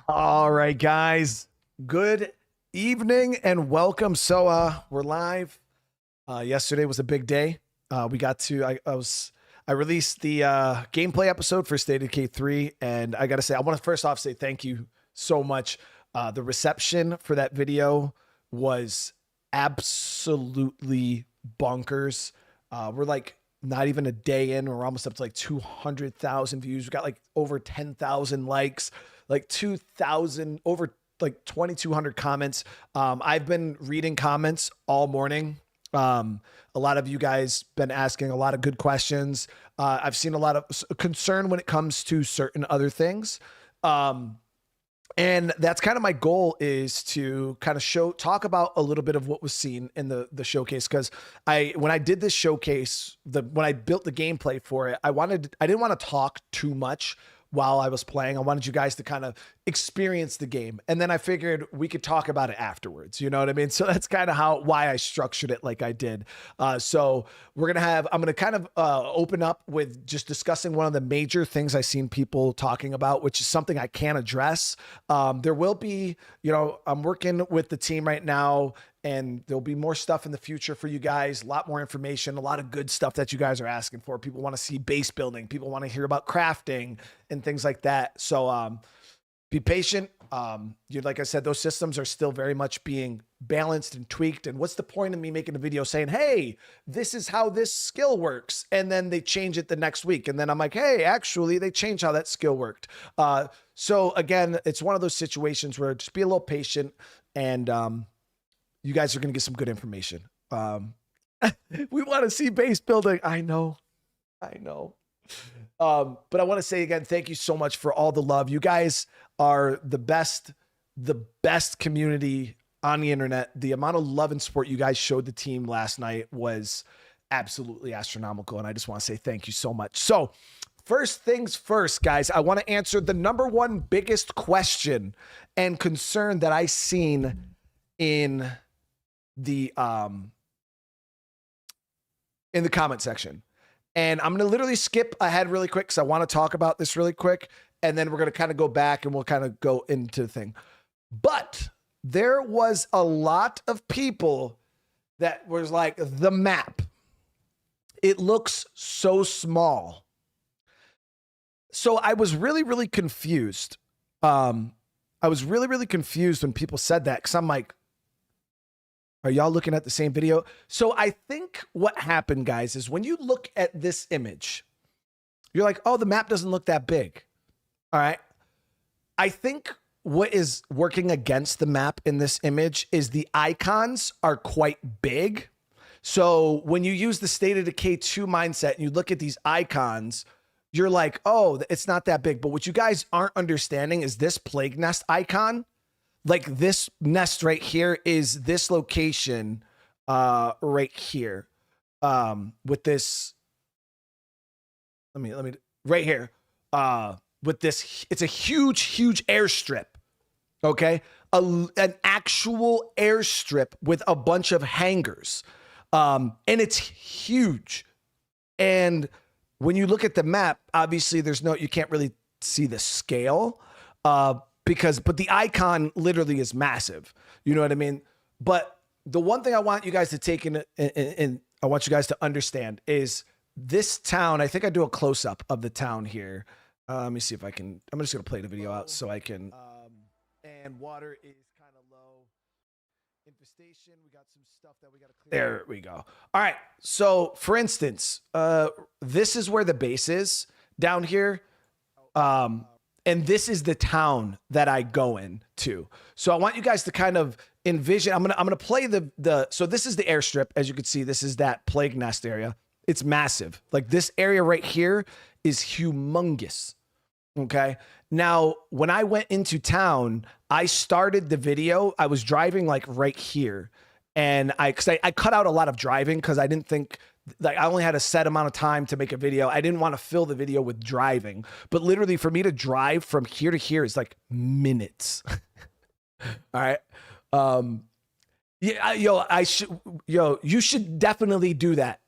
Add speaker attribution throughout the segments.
Speaker 1: All right, guys. Good evening and welcome. So we're live. Yesterday was a big day. We got to I released the gameplay episode for State of Decay 3, and I gotta say, I want to first off say thank you so much. The reception for that video was absolutely bonkers. We're like not even a day in, we're almost up to like 200,000 views. We got like over 10,000 likes, like 2,000, over like 2,200 comments. I've been reading comments all morning. A lot of you guys been asking a lot of good questions. I've seen a lot of concern when it comes to certain other things. And that's kind of my goal, is to kind of talk about a little bit of what was seen in the showcase. Cause when I did this showcase, when I built the gameplay for it, I didn't want to talk too much while I was playing. I wanted you guys to kind of experience the game. And then I figured we could talk about it afterwards. You know what I mean? So that's kind of why I structured it like I did. So I'm going to kind of open up with just discussing one of the major things I've seen people talking about, which is something I can't address. There will be, I'm working with the team right now, and there'll be more stuff in the future for you guys, a lot more information, a lot of good stuff that you guys are asking for. People want to see base building. People want to hear about crafting and things like that. So be patient. Like I said, those systems are still very much being balanced and tweaked. And what's the point of me making a video saying, hey, this is how this skill works, and then they change it the next week, and then I'm like, hey, actually they changed how that skill worked. So again, it's one of those situations where just be a little patient, and you guys are going to get some good information. We want to see base building. I know. But I want to say again, thank you so much for all the love. You guys are the best community on the internet. The amount of love and support you guys showed the team last night was absolutely astronomical. And I just want to say thank you so much. So first things first, guys, I want to answer the number one biggest question and concern that I seen in the comment section. And I'm going to literally skip ahead really quick because I want to talk about this really quick. And then we're going to kind of go back and we'll kind of go into the thing. But there was a lot of people that was like, the map, it looks so small. So I was really, really confused. I was really, really confused when people said that, because I'm like, are y'all looking at the same video? So I think what happened, guys, is when you look at this image, you're like, oh, the map doesn't look that big. All right. I think what is working against the map in this image is the icons are quite big. So when you use the State of Decay 2 mindset and you look at these icons, you're like, oh, it's not that big. But what you guys aren't understanding is this plague nest icon. Like this nest right here is this location right here with this. Let me right here with this. It's a huge airstrip. Okay. An actual airstrip with a bunch of hangars. And it's huge. And when you look at the map, obviously you can't really see the scale. But the icon literally is massive. You know what I mean? But the one thing I want you guys to take in I want you guys to understand is this town. I think I do a close up of the town here. Let me see if I can. I'm just going to play the video out so I can. And water is kind of low. Infestation. We got some stuff that we got to clear. There we go. All right. So for instance, this is where the base is down here. And this is the town that I go into. So I want you guys to kind of envision. I'm gonna play so this is the airstrip. As you can see, this is that plague nest area. It's massive. Like this area right here is humongous. Okay. Now, when I went into town, I started the video. I was driving like right here. And I cut out a lot of driving because I didn't think, like, I only had a set amount of time to make a video. I didn't want to fill the video with driving, but literally for me to drive from here to here is like minutes. All right. Yeah, you should definitely do that.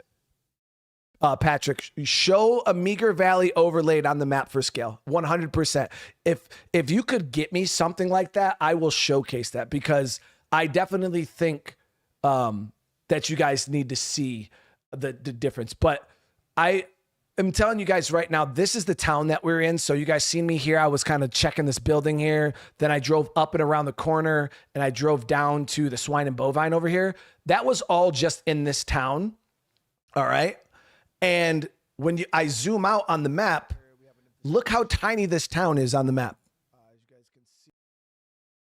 Speaker 1: Patrick, show a Meager Valley overlaid on the map for scale. 100%. If you could get me something like that, I will showcase that, because I definitely think that you guys need to see the difference. But I am telling you guys right now, this is the town that we're in. So you guys seen me here. I was kind of checking this building here. Then I drove up and around the corner, and I drove down to the swine and bovine over here. That was all just in this town. All right. And when I zoom out on the map, look how tiny this town is on the map.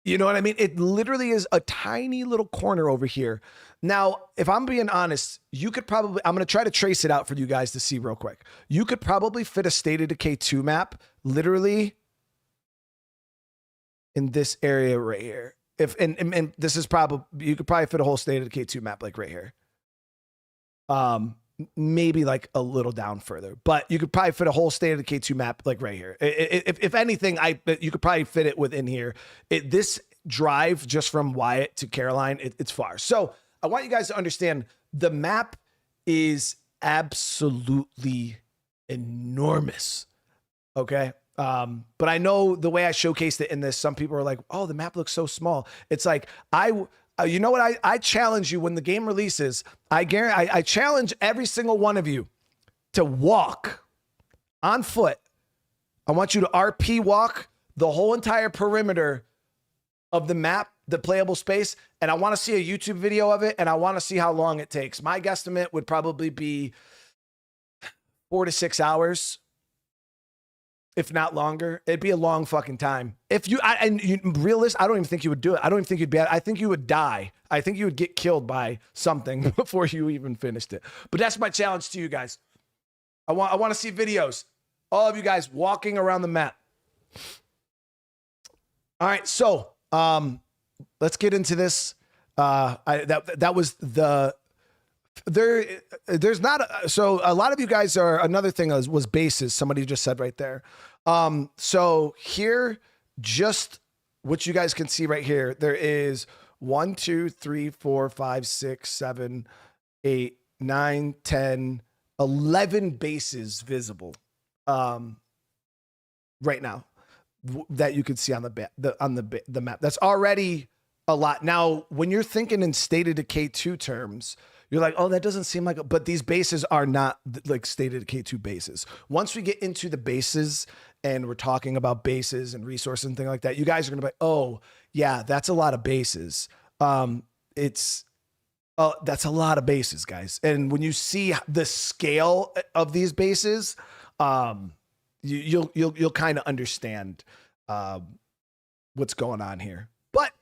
Speaker 1: You know what I mean? It literally is a tiny little corner over here. Now, if I'm being honest, you could probably, I'm going to try to trace it out for you guys to see real quick. You could probably fit a State of Decay 2 map literally in this area right here. And this is probably, you could probably fit a whole State of Decay 2 map like right here. Maybe like a little down further, but you could probably fit a whole State of Decay 2 map like right here. If anything, you could probably fit it within here. This drive just from Wyatt to Caroline, it's far. So I want you guys to understand the map is absolutely enormous. Okay. But I know the way I showcased it in this, some people are like, oh, the map looks so small. It's like, you know what? I challenge you when the game releases. I challenge every single one of you to walk on foot. I want you to RP walk the whole entire perimeter of the map, the playable space, and I want to see a YouTube video of it, and I want to see how long it takes. My guesstimate would probably be 4 to 6 hours. If not longer. It'd be a long fucking time. If you, realist, I don't even think you would do it. I don't even think you'd be, I think you would die. I think you would get killed by something before you even finished it. But that's my challenge to you guys. I want to see videos. All of you guys walking around the map. All right. So, let's get into this. That was the, there's not, so a lot of you guys are, another thing was bases. Somebody just said right there. So here, just what you guys can see right here, there is 1, 2, 3, 4, 5, 6, 7, 8, 9, 10, 11 bases visible, right now that you can see on the map. That's already a lot. Now, when you're thinking in State of Decay 2 terms, you're like, oh, that doesn't seem like, but these bases are not like State of Decay 2 bases. Once we get into the bases and we're talking about bases and resources and things like that, you guys are going to be like, oh yeah, that's a lot of bases. That's a lot of bases, guys. And when you see the scale of these bases, you'll kind of understand, what's going on here. But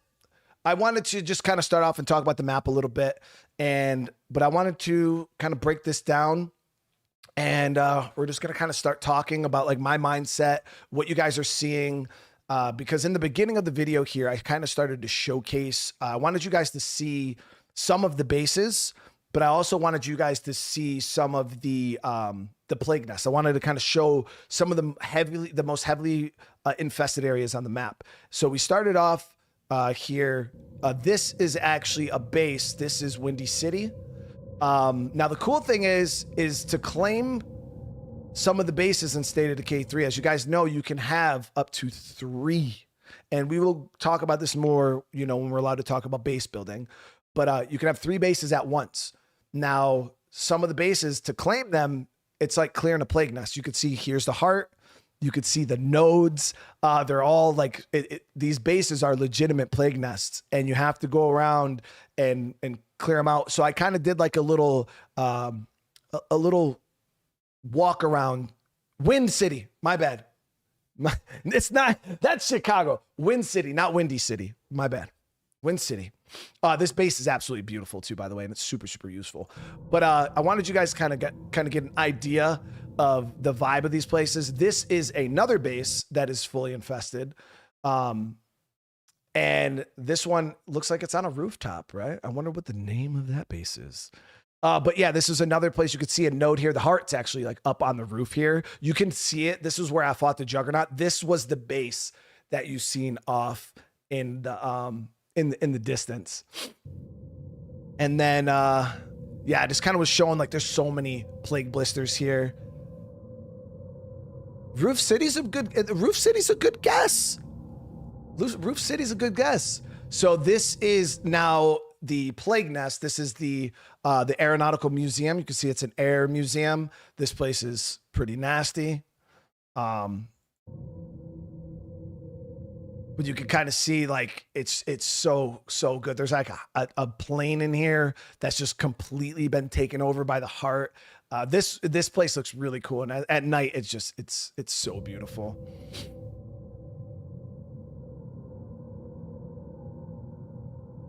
Speaker 1: I wanted to just kind of start off and talk about the map a little bit. But I wanted to kind of break this down, and we're just going to kind of start talking about like my mindset, what you guys are seeing, because in the beginning of the video here, I kind of started to showcase, I wanted you guys to see some of the bases, but I also wanted you guys to see some of the plague nests. I wanted to kind of show some of the most heavily infested areas on the map. So we started off here. This is actually a base. This is Windy City. Now the cool thing is to claim some of the bases in State of Decay 3. As you guys know, you can have up to 3, and we will talk about this more, you know, when we're allowed to talk about base building, but you can have 3 bases at once. Now, some of the bases, to claim them, it's like clearing a plague nest. You could see here's the heart. You could see the nodes. They're all like, these bases are legitimate plague nests, and you have to go around and clear them out. So I kind of did like a little walk around Wind City. My bad. It's not, that's Chicago. Wind City, not Windy City. My bad. Wind City. This base is absolutely beautiful too, by the way, and it's super, super useful. But I wanted you guys kind of get an idea of the vibe of these places. This is another base that is fully infested. And this one looks like it's on a rooftop, right? I wonder what the name of that base is. But yeah, this is another place. You could see a node here. The heart's actually like up on the roof here. You can see it. This is where I fought the Juggernaut. This was the base that you seen off in the in the distance. And then yeah, I just kind of was showing like there's so many plague blisters here. Roof City's a good guess. Roof City's a good guess. So this is now the Plague Nest. This is the Aeronautical Museum. You can see it's an air museum. This place is pretty nasty. But you can kind of see like it's so good. There's like a plane in here that's just completely been taken over by the heart. This place looks really cool, and at night it's so beautiful.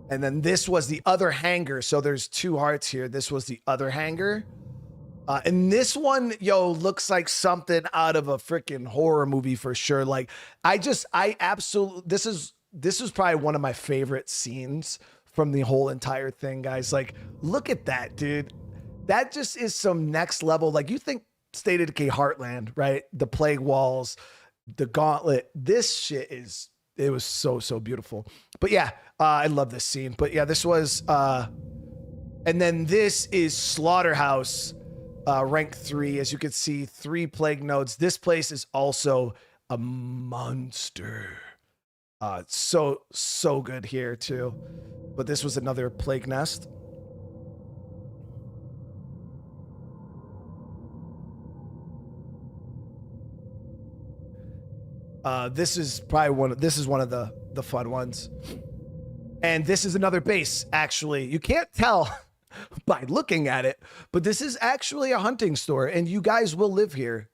Speaker 1: And then this was the other hangar. So there's 2 hearts here. This was the other hangar. And this one, yo, looks like something out of a freaking horror movie for sure. Like I absolutely, this was probably one of my favorite scenes from the whole entire thing, guys. Like, look at that, dude. That just is some next level. Like, you think State of Decay Heartland, right? The plague walls, the gauntlet, this shit it was so beautiful. But yeah, I love this scene. But yeah, this was, and then this is Slaughterhouse, rank 3. As you can see, 3 plague nodes. This place is also a monster. So good here too. But this was another plague nest. This is one of the fun ones. And this is another base, actually. You can't tell by looking at it, but this is actually a hunting store, and you guys will live here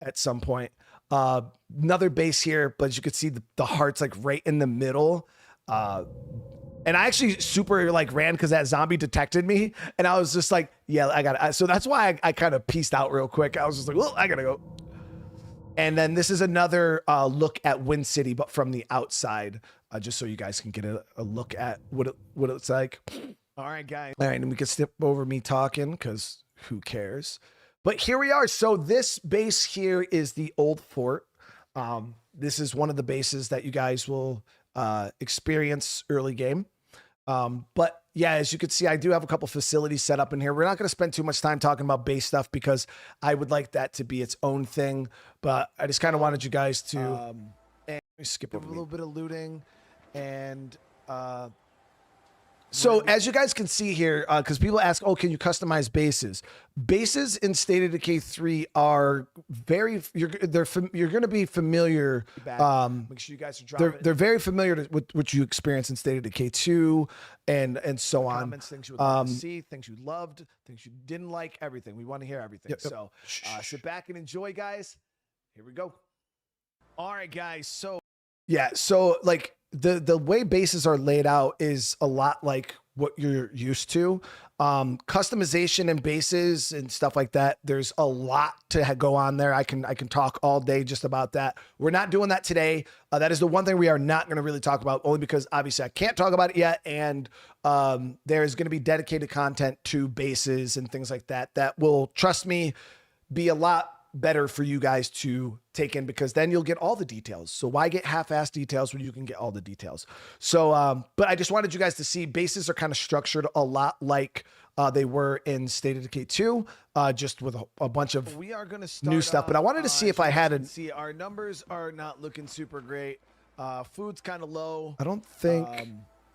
Speaker 1: at some point. Another base here, but as you can see, the heart's like right in the middle. And I actually super like ran because that zombie detected me, and I was just like, yeah, I got it. So that's why I kind of pieced out real quick. I was just like, well, I gotta go. And then this is another look at Wind City, but from the outside, just so you guys can get a look at what it's like. All right, guys. All right, and we can skip over me talking because who cares? But here we are. So this base here is the old fort. This is one of the bases that you guys will experience early game. But yeah, as you can see, I do have a couple facilities set up in here. We're not going to spend too much time talking about base stuff because I would like that to be its own thing. But I just kind of wanted you guys to and let me skip over a little bit of looting. And so as you guys can see here, because people ask, oh, can you customize bases? Bases in State of Decay 3 are very, you're going to be familiar. Make sure you guys are dropping. They're very familiar with what you experience in State of Decay 2 and so on. Comments, things you would like to see, things you loved, things you didn't like, everything. We want to hear everything. Yep. So sit back and enjoy, guys. Here we go. All right, guys. So yeah, so like the way bases are laid out is a lot like what you're used to. Customization and bases and stuff like that. There's a lot to go on there. I can talk all day just about that. We're not doing that today. That is the one thing we are not going to really talk about, only because obviously I can't talk about it yet. And there's going to be dedicated content to bases and things like that that will, trust me, be a lot better for you guys to take in, because then you'll get all the details. So why get half-assed details when you can get all the details? So, but I just wanted you guys to see bases are kind of structured a lot like they were in State of Decay 2, just with a bunch of new stuff. But I wanted to see if I had a... See, our numbers are not looking super great. Food's kind of low. I don't think...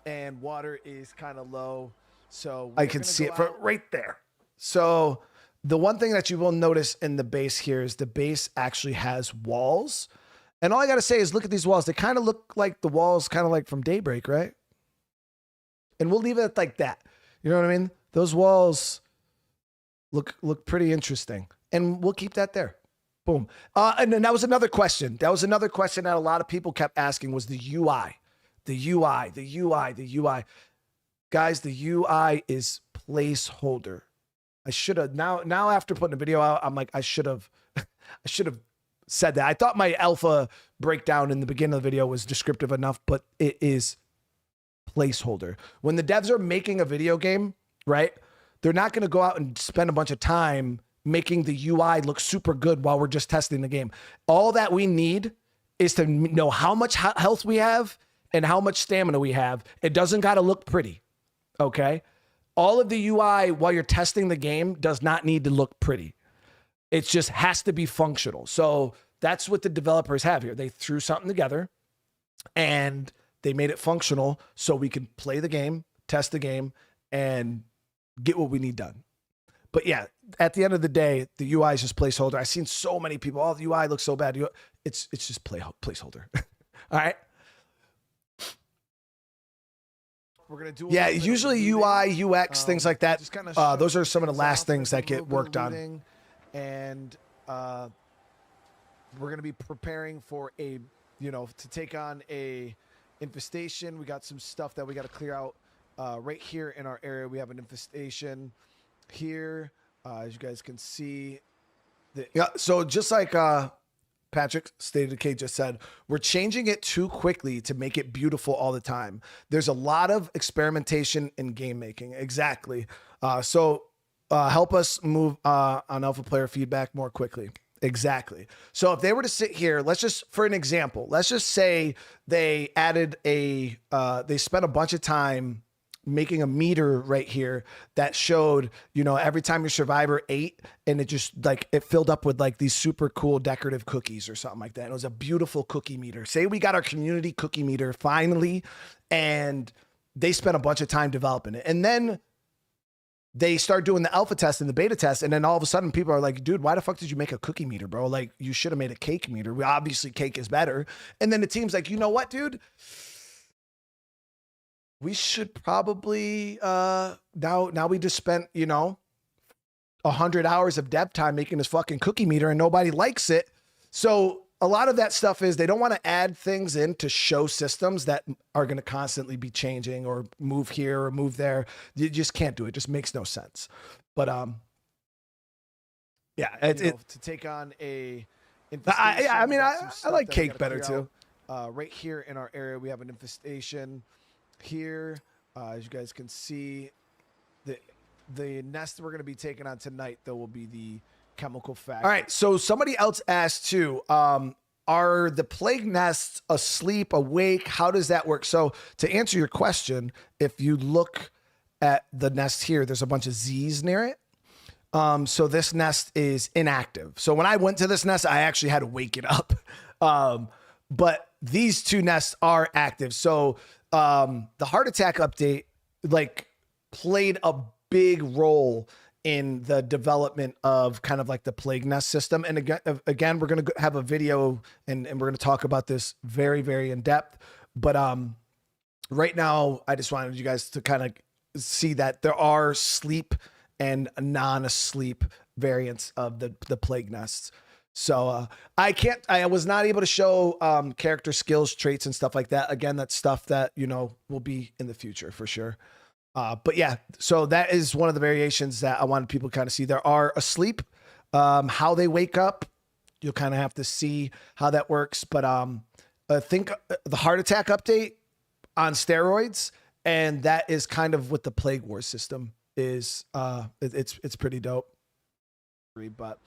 Speaker 1: and water is kind of low. So I can see it from right there. So... the one thing that you will notice in the base here is the base actually has walls. And all I got to say is look at these walls. They kind of look like the walls kind of like from Daybreak, right? And we'll leave it like that. You know what I mean? Those walls look pretty interesting. And we'll keep that there. Boom. And then that was another question. That was another question that a lot of people kept asking was the UI. The UI, the UI, the UI. Guys, the UI is placeholder. I should have now after putting the video out, I'm like, I should have said that. I thought my alpha breakdown in the beginning of the video was descriptive enough, but it is placeholder. When the devs are making a video game, right? They're not going to go out and spend a bunch of time making the UI look super good while we're just testing the game. All that we need is to know how much health we have and how much stamina we have. It doesn't got to look pretty. Okay. all of the UI while you're testing the game does not need to look pretty. It just has to be functional. So that's what the developers have here. They threw something together and they made it functional so we can play the game, test the game, and get what we need done. But yeah, at the end of the day, the UI is just placeholder. I've seen so many people, oh, the UI looks so bad. It's just placeholder. All right. We're gonna do usually UI, UX, things like that. Those are some of the last things that get worked on. And we're gonna be preparing for to take on a infestation. We got some stuff that we got to clear out right here in our area. We have an infestation here, as you guys can see. So just like Patrick, State of Decay just said, we're changing it too quickly to make it beautiful all the time. There's a lot of experimentation in game making. Exactly. So help us move on alpha player feedback more quickly. Exactly. So if they were to sit here, let's just, for an example, let's just say they added they spent a bunch of time making a meter right here that showed, every time your survivor ate, and it just it filled up with these super cool decorative cookies or something like that. It was a beautiful cookie meter. Say we got our community cookie meter finally, and they spent a bunch of time developing it. And then they start doing the alpha test and the beta test. And then all of a sudden people are like, dude, why the fuck did you make a cookie meter, bro? You should have made a cake meter. Obviously cake is better. And then the team's like, you know what, dude? We should probably, now we just spent, 100 hours of dev time making this fucking cookie meter and nobody likes it. So a lot of that stuff is they don't want to add things in to show systems that are going to constantly be changing or move here or move there. You just can't do it. It just makes no sense. But, yeah, to take on I like cake better too. Right here in our area, we have an infestation. Here, as you guys can see, the nest we're going to be taking on tonight, though, will be the chemical factory. All right, so somebody else asked too, are the plague nests asleep, awake? How does that work? So to answer your question, if you look at the nest here, there's a bunch of Z's near it. So this nest is inactive. So when I went to this nest, I actually had to wake it up. But these two nests are active. So the heart attack update played a big role in the development of kind of the plague nest system. And again, we're going to have a video and we're going to talk about this very, very in depth. But right now, I just wanted you guys to kind of see that there are sleep and non-asleep variants of the plague nests. So I was not able to show character skills, traits, and stuff like that. Again, that's stuff that, will be in the future for sure. But yeah, so that is one of the variations that I wanted people to kind of see. There are asleep, how they wake up. You'll kind of have to see how that works. But I think the heart attack update on steroids, and that is kind of what the Plague Wars system is. It's pretty dope. But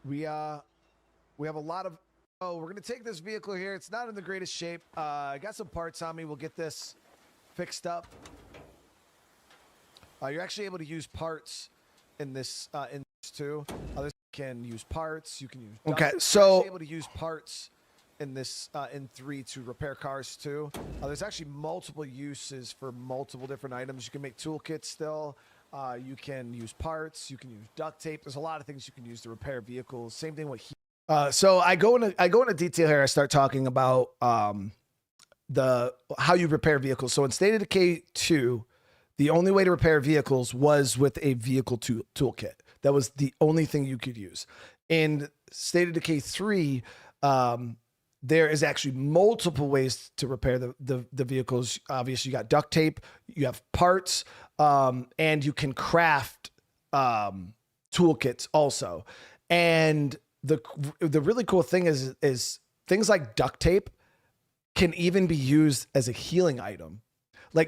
Speaker 1: we have a lot of, we're going to take this vehicle here. It's not in the greatest shape. I got some parts on me. We'll get this fixed up. You're actually able to use parts in this too. Others can use parts. You can use. Okay, so able to use parts in this in 3 to repair cars too. There's actually multiple uses for multiple different items. You can make toolkits still. You can use parts. You can use duct tape. There's a lot of things you can use to repair vehicles. Same thing with. So I go into detail here. I start talking about how you repair vehicles. So in State of Decay 2. The only way to repair vehicles was with a vehicle toolkit. That was the only thing you could use. In State of Decay 3, there is actually multiple ways to repair the vehicles. Obviously, you got duct tape, you have parts, and you can craft toolkits also. And the really cool thing is things like duct tape can even be used as a healing item.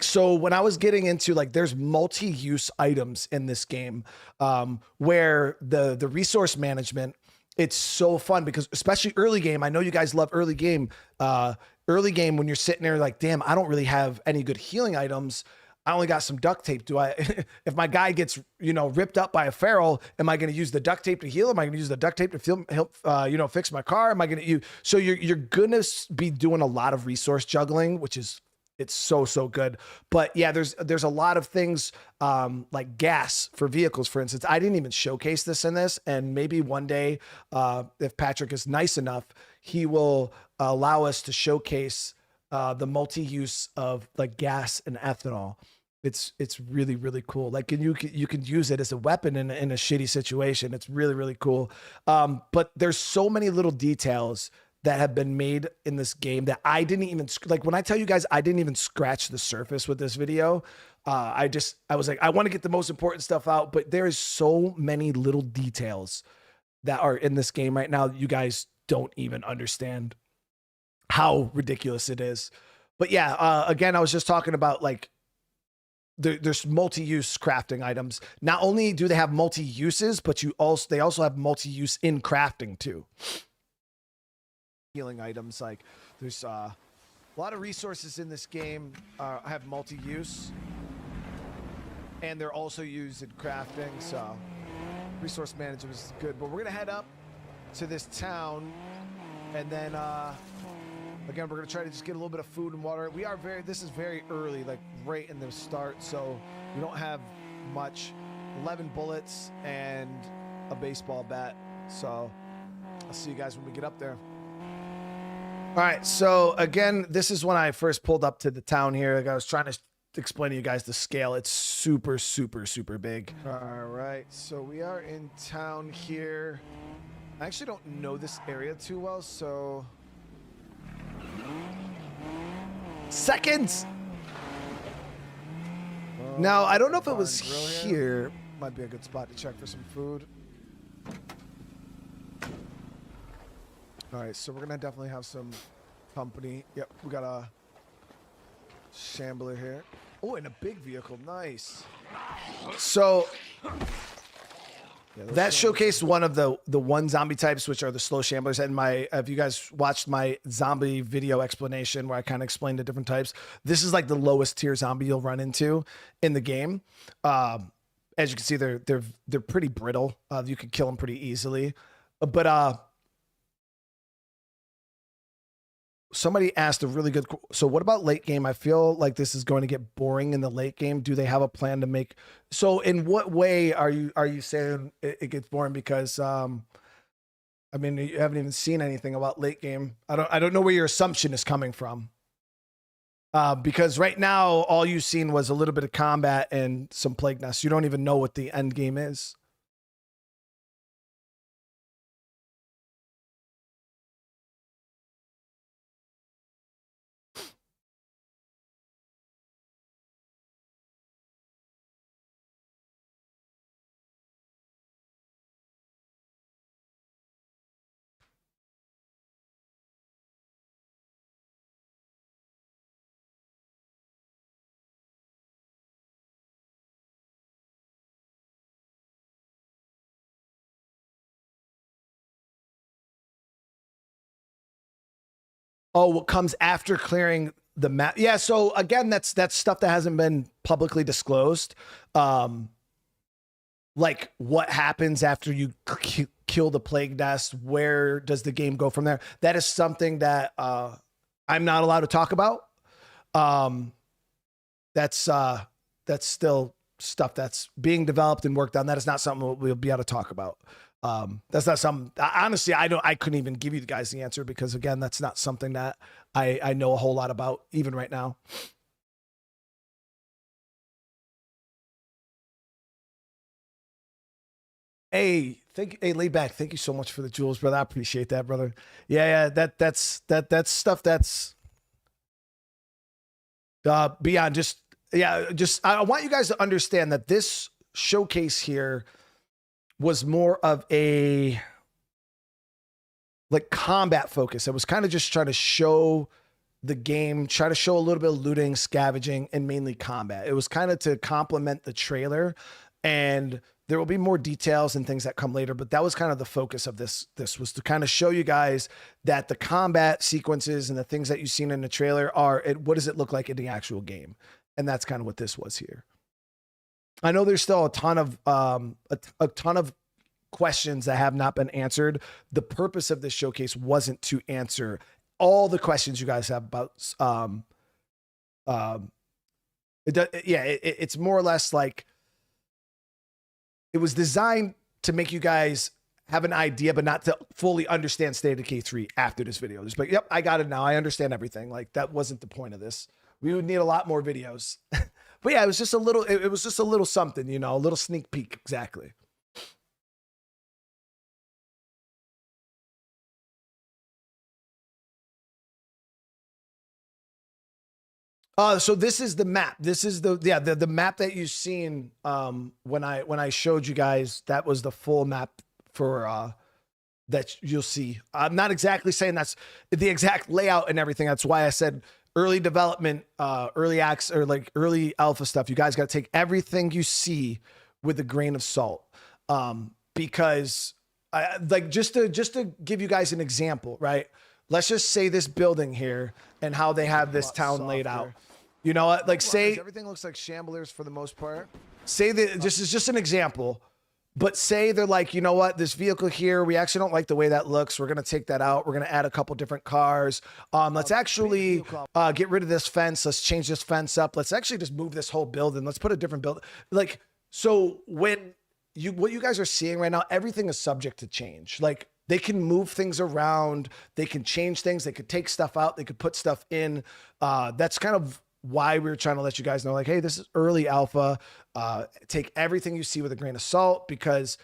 Speaker 1: So when I was getting into there's multi-use items in this game, where the resource management, it's so fun because especially early game, I know you guys love early game when you're sitting there damn, I don't really have any good healing items. I only got some duct tape. Do I, if my guy gets, ripped up by a feral, am I going to use the duct tape to heal? Am I going to use the duct tape to help, fix my car? Am I going to use, so you're going to be doing a lot of resource juggling, which is, it's so, so good. But yeah, there's a lot of things, like gas for vehicles, for instance. I didn't even showcase this in this. And maybe one day, if Patrick is nice enough, he will allow us to showcase the multi-use of like gas and ethanol. It's really, really cool. Like, you can use it as a weapon in a shitty situation. It's really, really cool. But there's so many little details that have been made in this game that I didn't even, like, when I tell you guys, I didn't even scratch the surface with this video. I was like, I want to get the most important stuff out, but there is so many little details that are in this game right now that you guys don't even understand how ridiculous it is. But yeah, again, I was just talking about like, there's multi-use crafting items. Not only do they have multi-uses, but they also have multi-use in crafting too. Healing items, like there's a lot of resources in this game have multi-use, and they're also used in crafting. So resource management is good. But we're gonna head up to this town, and then again, we're gonna try to just get a little bit of food and water. This is very early, like right in the start, so we don't have much. 11 bullets and a baseball bat. So I'll see you guys when we get up there. All right, so again, this is when I first pulled up to the town here. Like I was trying to explain to you guys the scale. It's super, super, super big. All right, so we are in town here. I actually don't know this area too well, so... Seconds! Now, I don't know if it was here. Might be a good spot to check for some food. All right, so we're gonna definitely have some company. Yep, we got a shambler here. Oh, and a big vehicle, nice. So that showcased one of the one zombie types, which are the slow shamblers. And if you guys watched my zombie video explanation where I kind of explained the different types, this is like the lowest tier zombie you'll run into in the game. As you can see, they're pretty brittle. You can kill them pretty easily, but somebody asked a really good. So what about late game? I feel like this is going to get boring in the late game. Do they have a plan to make? So in what way are you saying it gets boring? Because I mean, you haven't even seen anything about late game. I don't know where your assumption is coming from. Because right now all you've seen was a little bit of combat and some plague nests. You don't even know what the end game is. Oh, what comes after clearing the map? Yeah. So again, that's stuff that hasn't been publicly disclosed. Like what happens after you kill the plague nest? Where does the game go from there? That is something that I'm not allowed to talk about. That's still stuff that's being developed and worked on. That is not something we'll be able to talk about. That's not something, honestly, I couldn't even give you guys the answer because again, that's not something that I know a whole lot about even right now. Hey, Layback, thank you so much for the jewels, brother. I appreciate that, brother. Yeah, that's stuff that's beyond just, I want you guys to understand that this showcase here was more of a like combat focus. It was kind of just trying to show the game, try to show a little bit of looting, scavenging, and mainly combat. It was kind of to complement the trailer, and there will be more details and things that come later, but that was kind of the focus of this. This was to kind of show you guys that the combat sequences and the things that you've seen in the trailer are, what does it look like in the actual game? And that's kind of what this was here. I know there's still a ton of questions that have not been answered. The purpose of this showcase wasn't to answer all the questions you guys have about it's more or less like it was designed to make you guys have an idea, but not to fully understand State of Decay 3 after this video. Just like, yep, I got it now. I understand everything. Like, that wasn't the point of this. We would need a lot more videos. But yeah, it was just a little, it was just a little something, you know, a little sneak peek. Exactly. So this is the map. This is the map that you've seen when I showed you guys. That was the full map for that you'll see. I'm not exactly saying that's the exact layout and everything. That's why I said early development, early acts, or like early alpha stuff. You guys got to take everything you see with a grain of salt, because like just to give you guys an example, right? Let's just say this building here and how they have this town laid out. You know what? Like, say
Speaker 2: everything looks like shamblers for the most part.
Speaker 1: Say that this is just an example, but say they're like, you know what? This vehicle here, we actually don't like the way that looks. We're gonna take that out. We're gonna add a couple different cars. Let's actually get rid of this fence. Let's change this fence up. Let's actually just move this whole building. Let's put a different building. Like, so when what you guys are seeing right now, everything is subject to change. Like, they can move things around. They can change things. They could take stuff out. They could put stuff in. That's kind of why we were trying to let you guys know, like, hey, this is early alpha. Take everything you see with a grain of salt, because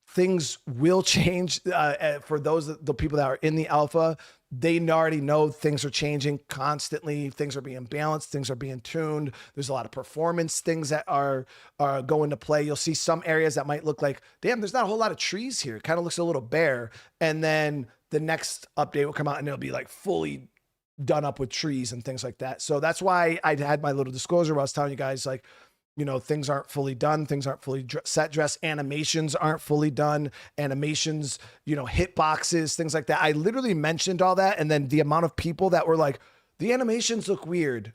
Speaker 1: things will change. For the people that are in the alpha, they already know things are changing constantly. Things are being balanced. Things are being tuned. There's a lot of performance things that are going to play. You'll see some areas that might look like, damn, there's not a whole lot of trees here. It kind of looks a little bare. And then the next update will come out and it'll be like fully done up with trees and things like that. So that's why I had my little disclosure where I was telling you guys, like, you know, things aren't fully done. Things aren't fully set dress. Animations aren't fully done. Animations, you know, hitboxes, things like that. I literally mentioned all that. And then the amount of people that were like, the animations look weird.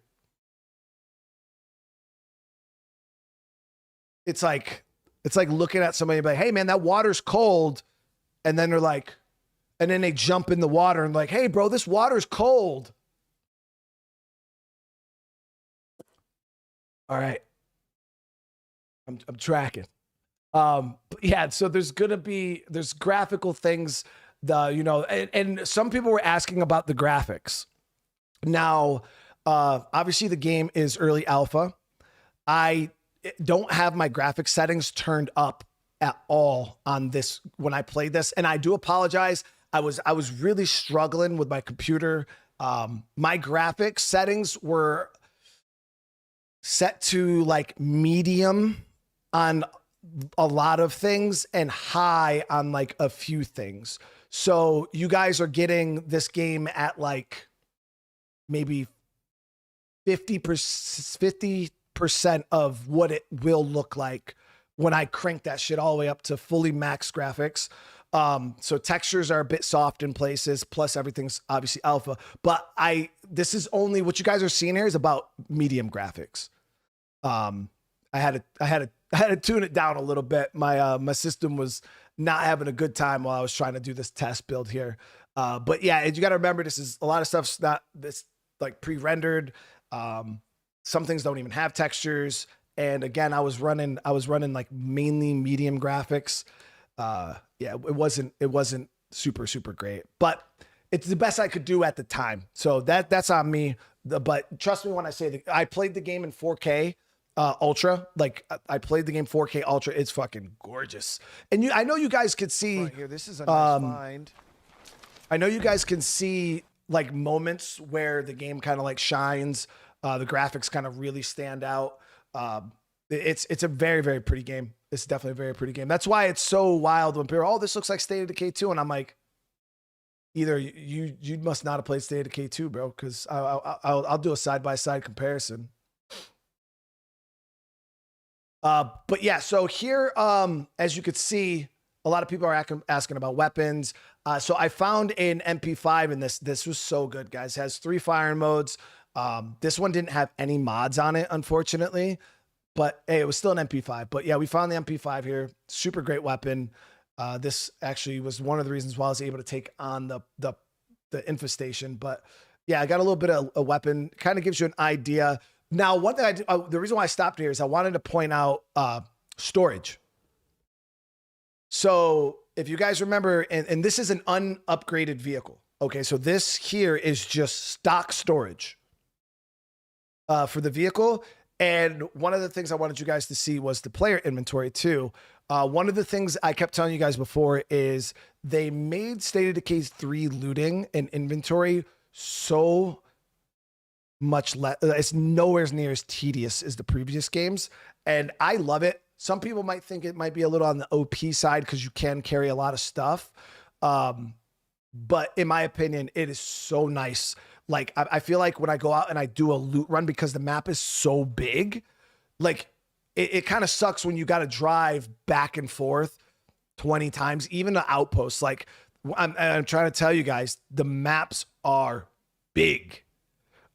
Speaker 1: It's like looking at somebody and be like, hey man, that water's cold. And then they're like, and then they jump in the water and like, hey bro, this water's cold. All right. I'm tracking. But yeah, so there's graphical things, you know, and some people were asking about the graphics. Now, obviously the game is early alpha. I don't have my graphics settings turned up at all on this when I played this, and I do apologize. I was really struggling with my computer. My graphics settings were set to like medium on a lot of things and high on like a few things. So you guys are getting this game at like maybe 50% of what it will look like when I crank that shit all the way up to fully max graphics. So textures are a bit soft in places, plus everything's obviously alpha, but this is only what you guys are seeing here is about medium graphics. I had to tune it down a little bit. My system was not having a good time while I was trying to do this test build here. But yeah, you got to remember, this is a lot of stuff's not this like pre-rendered. Some things don't even have textures. And again, I was running like mainly medium graphics. Yeah, it wasn't super great, but it's the best I could do at the time. So that's on me. But trust me when I say that I played the game in 4K Ultra. Like, I played the game 4K Ultra. It's fucking gorgeous. And I know you guys could see
Speaker 2: right here. This is a nice find.
Speaker 1: I know you guys can see like moments where the game kind of like shines. The graphics kind of really stand out. It's a very pretty game. It's definitely a very pretty game. That's why it's so wild when people are, oh, this looks like State of Decay 2. And I'm like, either you must not have played State of Decay 2, bro, because I'll do a side-by-side comparison. But yeah, so here, as you could see, a lot of people are asking about weapons. So I found an MP5 in this. This was so good, guys. It has 3 firing modes. This one didn't have any mods on it, unfortunately, but hey, it was still an MP5. But yeah, we found the MP5 here. Super great weapon. This actually was one of the reasons why I was able to take on the infestation. But yeah, I got a little bit of a weapon. Kind of gives you an idea. Now, one thing the reason why I stopped here is I wanted to point out storage. So if you guys remember, and this is an unupgraded vehicle. Okay, so this here is just stock storage for the vehicle. And one of the things I wanted you guys to see was the player inventory too. One of the things I kept telling you guys before is they made State of Decay 3 looting and inventory so much less. It's nowhere near as tedious as the previous games. And I love it. Some people might think it might be a little on the OP side because you can carry a lot of stuff. But in my opinion, it is so nice. Like, I feel like when I go out and I do a loot run, because the map is so big, like it kind of sucks when you got to drive back and forth 20 times, even the outposts. Like I'm trying to tell you guys, the maps are big.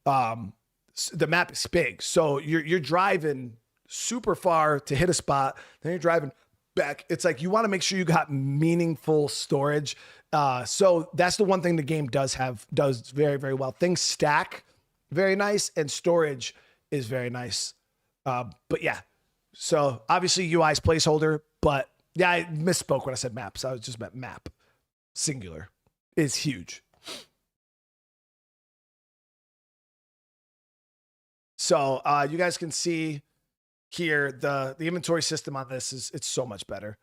Speaker 1: The map is big. So you're driving super far to hit a spot. Then you're driving back. It's like, you want to make sure you got meaningful storage. So that's the one thing the game does very, very well. Things stack very nice, and storage is very nice. But yeah, so obviously UI's placeholder, but yeah, I misspoke when I said maps. I was just meant map. Singular is huge. So you guys can see here the inventory system on this it's so much better.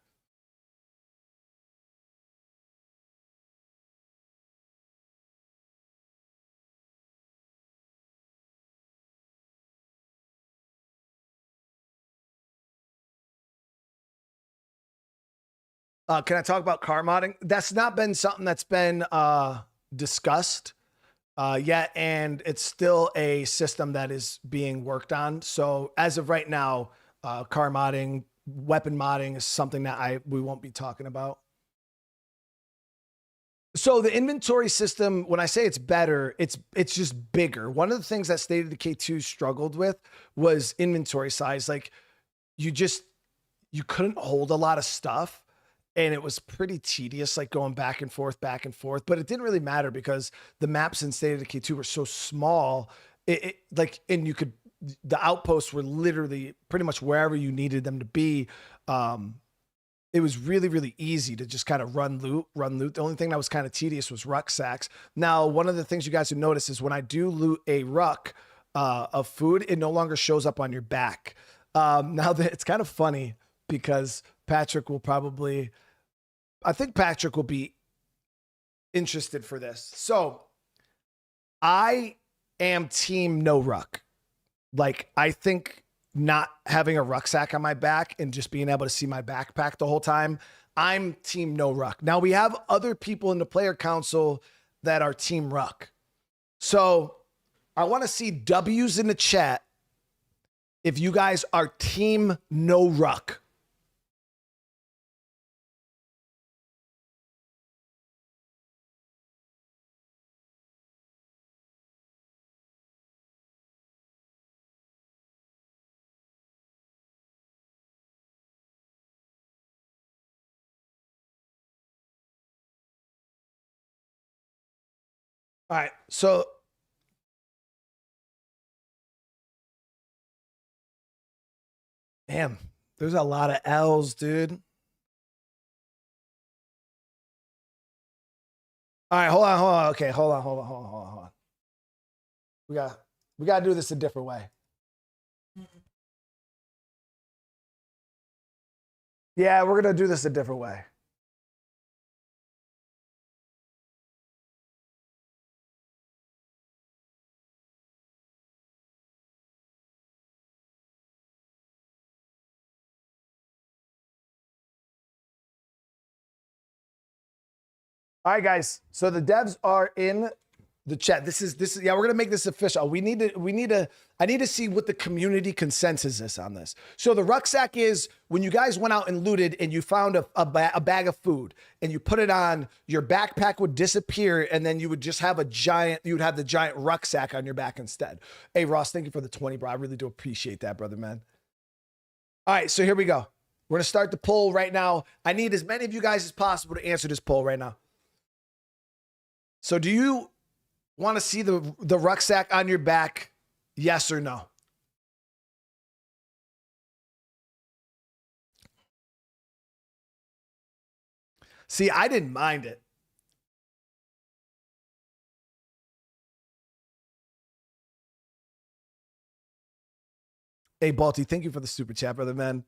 Speaker 1: Can I talk about car modding? That's not been something that's been discussed yet, and it's still a system that is being worked on. So as of right now, car modding, weapon modding is something that we won't be talking about. So the inventory system, when I say it's better, it's just bigger. One of the things that State of Decay 2 struggled with was inventory size. Like you couldn't hold a lot of stuff. And it was pretty tedious, like going back and forth, but it didn't really matter because the maps in State of Decay 2 were so small. And the outposts were literally pretty much wherever you needed them to be. It was really, really easy to just kind of run loot. The only thing that was kind of tedious was rucksacks. Now, one of the things you guys would notice is when I do loot a ruck of food, it no longer shows up on your back. Now that it's kind of funny because Patrick will be interested for this. So I am team no ruck. Like, I think not having a rucksack on my back and just being able to see my backpack the whole time, I'm team no ruck. Now we have other people in the player council that are team ruck. So I want to see W's in the chat if you guys are team no ruck. All right, so damn, there's a lot of L's, dude. All right, hold on. Okay, hold on. We got to do this a different way. Yeah, we're gonna do this a different way. All right, guys. So the devs are in The chat. This is yeah, we're gonna make this official. I need to see what the community consensus is on this. So the rucksack is when you guys went out and looted and you found a bag of food and you put it on, your backpack would disappear and then you would just have you would have the giant rucksack on your back instead. Hey Ross, thank you for the 20, bro. I really do appreciate that, brother, man. All right, so here we go. We're gonna start the poll right now. I need as many of you guys as possible to answer this poll right now. So do you want to see the rucksack on your back? Yes or no? See, I didn't mind it. Hey, Balti, thank you for the super chat, brother, man.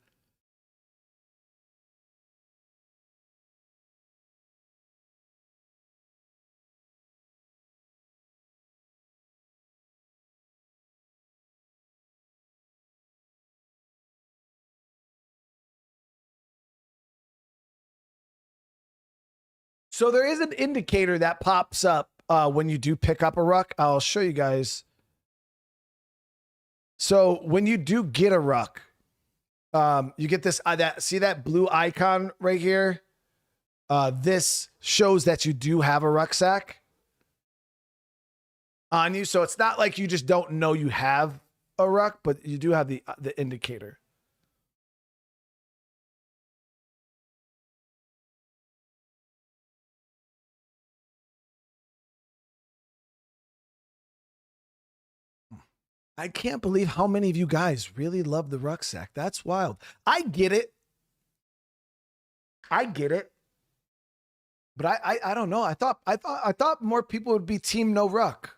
Speaker 1: So there is an indicator that pops up when you do pick up a ruck. I'll show you guys. So when you do get a ruck, you get this, see that blue icon right here? This shows that you do have a rucksack on you. So it's not like you just don't know you have a ruck, but you do have the indicator. I can't believe how many of you guys really love the rucksack. That's wild. I get it. I get it. But I don't know. I thought more people would be team no ruck.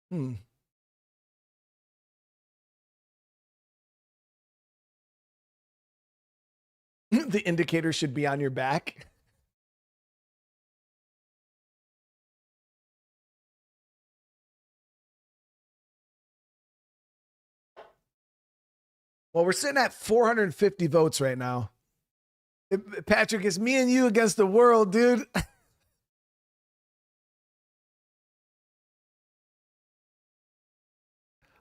Speaker 1: The indicator should be on your back. Well, we're sitting at 450 votes right now. Patrick, it's me and you against the world, dude.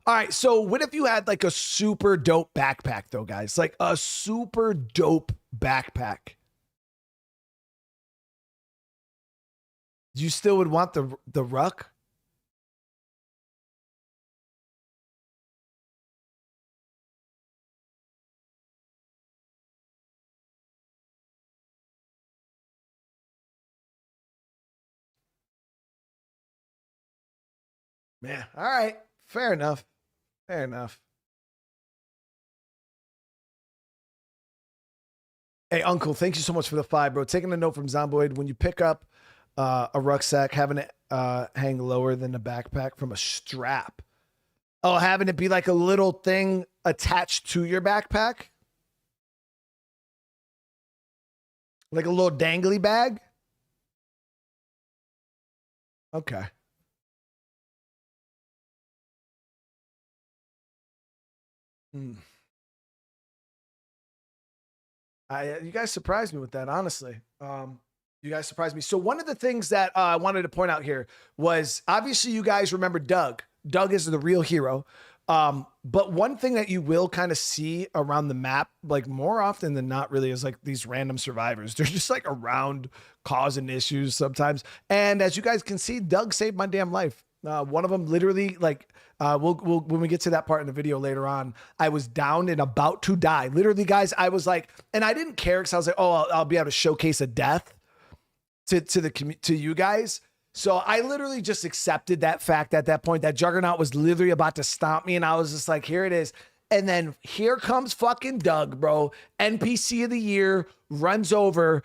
Speaker 1: All right, so what if you had like a super dope backpack, though, guys? Like a super dope backpack. You still would want the ruck? Man, all right. Fair enough. Fair enough. Hey, Uncle, thank you so much for the 5, bro. Taking a note from Zomboid, when you pick up a rucksack, having it hang lower than the backpack from a strap. Oh, having it be like a little thing attached to your backpack? Like a little dangly bag? Okay. You guys surprised me with that, honestly. You guys surprised me. So one of the things that I wanted to point out here was obviously you guys remember Doug. Doug is the real hero. But one thing that you will kind of see around the map, like more often than not really, is like these random survivors. They're just like around causing issues sometimes. And as you guys can see, Doug saved my damn life. One of them literally like, we'll when we get to that part in the video later on, I was down and about to die. Literally, guys, I was like, and I didn't care because I was like, oh, I'll be able to showcase a death to you guys. So I literally just accepted that fact at that point that Juggernaut was literally about to stomp me. And I was just like, here it is. And then here comes fucking Doug, bro. NPC of the year, runs over,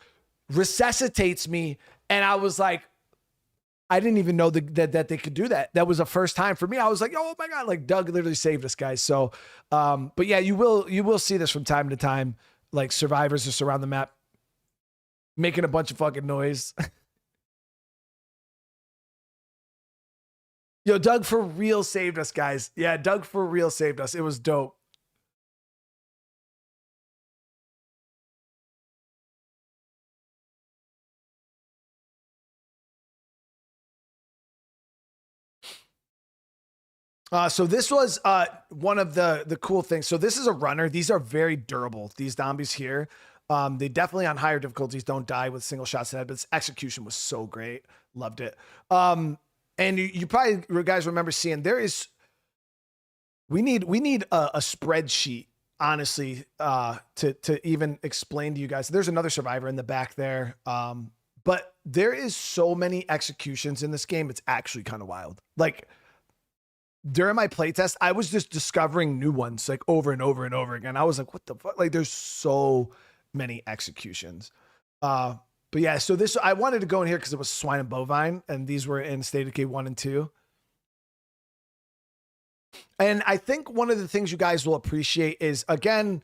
Speaker 1: resuscitates me. And I was like, I didn't even know that they could do that. That was the first time for me. I was like, oh my God, like Doug literally saved us, guys. So, but yeah, you will see this from time to time, like survivors just around the map making a bunch of fucking noise. Yo, Doug for real saved us, guys. Yeah, Doug for real saved us. It was dope. So this was one of the cool things. So this is a runner. These are very durable. These zombies here. They definitely on higher difficulties don't die with single shots to the head, but its execution was so great. Loved it. And you probably guys remember seeing we need a spreadsheet, honestly, to even explain to you guys. There's another survivor in the back there. But there is so many executions in this game. It's actually kind of wild. Like, during my playtest, I was just discovering new ones like over and over and over again. I was like, what the fuck? Like, there's so many executions. But yeah, so this, I wanted to go in here because it was swine and bovine, and these were in State of Decay 1 and 2. And I think one of the things you guys will appreciate is, again,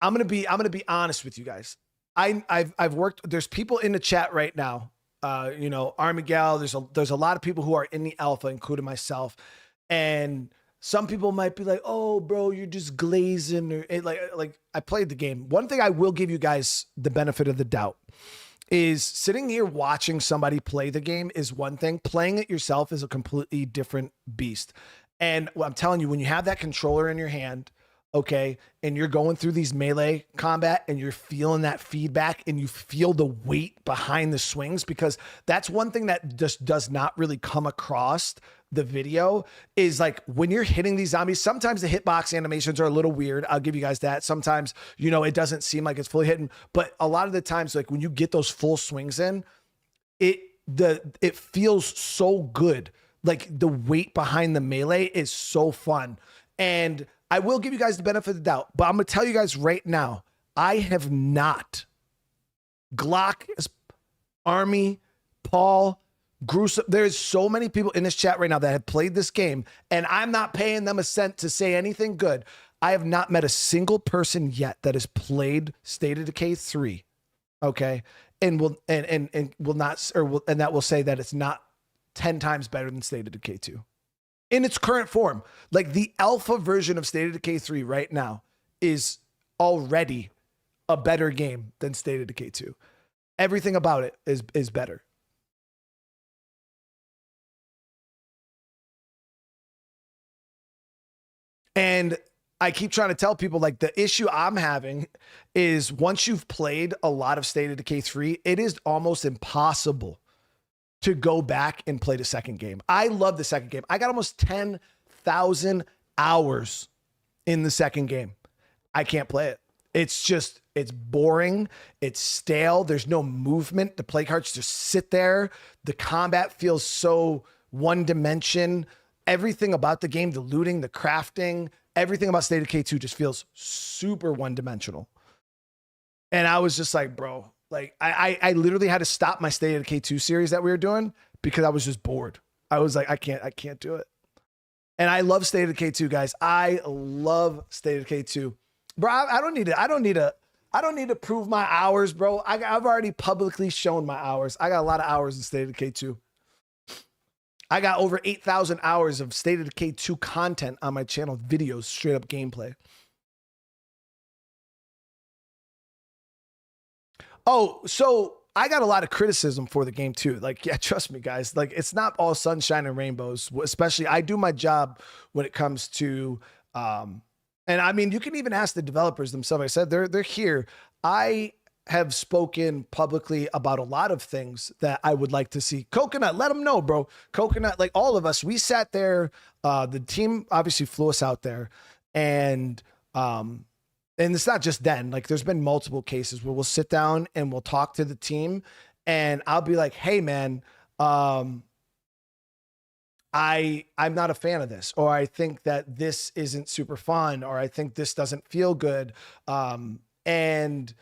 Speaker 1: I'm gonna be honest with you guys. I've worked, there's people in the chat right now. You know, Armigel, there's a lot of people who are in the alpha, including myself. And some people might be like, oh, bro, you're just glazing. Or like I played the game. One thing I will give you guys the benefit of the doubt is sitting here watching somebody play the game is one thing. Playing it yourself is a completely different beast. And I'm telling you, when you have that controller in your hand, okay, and you're going through these melee combat and you're feeling that feedback and you feel the weight behind the swings, because that's one thing that just does not really come across the video is like when you're hitting these zombies, sometimes the hitbox animations are a little weird. I'll give you guys that. Sometimes, you know, it doesn't seem like it's fully hitting, but a lot of the times, like when you get those full swings in, it feels so good. Like the weight behind the melee is so fun. And I will give you guys the benefit of the doubt, but I'm going to tell you guys right now, I have not. Glock, Army, Paul, Gruesome. There's so many people in this chat right now that have played this game, and I'm not paying them a cent to say anything good. I have not met a single person yet that has played State of Decay 3, okay, and will not, and that will say that it's not 10 times better than State of Decay 2. In its current form. Like the alpha version of State of Decay 3 right now is already a better game than State of Decay 2. Everything about it is better. And I keep trying to tell people, like, the issue I'm having is once you've played a lot of State of Decay 3, it is almost impossible to go back and play the second game. I love the second game. I got almost 10,000 hours in the second game. I can't play it. It's boring. It's stale. There's no movement. The play cards just sit there. The combat feels so one dimension. Everything about the game, the looting, the crafting, everything about State of Decay 2 just feels super one dimensional. And I was just like, bro, like I literally had to stop my State of Decay 2 series that we were doing because I was just bored. I was like, I can't do it. And I love State of Decay 2, guys. I love State of Decay 2. Bro, I don't need to prove my hours, bro. I've already publicly shown my hours. I got a lot of hours in State of Decay 2. I got over 8,000 hours of State of Decay 2 content on my channel, videos, straight up gameplay. Oh, so I got a lot of criticism for the game too. Like, yeah, trust me, guys. Like, it's not all sunshine and rainbows. Especially, I do my job when it comes to, and I mean, you can even ask the developers themselves. I said they're here. I have spoken publicly about a lot of things that I would like to see. Coconut, let them know, bro. Coconut, like all of us, we sat there. The team obviously flew us out there, and it's not just then. Like, there's been multiple cases where we'll sit down and we'll talk to the team, and I'll be like, "Hey, man, I'm not a fan of this, or I think that this isn't super fun, or I think this doesn't feel good," and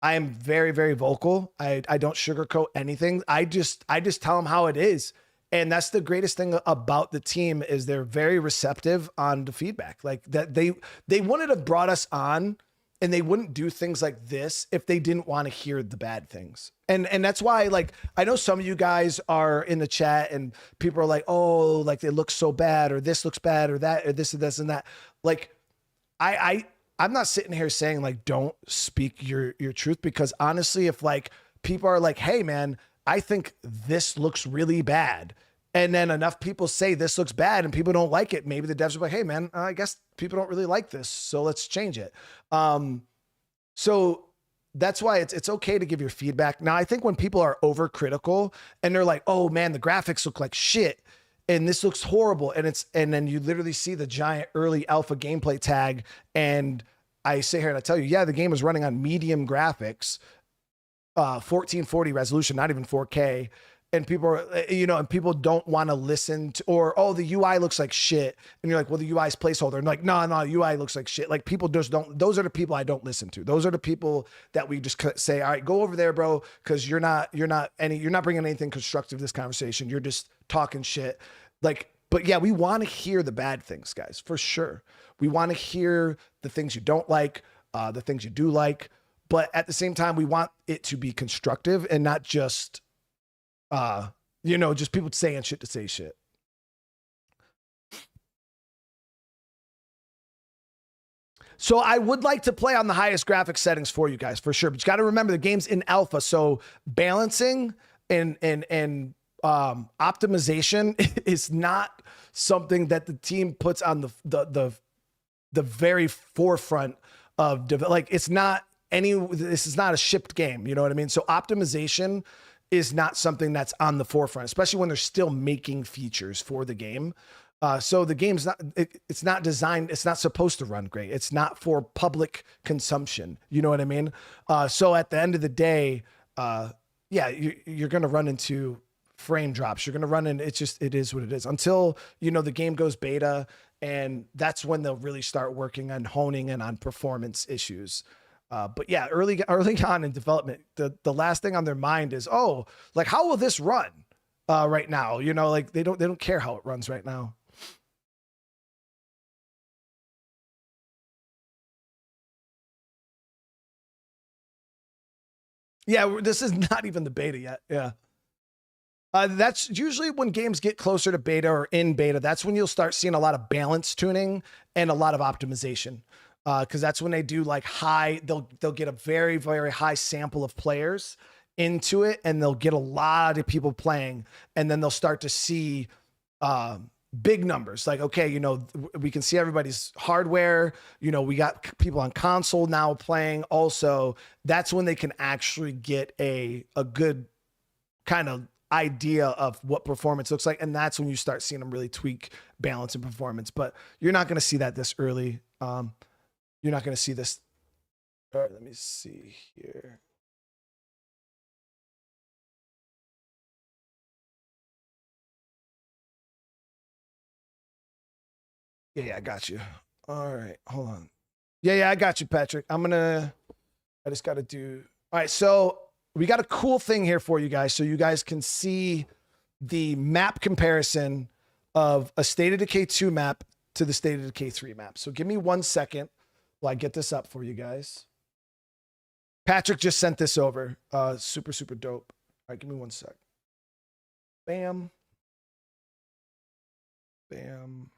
Speaker 1: I am very, very vocal. I don't sugarcoat anything. I just tell them how it is. And that's the greatest thing about the team is they're very receptive on the feedback. Like that they wouldn't have brought us on and they wouldn't do things like this if they didn't want to hear the bad things. And that's why, like, I know some of you guys are in the chat and people are like, oh, like it looks so bad, or this looks bad, or that, or this and this and that. Like, I'm not sitting here saying like, don't speak your truth, because honestly, if like people are like, hey man, I think this looks really bad, And then enough people say this looks bad and people don't like it. Maybe the devs are like, hey man, I guess people don't really like this, so let's change it. So that's why it's okay to give your feedback. Now, I think when people are overcritical and they're like, oh man, the graphics look like shit and this looks horrible. And then you literally see the giant early alpha gameplay tag. And I sit here and I tell you, yeah, the game is running on medium graphics, 1440 resolution, not even 4K. And people are, and people don't want to listen to, or, oh, the UI looks like shit. And you're like, well, the UI is placeholder. And like, no, UI looks like shit. Like people just don't, those are the people I don't listen to. Those are the people that we just say, all right, go over there, bro. Cause you're not bringing anything constructive to this conversation. You're just talking shit. Like, but yeah, we want to hear the bad things, guys, for sure. We want to hear the things you don't like, the things you do like, but at the same time, we want it to be constructive and not just, just people saying shit to say shit. So I would like to play on the highest graphics settings for you guys, for sure. But you got to remember the game's in alpha. So balancing and optimization is not something that the team puts on the very forefront of like, this is not a shipped game. You know what I mean? So optimization is not something that's on the forefront, especially when they're still making features for the game. So the game's it's not designed, it's not supposed to run great. It's not for public consumption. You know what I mean? So at the end of the day, you're going to run into frame drops. You're going to run in, it is what it is until, the game goes beta, and that's when they'll really start working on honing in on performance issues. But yeah, early on in development, the last thing on their mind is, oh, like, how will this run right now? Like they don't care how it runs right now. Yeah, this is not even the beta yet. Yeah. That's usually when games get closer to beta or in beta. That's when you'll start seeing a lot of balance tuning and a lot of optimization. Because that's when they do like they'll get a very, very high sample of players into it, and they'll get a lot of people playing, and then they'll start to see big numbers. Like, okay, we can see everybody's hardware. We got people on console now playing. Also, that's when they can actually get a good kind of idea of what performance looks like, and that's when you start seeing them really tweak balance and performance. But you're not going to see that this early. You're not going to see this. All right, let me see here. Yeah, I got you. All right, hold on. Yeah, I got you, Patrick. I just got to do. All right, so we got a cool thing here for you guys, so you guys can see the map comparison of a State of Decay 2 map to the State of Decay 3 map. So give me 1 second while I get this up for you guys. Patrick just sent this over. Super, super dope. All right, give me 1 sec. Bam. Bam.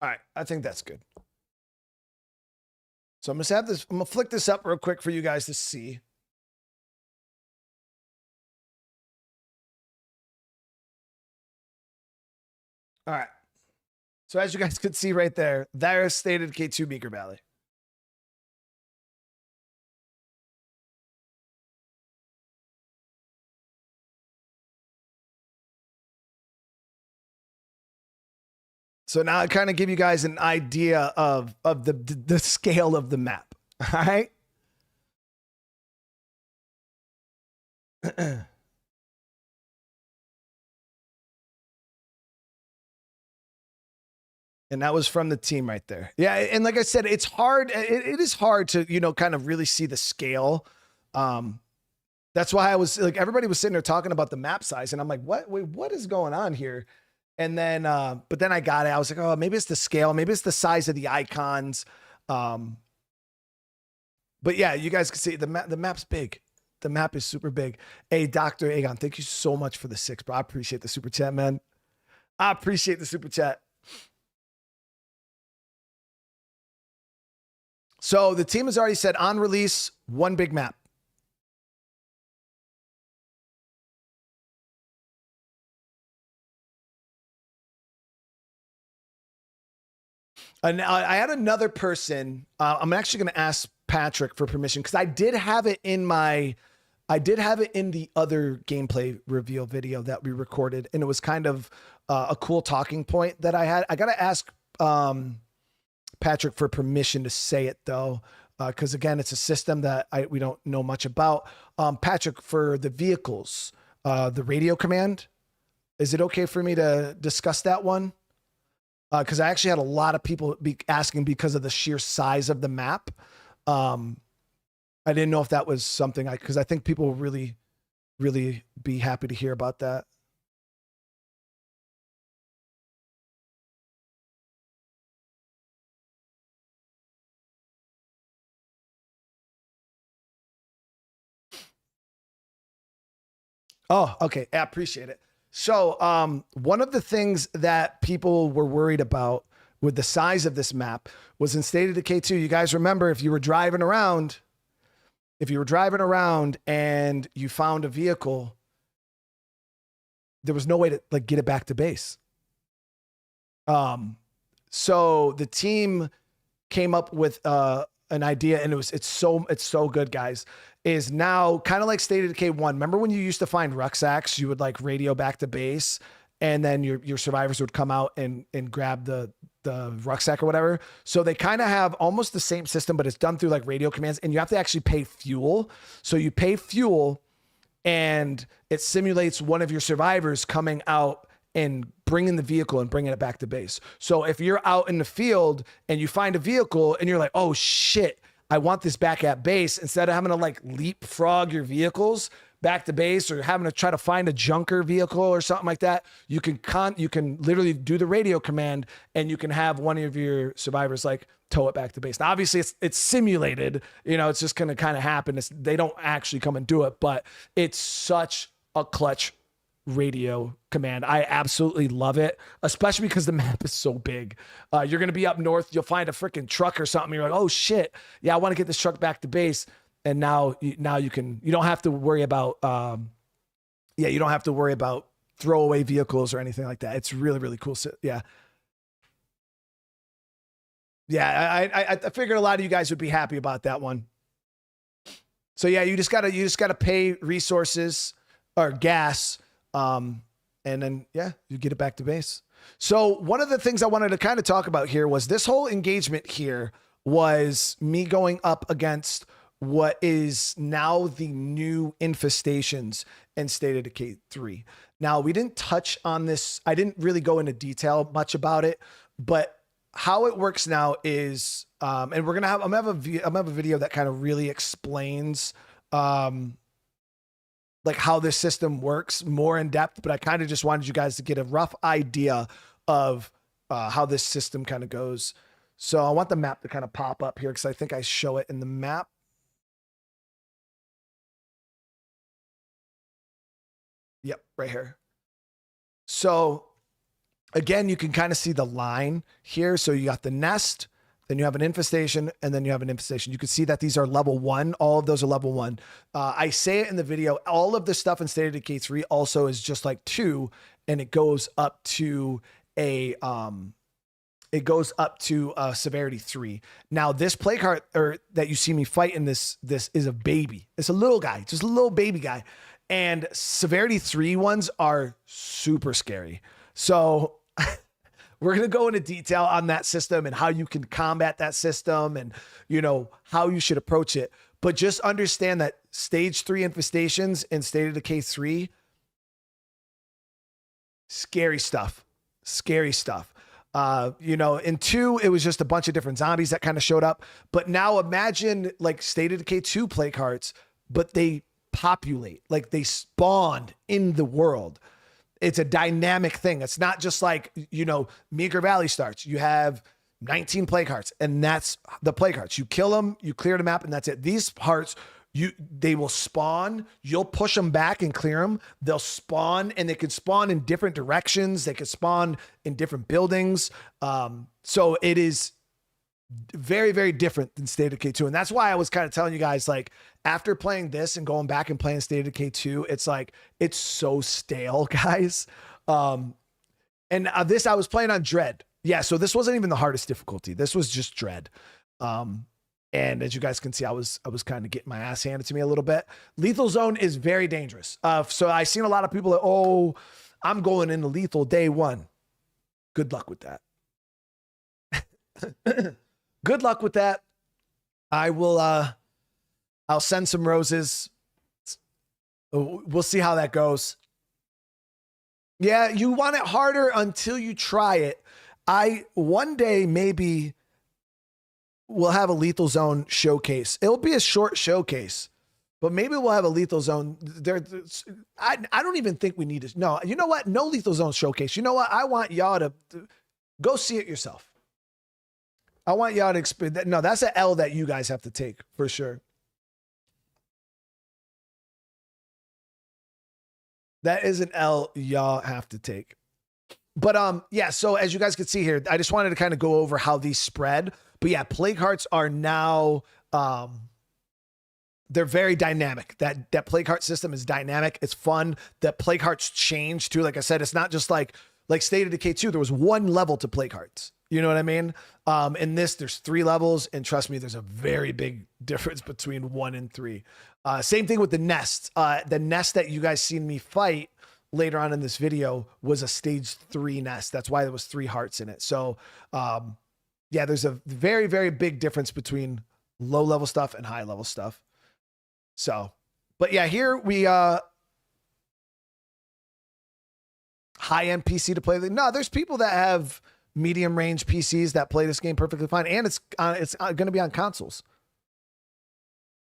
Speaker 1: All right, I think that's good. So I'm gonna flick this up real quick for you guys to see. All right. So as you guys could see right there's State of Decay 2 Meeker Valley. So now I kind of give you guys an idea of the scale of the map. All right. And that was from the team right there. Yeah, and like I said, it's hard. It is hard to, kind of really see the scale. That's why I was like, everybody was sitting there talking about the map size, and I'm like, what? Wait, what is going on here? And then, but then I got it. I was like, oh, maybe it's the scale. Maybe it's the size of the icons. But yeah, you guys can see the map's big. The map is super big. Hey, Dr. Aegon, thank you so much for the 6, bro. I appreciate the super chat, man. I appreciate the super chat. So the team has already said on release, 1 big map. And I had another person. I'm actually going to ask Patrick for permission because I did have it in the other gameplay reveal video that we recorded, and it was kind of a cool talking point that I had. I got to ask Patrick for permission to say it though, because again, it's a system that we don't know much about. Patrick, for the vehicles, the radio command, is it okay for me to discuss that one? Because I actually had a lot of people asking because of the sheer size of the map. I didn't know if that was something because I think people will really, really be happy to hear about that. Oh, okay. I appreciate it. So one of the things that people were worried about with the size of this map was in State of Decay 2. You guys remember if you were driving around and you found a vehicle, there was no way to like get it back to base. So the team came up with an idea, and it's so good, guys. Is now kind of like State of Decay 1. Remember when you used to find rucksacks, you would like radio back to base, and then your survivors would come out and grab the rucksack or whatever. So they kind of have almost the same system, but it's done through like radio commands, and you have to actually pay fuel. So you pay fuel, and it simulates one of your survivors coming out and bringing the vehicle and bringing it back to base. So if you're out in the field and you find a vehicle and you're like, oh shit, I want this back at base, instead of having to like leapfrog your vehicles back to base or having to try to find a junker vehicle or something like that, you can literally do the radio command, and you can have one of your survivors like tow it back to base. Now, obviously it's simulated, it's just going to kind of happen. They don't actually come and do it, but it's such a clutch radio command. I absolutely love it, especially because the map is so big. You're going to be up north, you'll find a freaking truck or something. You're like, oh shit, yeah, I want to get this truck back to base. And now you don't have to worry about, you don't have to worry about throwaway vehicles or anything like that. It's really, really cool. So, yeah. Yeah. I figured a lot of you guys would be happy about that one. So yeah, you just gotta pay resources or gas. And then, yeah, you get it back to base. So one of the things I wanted to kind of talk about here was this whole engagement here was me going up against what is now the new infestations in State of Decay 3. Now, we didn't touch on this. I didn't really go into detail much about it, but how it works now is, and I'm gonna have a video that kind of really explains, like how this system works more in depth, but I kind of just wanted you guys to get a rough idea of how this system kind of goes. So I want the map to kind of pop up here because I think I show it in the map. Yep, right here. So again, you can kind of see the line here. So you got the nest, then you have an infestation, and then you have an infestation. You can see that these are level 1. All of those are level 1. I say it in the video. All of the stuff in State of Decay 3 also is just like 2, and it goes up to a severity 3. Now this plague heart that you see me fight in this is a baby. It's a little guy, just a little baby guy. And severity 3 ones are super scary. So we're going to go into detail on that system and how you can combat that system and, how you should approach it. But just understand that stage 3 infestations in State of Decay 3, scary stuff. You know, in 2, it was just a bunch of different zombies that kind of showed up. But now imagine like State of Decay 2 plague hearts, but they populate, like they spawned in the world. It's a dynamic thing. It's not just like, you know, Meager Valley starts. You have 19 plague hearts, and that's the plague hearts. You kill them, you clear the map, and that's it. These hearts, they will spawn. You'll push them back and clear them. They'll spawn, and they could spawn in different directions. They could spawn in different buildings. So it is very, very different than State of Decay 2. And that's why I was kind of telling you guys, like, after playing this and going back and playing State of Decay 2, it's like, it's so stale, guys. This, I was playing on Dread. Yeah, so this wasn't even the hardest difficulty. This was just Dread. And as you guys can see, I was kind of getting my ass handed to me a little bit. Lethal Zone is very dangerous. So I've seen a lot of people that, oh, I'm going into lethal day 1. Good luck with that. Good luck with that. I will, I'll send some roses. We'll see how that goes. Yeah, you want it harder until you try it. One day maybe we'll have a Lethal Zone showcase. It'll be a short showcase, but maybe we'll have a Lethal Zone. I don't even think we need to. No, you know what? No Lethal Zone showcase. You know what? I want y'all to go see it yourself. I want y'all to experience that. No, that's an L that you guys have to take for sure. That is an L y'all have to take. But yeah, so as you guys can see here, I just wanted to kind of go over how these spread. But yeah, plague hearts are now they're very dynamic. That plague heart system is dynamic. It's fun. That plague hearts change too. Like I said, it's not just like State of Decay 2. There was 1 level to plague hearts. You know what I mean? In this, there's 3 levels, and trust me, there's a very big difference between 1 and 3. Same thing with the nest. The nest that you guys seen me fight later on in this video was a stage 3 nest. That's why there was 3 hearts in it. So, yeah, there's a very, very big difference between low level stuff and high level stuff. So, but yeah, here we, high end PC to play. No, there's people that have medium range PCs that play this game perfectly fine. And it's going to be on consoles.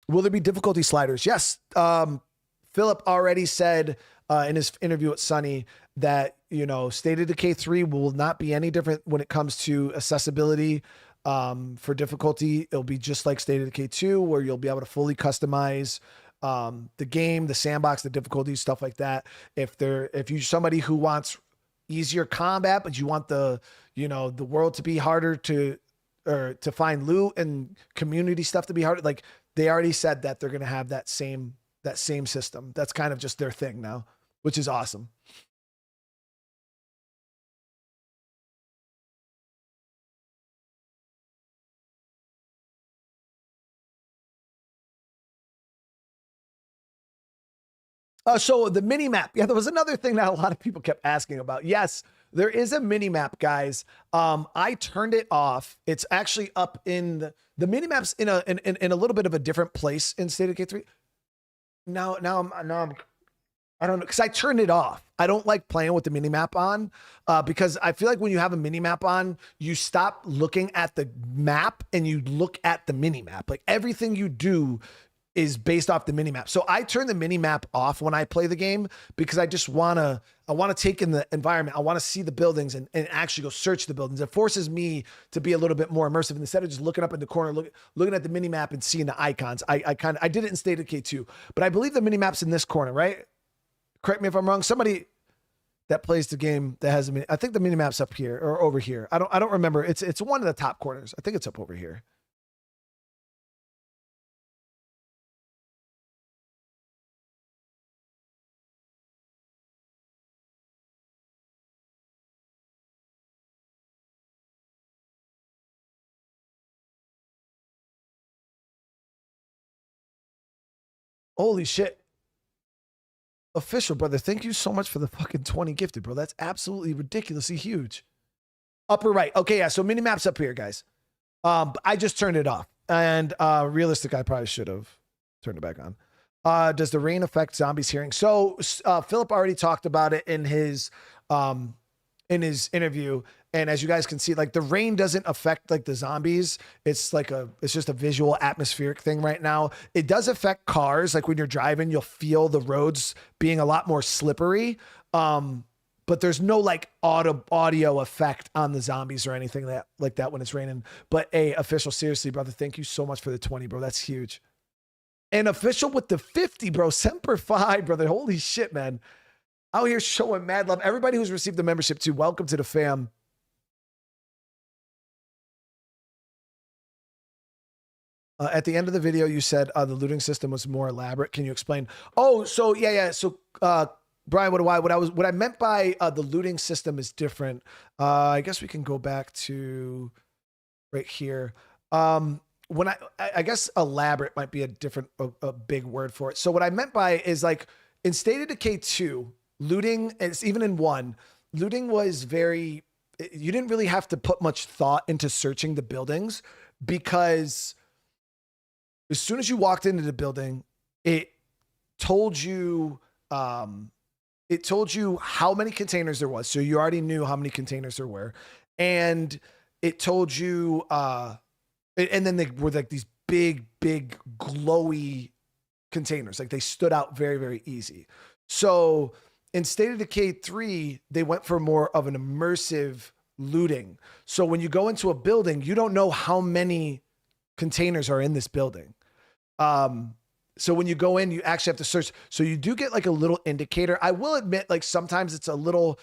Speaker 1: Will there be difficulty sliders? Yes. Philip already said in his interview with Sunny that, you know, State of Decay 3 will not be any different when it comes to accessibility for difficulty. It'll be just like State of Decay 2, where you'll be able to fully customize the game, the sandbox, the difficulty, stuff like that. If you're somebody who wants easier combat, but you want the world to be harder to find loot and community stuff to be harder, like they already said that they're going to have that same system. That's kind of just their thing now, which is awesome. So the mini map. Yeah, there was another thing that a lot of people kept asking about. Yes, there is a mini map, guys. I turned it off. It's actually up in the mini maps in a little bit of a different place in State of Decay 3. Now I'm I don't know, because I turned it off. I don't like playing with the mini map on because I feel like when you have a mini map on, you stop looking at the map and you look at the mini map. Like everything you do is based off the mini map. So I turn the mini map off when I play the game because I just want to take in the environment. I want to see the buildings and actually go search the buildings. It forces me to be a little bit more immersive instead of just looking up in the corner, looking at the mini map and seeing the icons. I did it in State of Decay 2, but I believe the mini map's in this corner, right? Correct me if I'm wrong. Somebody that plays the game that has a mini, I think the mini map's up here or over here. I don't remember. It's one of the top corners. I think it's up over here. Holy shit. Official, brother. Thank you so much for the fucking 20 gifted, bro. That's absolutely ridiculously huge. Upper right. Okay, yeah. So mini map's up here, guys. I just turned it off. And realistic, I probably should have turned it back on. Does the rain affect zombies hearing? So Philip already talked about it in his in his interview. And as you guys can see, like the rain doesn't affect like the zombies. It's just a visual atmospheric thing right now. It does affect cars. Like when you're driving, you'll feel the roads being a lot more slippery. But there's no like audio effect on the zombies or anything like that when it's raining. But official, seriously, brother, thank you so much for the 20, bro. That's huge. And official with the 50, bro. Semper Fi, brother. Holy shit, man. Out here showing mad love. Everybody who's received the membership too, welcome to the fam. At the end of the video, you said the looting system was more elaborate. Can you explain? Oh, so yeah. So, Brian, what I meant by the looting system is different. I guess we can go back to right here. When I guess elaborate might be a big word for it. So what I meant by is like in State of Decay 2, looting, it's even in 1, looting was you didn't really have to put much thought into searching the buildings because as soon as you walked into the building, it told you how many containers there was. So you already knew how many containers there were. And it told you, and then they were like these big, glowy containers. Like they stood out very, very easy. So in State of Decay 3, they went for more of an immersive looting. So when you go into a building, you don't know how many containers are in this building. So when you go in, you actually have to search. So you do get like a little indicator. I will admit, like sometimes it's a little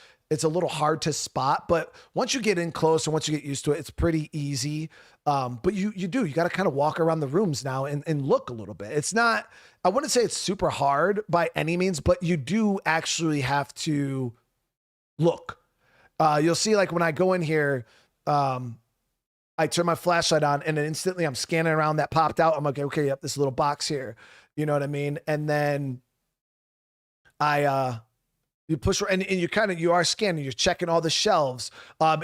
Speaker 1: hard to spot, but once you get in close and once you get used to it, it's pretty easy. But you got to kind of walk around the rooms now and look a little bit. It's not, I wouldn't say it's super hard by any means, but you do actually have to look. You'll see like when I go in here, I turn my flashlight on and then instantly I'm scanning around that popped out. I'm like, okay, yep, this little box here. You know what I mean? And then you push and you are scanning, you're checking all the shelves.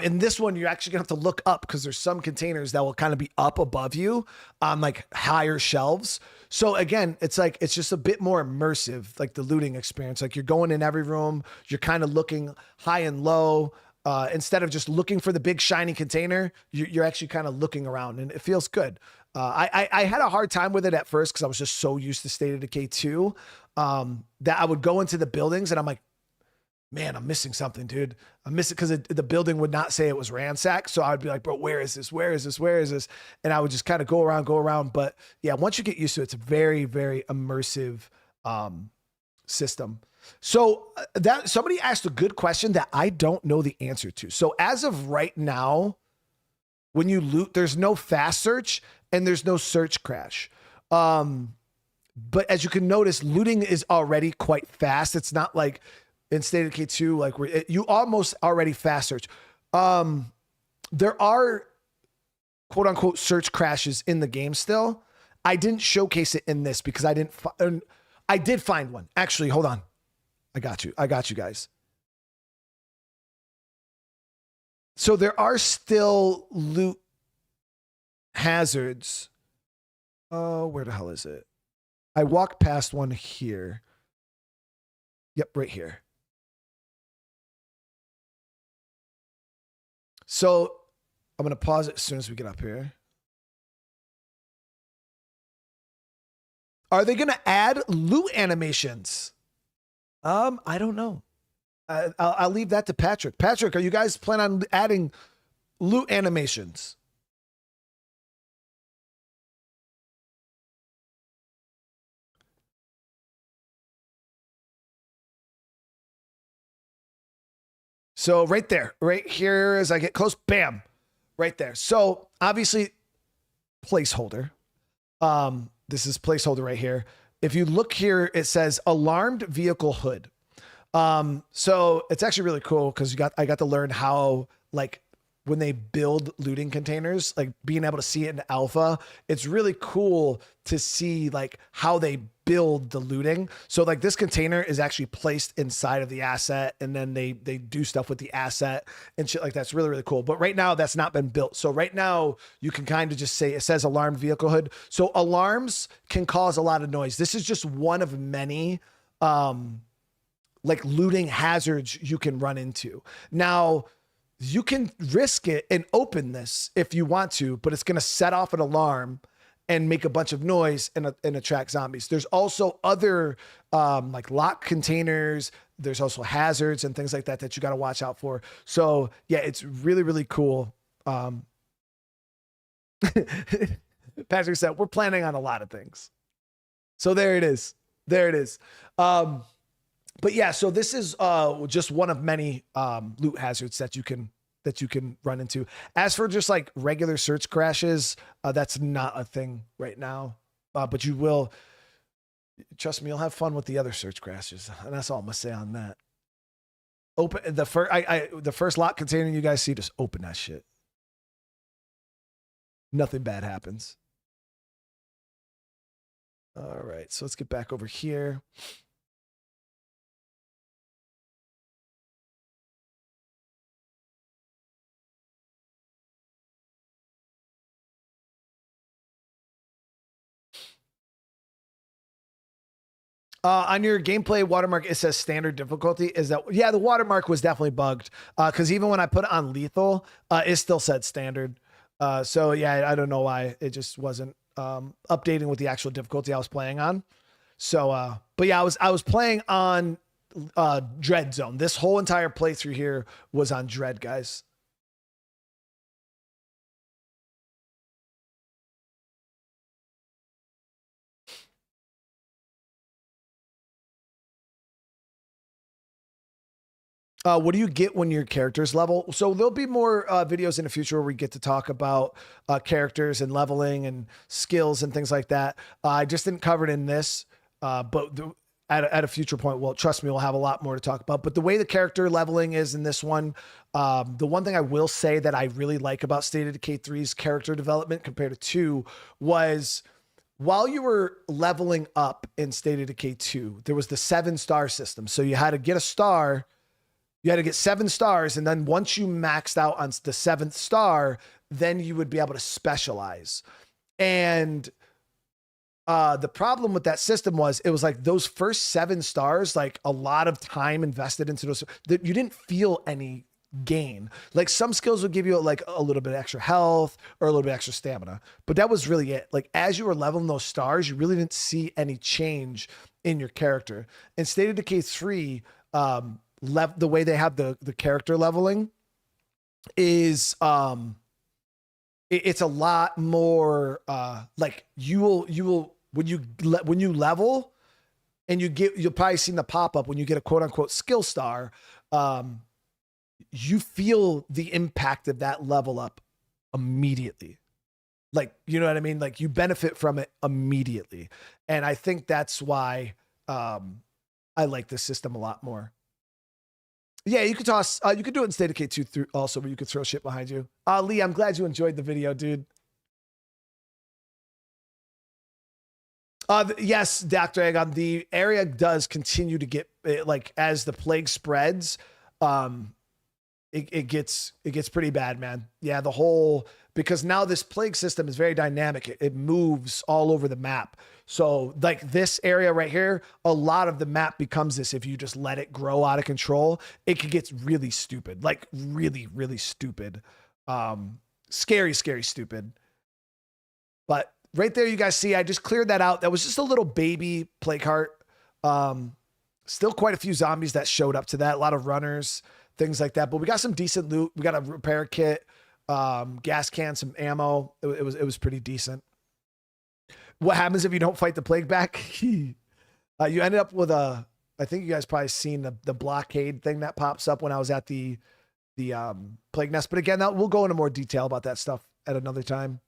Speaker 1: In this one, you're actually gonna have to look up because there's some containers that will kind of be up above you on like higher shelves. So again, it's just a bit more immersive, like the looting experience. Like you're going in every room, you're kind of looking high and low. Instead of just looking for the big shiny container, you're actually kind of looking around and it feels good. I had a hard time with it at first because I was just so used to State of Decay 2 that I would go into the buildings and I'm like, man, I'm missing something, dude. I'm missing because the building would not say it was ransacked. So I would be like, bro, where is this? Where is this? Where is this? And I would just kind of go around. But yeah, once you get used to it, it's a very, very immersive system. So that somebody asked a good question that I don't know the answer to. So as of right now, when you loot, there's no fast search and there's no search crash. But as you can notice, looting is already quite fast. It's not like in State of Decay 2, like where you almost already fast search. There are quote unquote search crashes in the game still. I didn't showcase it in this because I did find one. Actually, hold on. I got you guys. So there are still loot hazards. Oh, where the hell is it? I walked past one here. Yep, right here. So I'm going to pause it as soon as we get up here. Are they going to add loot animations? I don't know. I'll leave that to Patrick. Patrick, are you guys planning on adding loot animations? So right there, right here, as I get close, bam, right there. So obviously placeholder. This is placeholder right here. If you look here, it says alarmed vehicle hood. So it's actually really cool because I got to learn how, like, when they build looting containers, like being able to see it in alpha, it's really cool to see like how they build the looting. So like this container is actually placed inside of the asset and then they do stuff with the asset and shit like that. It's really, really cool. But right now that's not been built. So right now you can kind of just say, it says alarmed vehicle hood. So alarms can cause a lot of noise. This is just one of many, like looting hazards you can run into. Now, you can risk it and open this if you want to, but it's going to set off an alarm and make a bunch of noise and attract zombies. There's also other like lock containers. There's also hazards and things like that that you got to watch out for. So yeah, it's really, really cool. Patrick said, we're planning on a lot of things. So there it is. There it is. But yeah, so this is just one of many loot hazards that you can run into. As for just like regular search crashes, that's not a thing right now. But you will, trust me, you'll have fun with the other search crashes, and that's all I'm gonna say on that. Open the first, the first lock container you guys see, just open that shit. Nothing bad happens. All right, so let's get back over here. On your gameplay watermark, it says standard difficulty. Is that, yeah, the watermark was definitely bugged. Cause even when I put it on lethal, it still said standard. So yeah, I don't know why it just wasn't, updating with the actual difficulty I was playing on. So, but yeah, I was playing on, Dread Zone. This whole entire playthrough here was on Dread, guys. What do you get when your characters level? So there'll be more videos in the future where we get to talk about characters and leveling and skills and things like that. I just didn't cover it in this, but at a future point, well, trust me, we'll have a lot more to talk about. But the way the character leveling is in this one, the one thing I will say that I really like about State of Decay 3's character development compared to 2 was, while you were leveling up in State of Decay 2, there was the 7-star system. So you had to get a star. You had to get 7 stars, and then once you maxed out on the 7th star, then you would be able to specialize. And the problem with that system was, it was like those first 7 stars, like a lot of time invested into those, that you didn't feel any gain. Like some skills would give you like a little bit of extra health or a little bit extra stamina, but that was really it. Like as you were leveling those stars, you really didn't see any change in your character. In State of Decay 3, the way they have the character leveling is it's a lot more like you will when you level and you'll probably seen the pop-up when you get a quote-unquote skill star, you feel the impact of that level up immediately. Like, you know what I mean? Like you benefit from it immediately. And I think that's why I like this system a lot more. Yeah, you could toss, you could do it in State of Decay 2 through also, where you could throw shit behind you. Lee, I'm glad you enjoyed the video, dude. Yes, Dr. Agon, the area does continue to get, like, as the plague spreads, it gets pretty bad, man. Yeah, the whole, because now this plague system is very dynamic. It moves all over the map. So like this area right here, a lot of the map becomes this. If you just let it grow out of control, it could get really stupid, like really, really stupid. Scary, scary, stupid. But right there, you guys see, I just cleared that out. That was just a little baby plague heart. Still quite a few zombies that showed up to that. A lot of runners, things like that. But we got some decent loot. We got a repair kit, gas can, some ammo. It was pretty decent. What happens if you don't fight the plague back? You ended up with I think you guys probably seen the blockade thing that pops up when I was at the plague nest. But again, we'll go into more detail about that stuff at another time.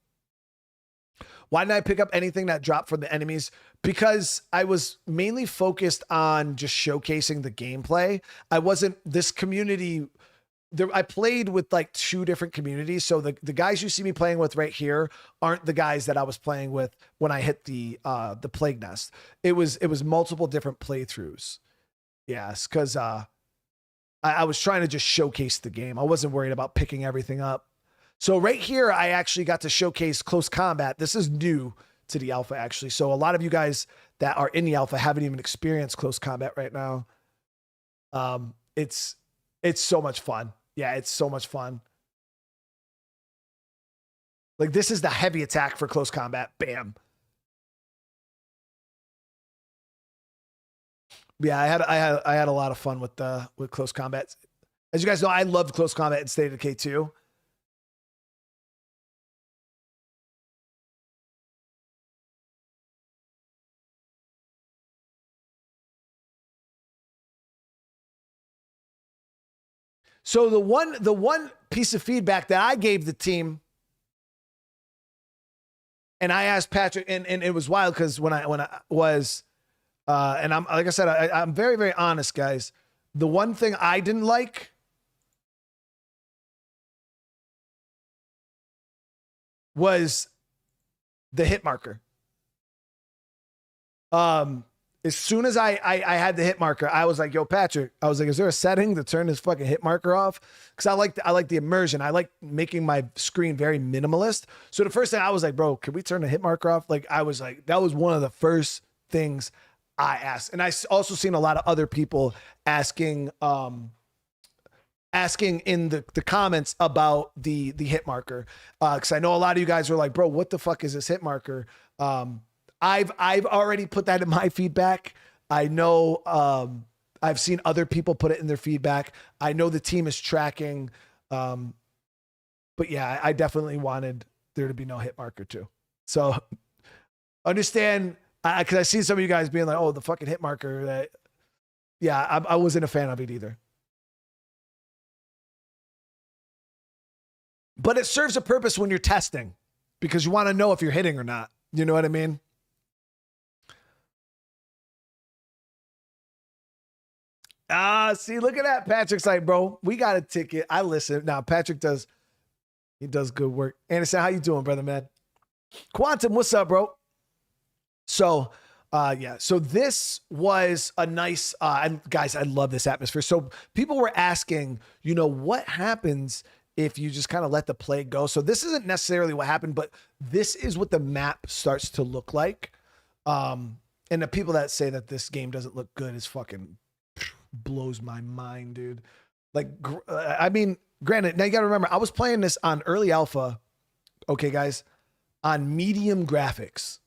Speaker 1: Why didn't I pick up anything that dropped from the enemies? Because I was mainly focused on just showcasing the gameplay. I wasn't, this community, I played with like 2 different communities. So the guys you see me playing with right here aren't the guys that I was playing with when I hit the plague nest. It was multiple different playthroughs. Yes, because I was trying to just showcase the game. I wasn't worried about picking everything up. So right here, I actually got to showcase close combat. This is new to the alpha, actually. So a lot of you guys that are in the alpha haven't even experienced close combat right now. It's so much fun. Yeah, it's so much fun. Like this is the heavy attack for close combat. Bam. Yeah, I had a lot of fun with close combat. As you guys know, I loved close combat in State of Decay 2. So the one piece of feedback that I gave the team, and I asked Patrick, and it was wild because when I was, and I'm like I said, I'm very, very honest, guys. The one thing I didn't like was the hit marker. As soon as I had the hit marker, I was like, yo, Patrick, I was like, is there a setting to turn this fucking hit marker off? Because I like the immersion. I like making my screen very minimalist. So the first thing I was like, bro, can we turn the hit marker off? Like, I was like, that was one of the first things I asked. And I also seen a lot of other people asking in the comments about the hit marker. Because I know a lot of you guys were like, bro, what the fuck is this hit marker? I've already put that in my feedback. I know I've seen other people put it in their feedback. I know the team is tracking. But yeah, I definitely wanted there to be no hit marker too. So understand, because I see some of you guys being like, oh, the fucking hit marker. That, yeah, I wasn't a fan of it either. But it serves a purpose when you're testing because you want to know if you're hitting or not. You know what I mean? See, look at that. Patrick's like, bro, we got a ticket. I listen. Now, Patrick does good work. Anderson, how you doing, brother, man? Quantum, what's up, bro? So, yeah. So this was a nice, and guys, I love this atmosphere. So people were asking, you know, what happens if you just kind of let the play go? So this isn't necessarily what happened, but this is what the map starts to look like. And the people that say that this game doesn't look good is fucking blows my mind, dude. Like, I mean, granted, now you got to remember, I was playing this on early alpha. Okay, guys, on medium graphics.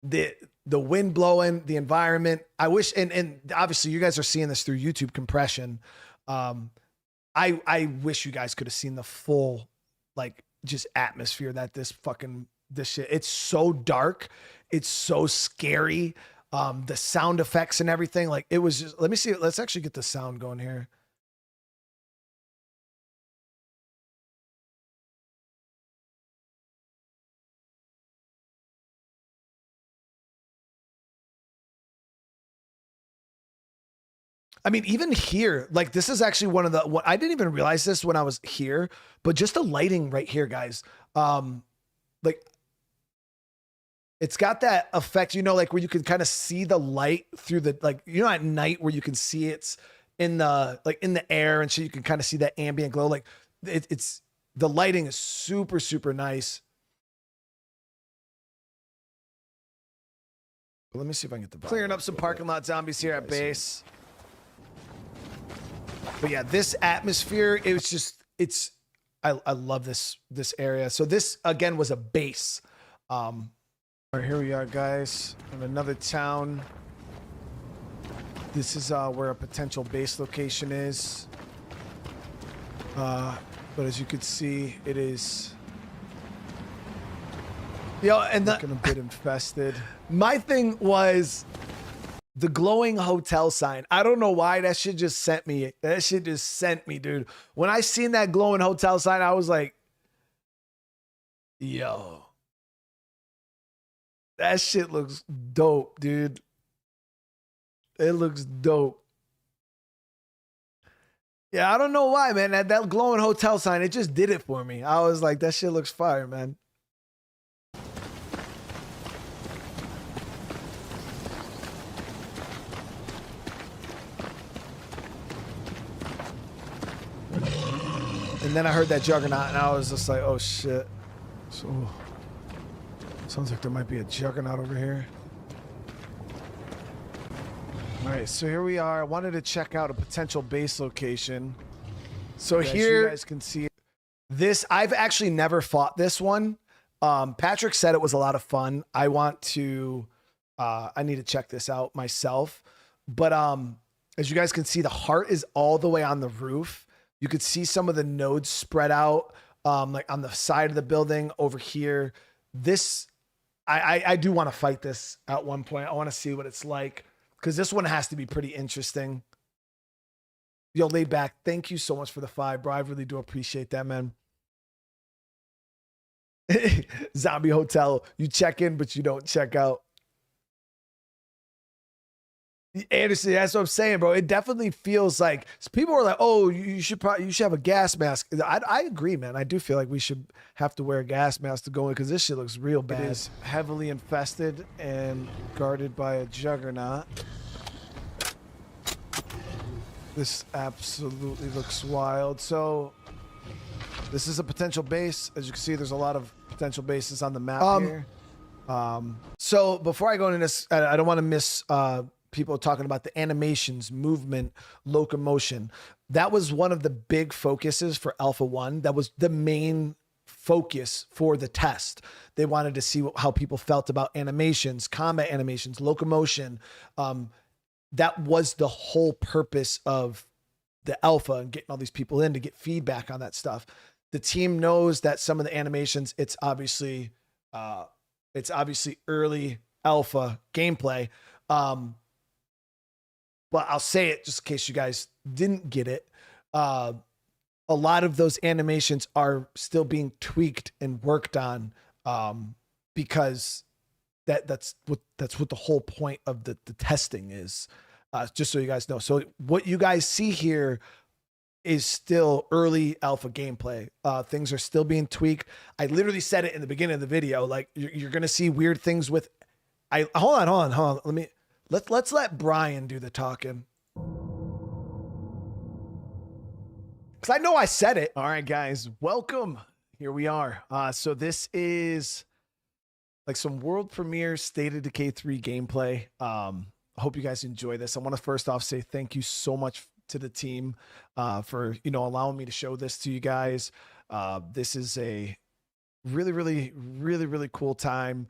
Speaker 1: The wind blowing, the environment. I wish, and obviously you guys are seeing this through YouTube compression. I wish you guys could have seen the full, like, just atmosphere that this shit. It's so dark. It's so scary. The sound effects and everything. Like, it was just, let me see. Let's actually get the sound going here. I mean, even here, like, this is actually one of the, I didn't even realize this when I was here, but just the lighting right here, guys. Like, it's got that effect, you know, like where you can kind of see the light through the, like, you know, at night where you can see it's in the, like, in the air. And so you can kind of see that ambient glow. Like, it's, the lighting is super, super nice. But let me see if I can get the clearing up some parking lot zombies here at base. But yeah, this atmosphere, it was just, I love this area. So this, again, was a base. All right, here we are, guys, in another town. This is where a potential base location is. But as you can see, it is, and looking a bit infested. My thing was the glowing hotel sign. I don't know why that shit just sent me. That shit just sent me, dude. When I seen that glowing hotel sign, I was like, yo, that shit looks dope, dude. It looks dope. Yeah, I don't know why, man. That glowing hotel sign, it just did it for me. I was like, that shit looks fire, man. And then I heard that juggernaut, and I was just like, oh, shit. So, sounds like there might be a juggernaut over here.
Speaker 2: All right, so here we are. I wanted to check out a potential base location.
Speaker 1: So
Speaker 2: As
Speaker 1: here,
Speaker 2: you guys can see,
Speaker 1: this, I've actually never fought this one. Patrick said it was a lot of fun. I need to check this out myself. But as you guys can see, the heart is all the way on the roof. You could see some of the nodes spread out, like on the side of the building over here. This, I do want to fight this at one point. I want to see what it's like, because this one has to be pretty interesting. Yo, laid back, thank you so much for the 5, bro. I really do appreciate that, man. Zombie Hotel, you check in, but you don't check out. Anderson, that's what I'm saying, bro. It definitely feels like, so people are like, "Oh, you should have a gas mask." I agree, man. I do feel like we should have to wear a gas mask to go in, because this shit looks real bad.
Speaker 2: it is heavily infested and guarded by a juggernaut. This absolutely looks wild. So this is a potential base. As you can see, there's a lot of potential bases on the map here.
Speaker 1: So before I go into this, I don't want to miss people talking about the animations, movement, locomotion. That was one of the big focuses for Alpha 1. That was the main focus for the test. They wanted to see how people felt about animations, combat animations, locomotion. That was the whole purpose of the alpha, and getting all these people in to get feedback on that stuff. The team knows that some of the animations, it's obviously early alpha gameplay. But I'll say it just in case you guys didn't get it. A lot of those animations are still being tweaked and worked on, because that's what the whole point of the testing is. Just so you guys know. So what you guys see here is still early alpha gameplay. Things are still being tweaked. I literally said it in the beginning of the video. Like, you're gonna see weird things with. Hold on. Let's let Brian do the talking, because I know I said it.
Speaker 2: All right, guys, welcome. Here we are. So this is like some world premiere State of Decay 3 gameplay. I hope you guys enjoy this. I want to first off say thank you so much to the team for allowing me to show this to you guys. This is a really cool time.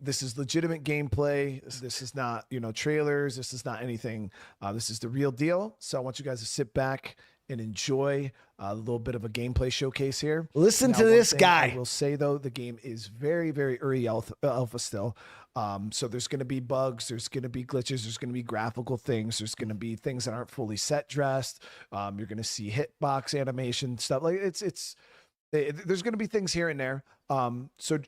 Speaker 2: This is legitimate gameplay. This is not trailers. This is not anything. This is the real deal. So I want you guys to sit back and enjoy a little bit of a gameplay showcase here.
Speaker 1: Listen to this guy.
Speaker 2: I will say though, the game is very early alpha still. So there's going to be bugs, there's going to be glitches, there's going to be graphical things, there's going to be things that aren't fully set dressed. You're going to see hitbox animation stuff. Like there's going to be things here and there. So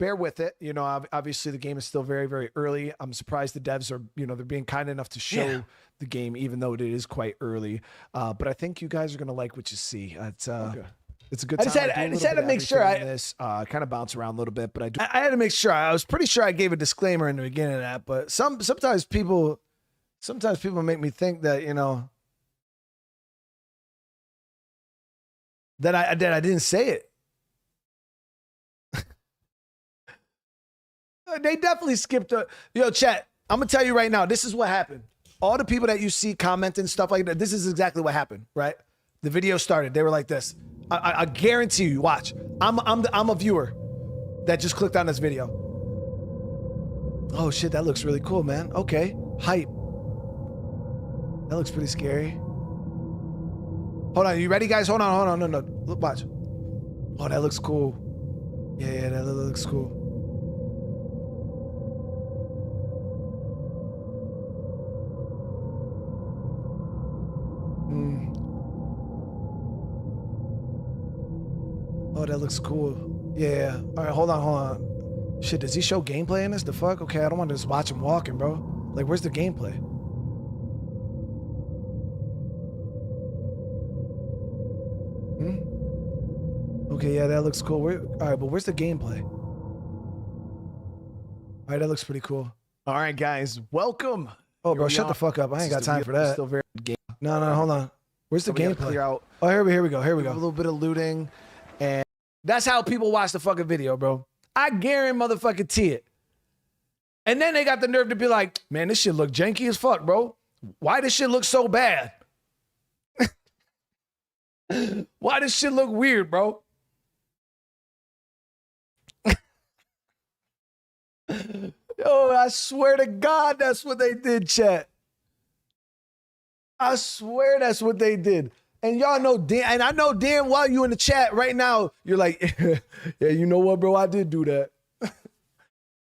Speaker 2: bear with it. Obviously the game is still very early. I'm surprised the devs are, they're being kind enough to show the game, even though it is quite early. But I think you guys are going to like what you see. It's a good time.
Speaker 1: I just had to make sure
Speaker 2: I kind of bounce around a little bit, but
Speaker 1: I had to make sure. I was pretty sure I gave a disclaimer in the beginning of that, but sometimes people make me think that, that I didn't say it. They definitely skipped chat. I'm gonna tell you right now, this is what happened. All the people that you see commenting stuff like that, this is exactly what happened, right? The video started. They were like this. I guarantee you. Watch. I'm a viewer that just clicked on this video. Oh shit, that looks really cool, man. Okay, hype. That looks pretty scary. Hold on, you ready, guys? Hold on. No. Look, watch. Oh, that looks cool. Yeah, that looks cool. Oh, that looks cool. Yeah. All right, hold on. Shit, does he show gameplay in this? The fuck? Okay, I don't want to just watch him walking, bro. Like, where's the gameplay? Okay, yeah, that looks cool. All right, but where's the gameplay? All right, that looks pretty cool.
Speaker 2: All right, guys, welcome.
Speaker 1: Oh, bro, shut the fuck up. I ain't got time for that.
Speaker 2: Still very game.
Speaker 1: No, hold on. Where's the gameplay?
Speaker 2: Clear out.
Speaker 1: Oh, here we go.
Speaker 2: A little bit of looting, and
Speaker 1: that's how people watch the fucking video, bro. I guarantee it. And then they got the nerve to be like, man, this shit look janky as fuck, bro. Why does shit look so bad? Why does shit look weird, bro? Yo, I swear to God, that's what they did, chat. I swear that's what they did. And y'all know, and I know damn well you in the chat right now, you're like, yeah, you know what, bro? I did do that.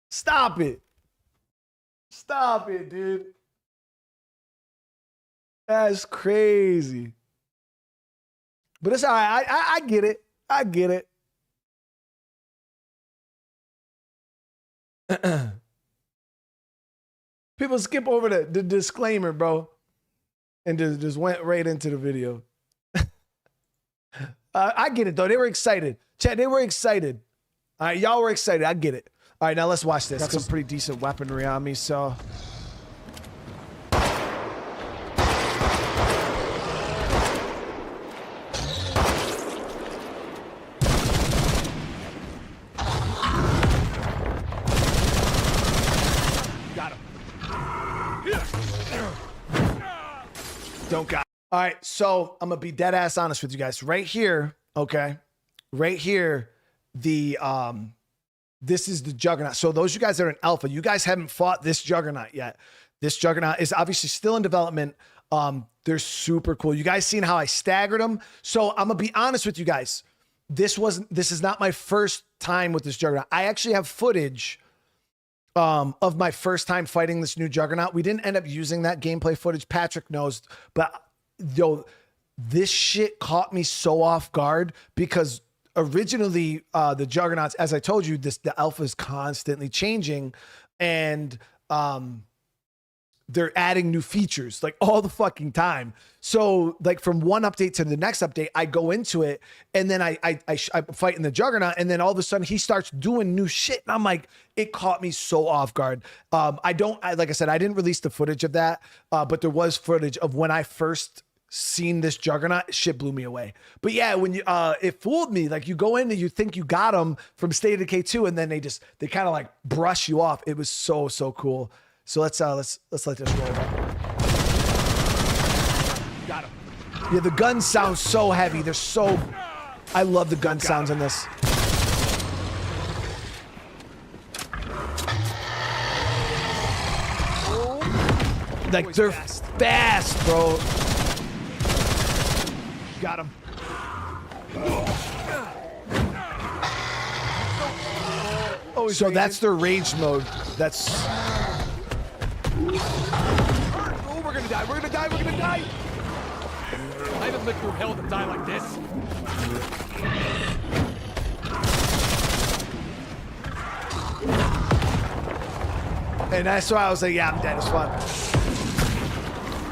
Speaker 1: Stop it. Stop it, dude. That's crazy. But it's all right. I get it. I get it. People skip over the disclaimer, bro, and just went right into the video. I get it, though. They were excited. Chat, they were excited. All right, y'all were excited. I get it. All right, now let's watch this.
Speaker 2: Got some pretty decent weaponry on me, so...
Speaker 1: Don't got. All right, so I'm gonna be dead ass honest with you guys. Right here, okay, right here, the this is the Juggernaut. So those of you guys that are in alpha, you guys haven't fought this Juggernaut yet. This Juggernaut is obviously still in development. They're super cool. You guys seen how I staggered them? So I'm gonna be honest with you guys. This is not my first time with this Juggernaut. I actually have footage of my first time fighting this new Juggernaut. We didn't end up using that gameplay footage. Patrick knows, but yo, this shit caught me so off guard because originally the Juggernauts, as I told you, the alpha is constantly changing, and they're adding new features like all the fucking time. So like from one update to the next update, I go into it and then I fight in the Juggernaut, and then all of a sudden he starts doing new shit. And I'm like, it caught me so off guard. Like I said, I didn't release the footage of that, but there was footage of when I first seen this Juggernaut. Shit blew me away. But yeah, when you it fooled me. Like you go in and you think you got them from State of Decay 2, and then they kind of like brush you off. It was so cool. So let's let this roll up. Got him. Yeah, the guns sound so heavy. They're so. I love the gun sounds in this. Like they're fast, bro. Got him. Oh, so that's their rage mode. That's.
Speaker 3: Oh, we're gonna die. We're gonna die. We're gonna die. I haven't lived through hell to die like this.
Speaker 1: And that's why I was like, yeah, I'm dead as fuck.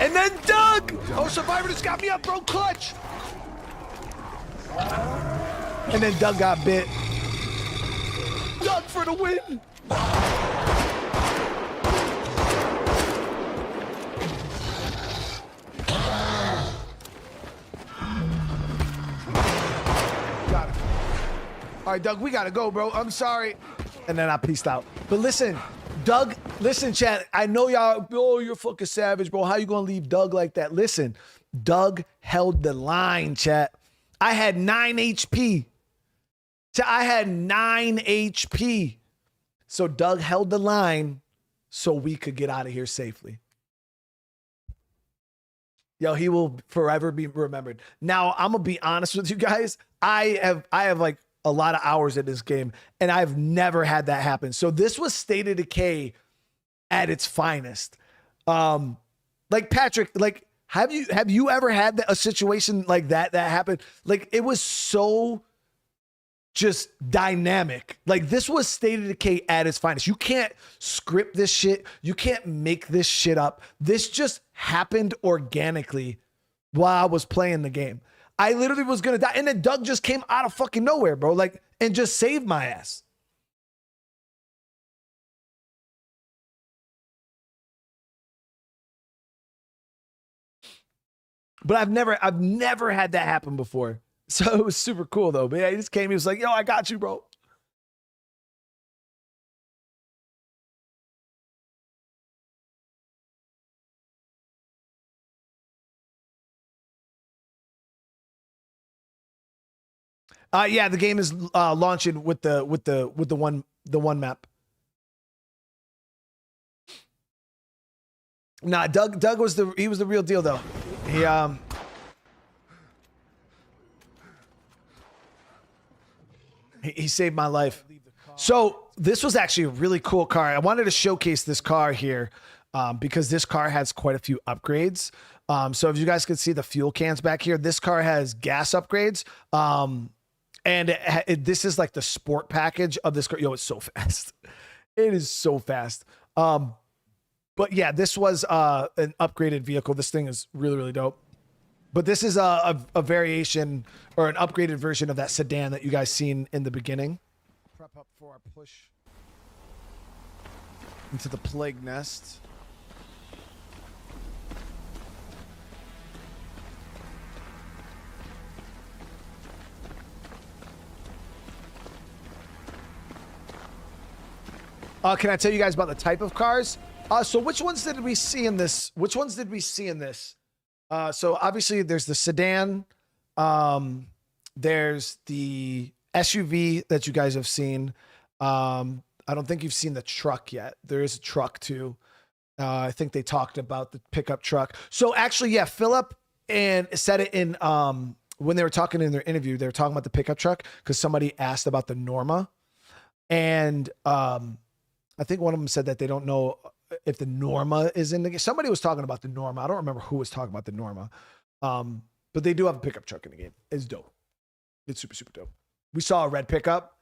Speaker 1: And then Doug!
Speaker 3: Oh, Survivor just got me up, bro. Clutch.
Speaker 1: And then Doug got bit.
Speaker 3: Doug for the win.
Speaker 1: Got it. All right, Doug, we gotta go, bro. I'm sorry. And then I peaced out. But listen, Doug, listen, chat. I know y'all, oh, you're fucking savage, bro. How you gonna leave Doug like that? Listen, Doug held the line, chat. I had 9 HP. I had 9 HP. So Doug held the line so we could get out of here safely. Yo, he will forever be remembered. Now, I'm gonna be honest with you guys. I have like a lot of hours in this game, and I've never had that happen. So this was State of Decay at its finest. Like Patrick, like have you ever had a situation like that happened? Like it was so just dynamic. Like this was State of Decay at its finest. You can't script this shit. You can't make this shit up. This just happened organically while I was playing the game. I literally was gonna die, and then Doug just came out of fucking nowhere, bro. Like, and just saved my ass. But I've never had that happen before. So it was super cool though. But yeah, he just came. He was like, "Yo, I got you, bro."
Speaker 2: Yeah, the game is launching with the one map. Nah, Doug was the real deal though. He saved my life. So this was actually a really cool car. I wanted to showcase this car here because this car has quite a few upgrades. So if you guys could see the fuel cans back here, this car has gas upgrades. And this is like the sport package of this car. Yo, it's so fast. It is so fast. But yeah, this was an upgraded vehicle. This thing is really, really dope. But this is a variation or an upgraded version of that sedan that you guys seen in the beginning. Prep up for our push into the plague nest. Can I tell you guys about the type of cars? So which ones did we see in this? Which ones did we see in this? So obviously there's the sedan. There's the SUV that you guys have seen. I don't think you've seen the truck yet. There is a truck too. I think they talked about the pickup truck. So actually, yeah, Philip and said it in when they were talking in their interview, they were talking about the pickup truck because somebody asked about the Norma. And I think one of them said that they don't know if the Norma is in the game. Somebody was talking about the Norma. I don't remember who was talking about the Norma. But they do have a pickup truck in the game. It's dope. It's super, super dope. We saw a red pickup.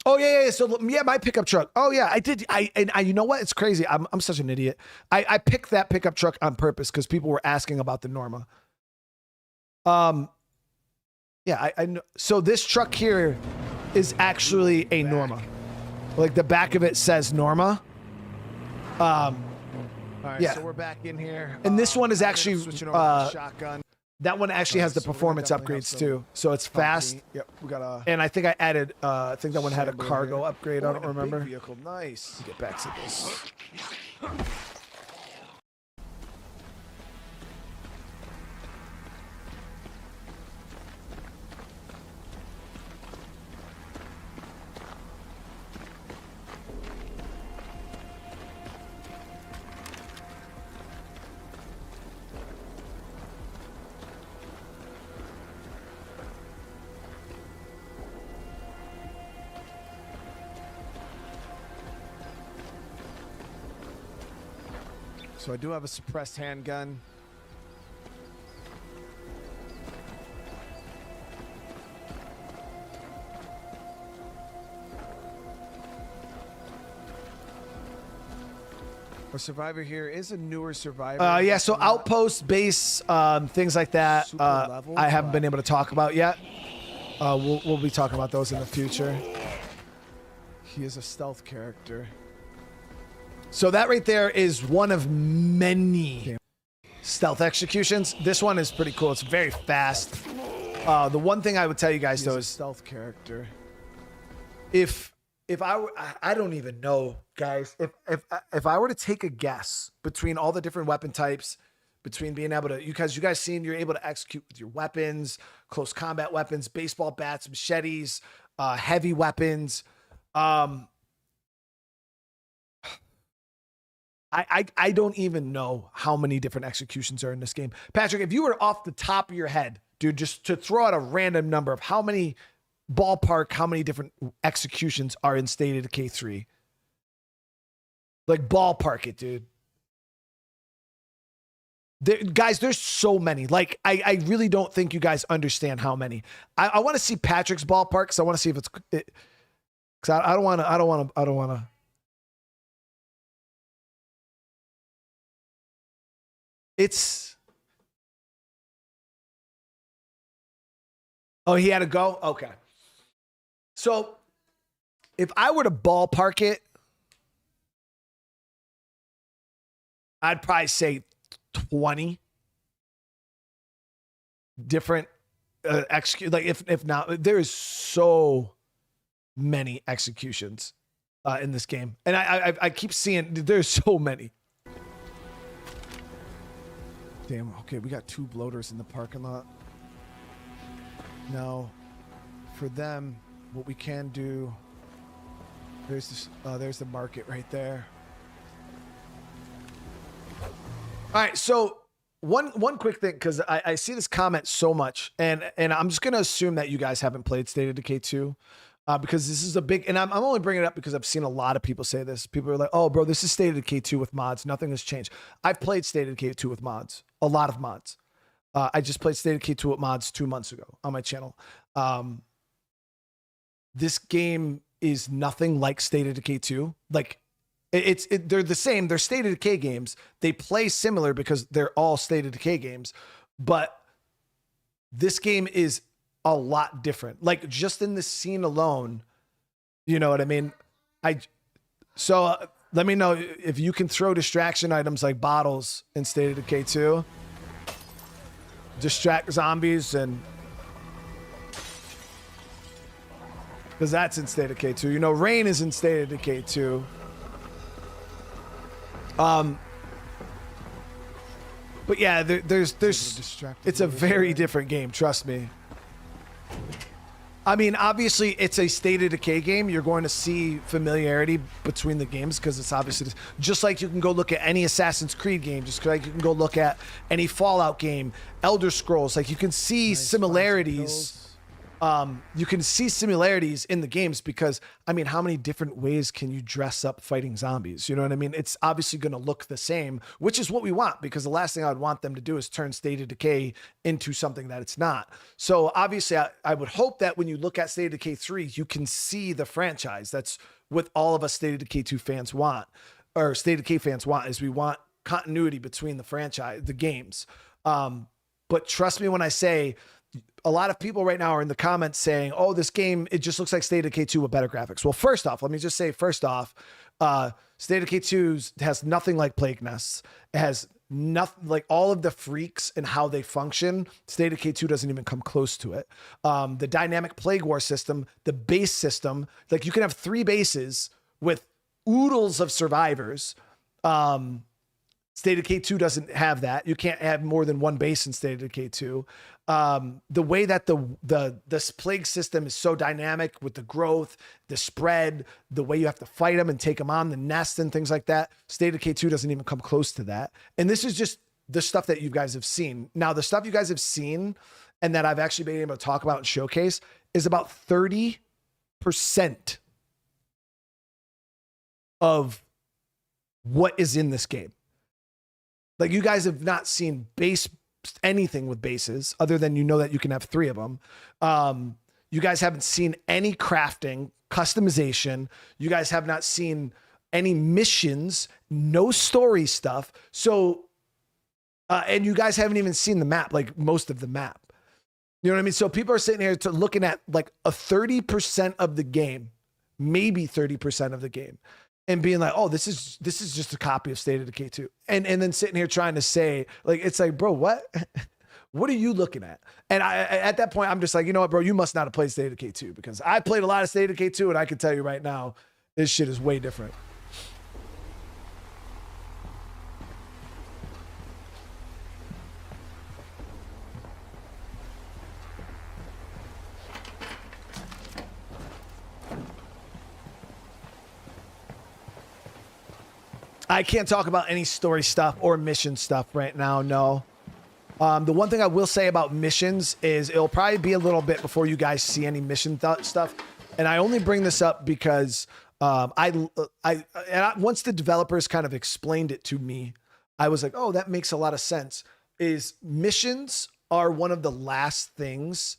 Speaker 2: Oh yeah. So yeah, my pickup truck. Oh yeah, I did. And you know what? It's crazy. I'm such an idiot. I picked that pickup truck on purpose because people were asking about the Norma. Yeah, I know. So this truck here is actually a Norma. Like the back of it says Norma. All right, yeah. So we're back in here. And this one is actually shotgun. That one actually has the performance upgrades too. So it's fast. Yep, we got a. And I think I added. I think that one had a cargo upgrade. I don't remember. Big vehicle, nice. Let's get back to this. So I do have a suppressed handgun. Our survivor here is a newer survivor. Yeah, so outpost, base, things like that. I haven't been able to talk about yet. We'll be talking about those in the future. He is a stealth character. So that right there is one of many stealth executions. This one is pretty cool. It's very fast. The one thing I would tell you guys though is stealth character. If I were, I don't even know, guys. If I were to take a guess between all the different weapon types, between being able to, you guys seen you're able to execute with your weapons, close combat weapons, baseball bats, machetes, heavy weapons. I don't even know how many different executions are in this game. Patrick, if you were off the top of your head, dude, just to throw out a random number of how many different executions are in State of Decay 3? Like ballpark it, dude. Guys, there's so many. Like, I really don't think you guys understand how many. I want to see Patrick's ballpark because I want to see if it's because I don't want to. It's. Oh, he had to go? Okay. So if I were to ballpark it, I'd probably say 20 different like if not, there is so many executions in this game. And I keep seeing there's so many. Damn, okay, we got 2 bloaters in the parking lot. Now, for them, what we can do, there's the market right there.
Speaker 1: All right, so one quick thing, because I see this comment so much, and I'm just gonna assume that you guys haven't played State of Decay 2, because this is a big, and I'm only bringing it up because I've seen a lot of people say this. People are like, "Oh, bro, this is State of Decay 2 with mods. Nothing has changed." I've played State of Decay 2 with mods, a lot of mods. I just played State of Decay 2 with mods 2 months ago on my channel. This game is nothing like State of Decay 2. Like, they're the same. They're State of Decay games. They play similar because they're all State of Decay games, but this game is a lot different. Like, just in the scene alone, you know what I mean? Let me know if you can throw distraction items like bottles in State of Decay 2. Distract zombies, and because that's in State of Decay 2. You know, rain is in State of Decay 2. But yeah, there's it's a very different game, trust me. I mean, obviously it's a State of Decay game. You're going to see familiarity between the games because it's obviously just like you can go look at any Assassin's Creed game, just like you can go look at any Fallout game, Elder Scrolls. Like, you can see similarities. You can see similarities in the games because, I mean, how many different ways can you dress up fighting zombies? You know what I mean? It's obviously going to look the same, which is what we want, because the last thing I would want them to do is turn State of Decay into something that it's not. So obviously I would hope that when you look at State of Decay 3, you can see the franchise. That's what all of us State of Decay 2 fans want, or State of Decay fans want, is we want continuity between the franchise, the games. But trust me when I say, a lot of people right now are in the comments saying, "Oh, this game, it just looks like State of Decay 2 with better graphics." Well, first off, let me just say, State of Decay 2 has nothing like Plague Nests. It has nothing like all of the freaks and how they function. State of Decay 2 doesn't even come close to it. The dynamic Plague War system, the base system, like you can have 3 bases with oodles of survivors. State of Decay 2 doesn't have that. You can't have more than 1 base in State of Decay 2. The way that this plague system is so dynamic with the growth, the spread, the way you have to fight them and take them on, the nest and things like that, State of Decay 2 doesn't even come close to that. And this is just the stuff that you guys have seen. Now, the stuff you guys have seen and that I've actually been able to talk about and showcase is about 30% of what is in this game. Like, you guys have not seen anything with bases other than, you know, that you can have 3 of them. You guys haven't seen any crafting, customization. You guys have not seen any missions, no story stuff. So, and you guys haven't even seen the map, like most of the map. You know what I mean? So people are sitting here looking at like a 30% of the game, maybe 30% of the game, and being like, "Oh, this is just a copy of State of Decay 2." And then sitting here trying to say, like, it's like, bro, what? What are you looking at? And at that point, I'm just like, you know what, bro, you must not have played State of Decay 2, because I played a lot of State of Decay 2, and I can tell you right now, this shit is way different. I can't talk about any story stuff or mission stuff right now, no. The one thing I will say about missions is it'll probably be a little bit before you guys see any mission stuff. And I only bring this up because once the developers kind of explained it to me, I was like, oh, that makes a lot of sense. Is missions are one of the last things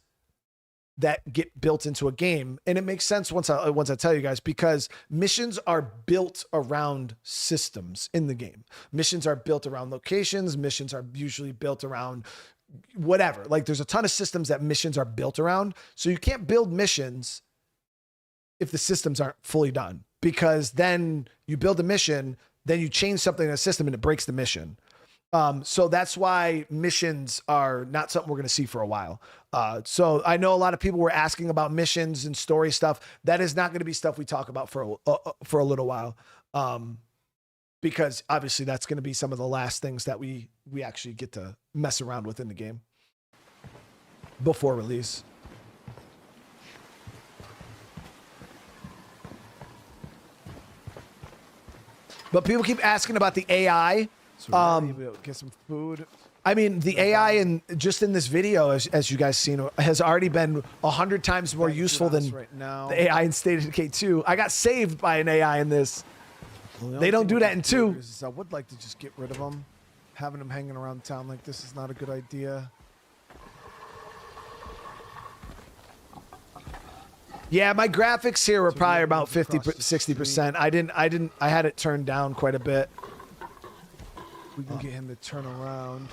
Speaker 1: that get built into a game. And it makes sense once I tell you guys, because missions are built around systems in the game. Missions are built around locations. Missions are usually built around whatever. Like, there's a ton of systems that missions are built around. So you can't build missions if the systems aren't fully done, because then you build a mission, then you change something in a system and it breaks the mission. So that's why missions are not something we're going to see for a while. So I know a lot of people were asking about missions and story stuff. That is not going to be stuff we talk about for a little while.
Speaker 2: because obviously that's going to be some of the last things that we actually get to mess around with in the game before release. But people keep asking about the AI.
Speaker 1: So
Speaker 2: get some food.
Speaker 1: I mean, the AI in just in this video, as you guys seen, has already been 100 times more useful than
Speaker 2: right now.
Speaker 1: the AI in State of Decay 2. I got saved by an AI in this.
Speaker 2: Well,
Speaker 1: They don't do that in 2.
Speaker 2: I would like to just get rid of them. Having them hanging around town like this is not a good idea.
Speaker 1: Yeah, my graphics here were
Speaker 2: So
Speaker 1: probably
Speaker 2: we're
Speaker 1: about 50,
Speaker 2: across the
Speaker 1: 60%. I had it turned down quite a bit.
Speaker 2: We can get him to turn around.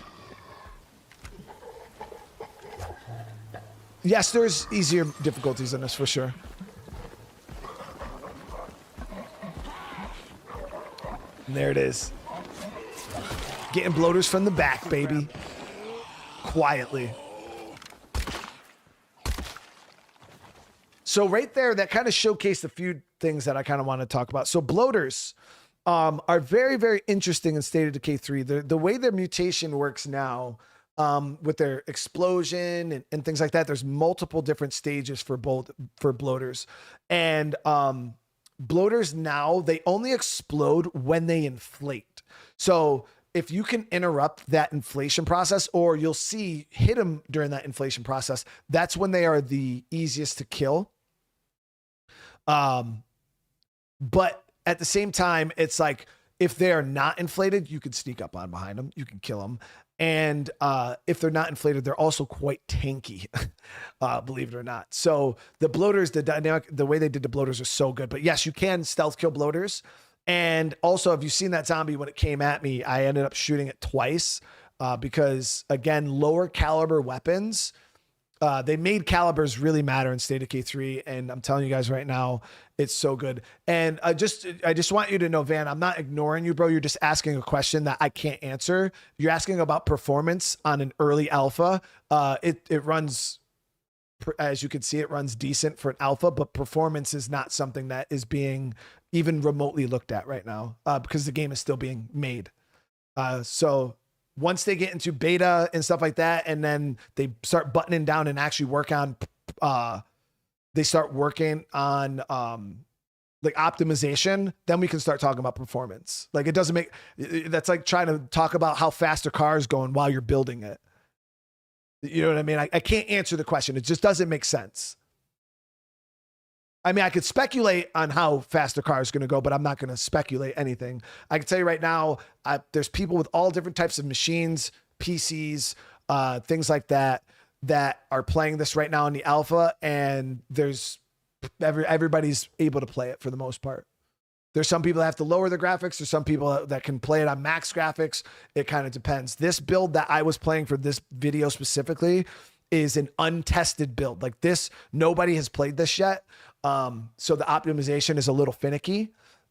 Speaker 1: Yes, there's easier difficulties in this for sure. And there it is. Getting bloaters from the back, baby. Quietly. So right there, that kind of showcased a few things that I kind of want to talk about. So bloaters are very, very interesting in State of Decay 3. The way their mutation works now, with their explosion and things like that, there's multiple different stages for bloaters. And bloaters now, they only explode when they inflate. So if you can interrupt that inflation process, or you'll see hit them during that inflation process, that's when they are the easiest to kill. But at the same time, it's like, if they're not inflated, you can sneak up on behind them. You can kill them. And if they're not inflated, they're also quite tanky, believe it or not. So the bloaters, the way they did the bloaters are so good. But yes, you can stealth kill bloaters. And also, if you've seen that zombie when it came at me, I ended up shooting it twice because, again, lower caliber weapons, they made calibers really matter in State of Decay 3. And I'm telling you guys right now, it's so good. And I just want you to know, Van, I'm not ignoring you, bro. You're just asking a question that I can't answer. You're asking about performance on an early alpha. It runs, as you can see, it runs decent for an alpha, but performance is not something that is being even remotely looked at right now because the game is still being made. So once they get into beta and stuff like that, and then they start buttoning down and actually work on, they start working on like optimization, then we can start talking about performance. Like it doesn't make, that's like trying to talk about how fast a car is going while you're building it. You know what I mean? I can't answer the question. It just doesn't make sense. I mean, I could speculate on how fast a car is going to go, but I'm not going to speculate anything. I can tell you right now, there's people with all different types of machines, PCs, things like that are playing this right now in the alpha, and there's everybody's able to play it for the most part. There's some people that have to lower the graphics. There's some people that can play it on max graphics. It kind of depends. This build that I was playing for this video specifically is an untested build. Like this, nobody has played this yet. So the optimization is a little finicky,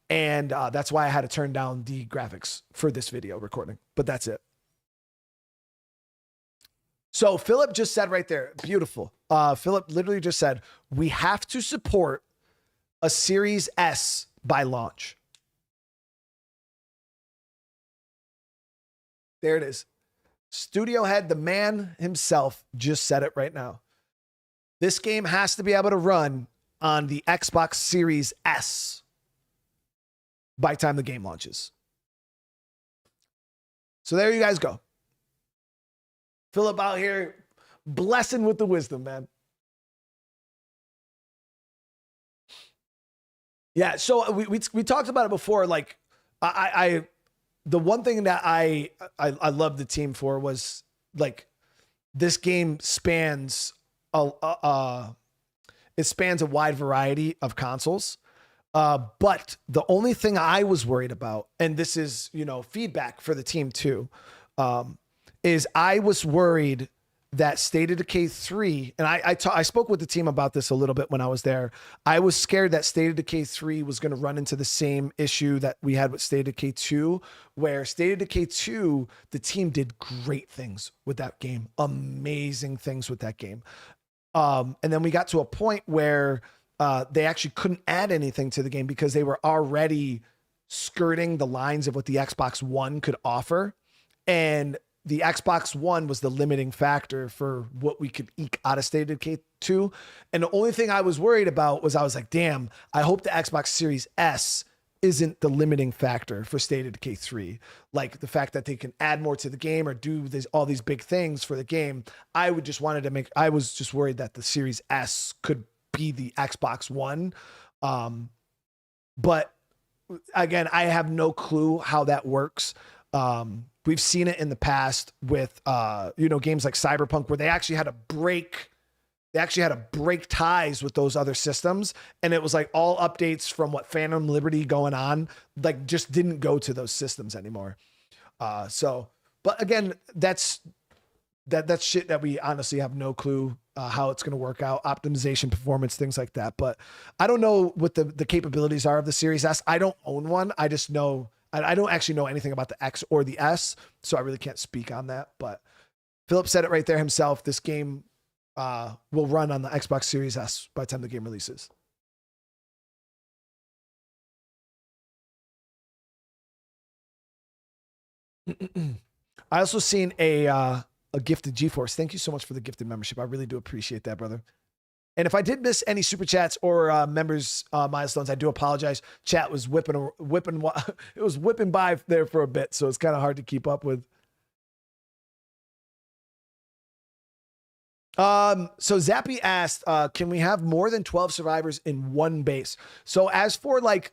Speaker 1: and that's why I had to turn down the graphics for this video recording, but that's it. So Philip just said right there, beautiful. Philip literally just said, we have to support a Series S by launch. There it is. Studio head, the man himself, just said it right now. This game has to be able to run on the Xbox Series S by the time the game launches. So there you guys go. Philip out here blessing with the wisdom, man. Yeah, so we talked about it before. Like, the one thing that I loved the team for was like this game spans it spans a wide variety of consoles. But the only thing I was worried about, and this is, you know, feedback for the team too, is I was worried that State of Decay 3, and I spoke with the team about this a little bit when I was there. I was scared that State of Decay 3 was going to run into the same issue that we had with State of Decay 2, where State of Decay 2, the team did great things with that game, amazing things with that game. And then we got to a point where they actually couldn't add anything to the game because they were already skirting the lines of what the Xbox One could offer. And the Xbox One was the limiting factor for what we could eke out of State of Decay 2. And the only thing I was worried about was I was like, damn, I hope the Xbox Series S isn't the limiting factor for State of Decay 3. Like the fact that they can add more to the game or do all these big things for the game. I was just worried that the Series S could be the Xbox One. But again, I have no clue how that works. We've seen it in the past with, games like Cyberpunk where they actually had to break ties with those other systems. And it was like all updates from what Phantom Liberty going on, like just didn't go to those systems anymore. But again, that's shit that we honestly have no clue how it's going to work out, optimization, performance, things like that. But I don't know what the capabilities are of the Series S. I don't own one. I just know, I don't actually know anything about the X or the S, so I really can't speak on that. But Philip said it right there himself. This game will run on the Xbox Series S by the time the game releases. I also seen a gifted GeForce. Thank you so much for the gifted membership. I really do appreciate that, brother. And if I did miss any super chats or members milestones, I do apologize. Chat was whipping. It was whipping by there for a bit, so it's kind of hard to keep up with. So Zappy asked, can we have more than 12 survivors in one base? So as for like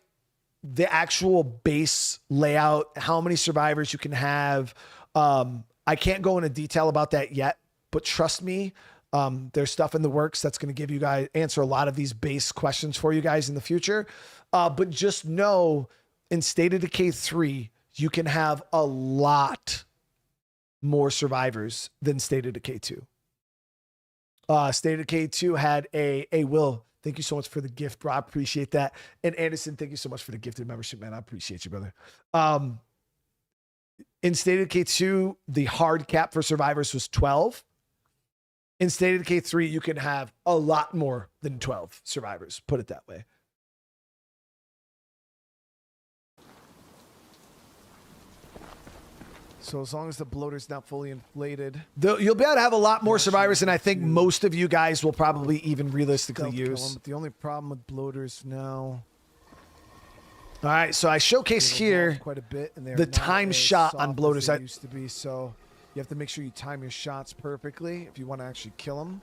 Speaker 1: the actual base layout, how many survivors you can have, I can't go into detail about that yet, but trust me, there's stuff in the works that's going to give you guys answer a lot of these base questions for you guys in the future. But just know in State of Decay 3, you can have a lot more survivors than State of Decay 2. State of Decay 2 had a Will. Thank you so much for the gift, bro. I appreciate that. And Anderson, thank you so much for the gifted membership, man. I appreciate you, brother. In State of Decay 2, the hard cap for survivors was 12. In State of Decay 3, you can have a lot more than 12 survivors. Put it that way.
Speaker 2: So as long as the bloater's not fully inflated,
Speaker 1: You'll be able to have a lot more survivors than I think most of you guys will probably even realistically use.
Speaker 2: The only problem with bloaters now.
Speaker 1: All right, so I showcase here
Speaker 2: quite a bit, and
Speaker 1: the time shot on bloaters.
Speaker 2: They used to be, so you have to make sure you time your shots perfectly if you want to actually kill them.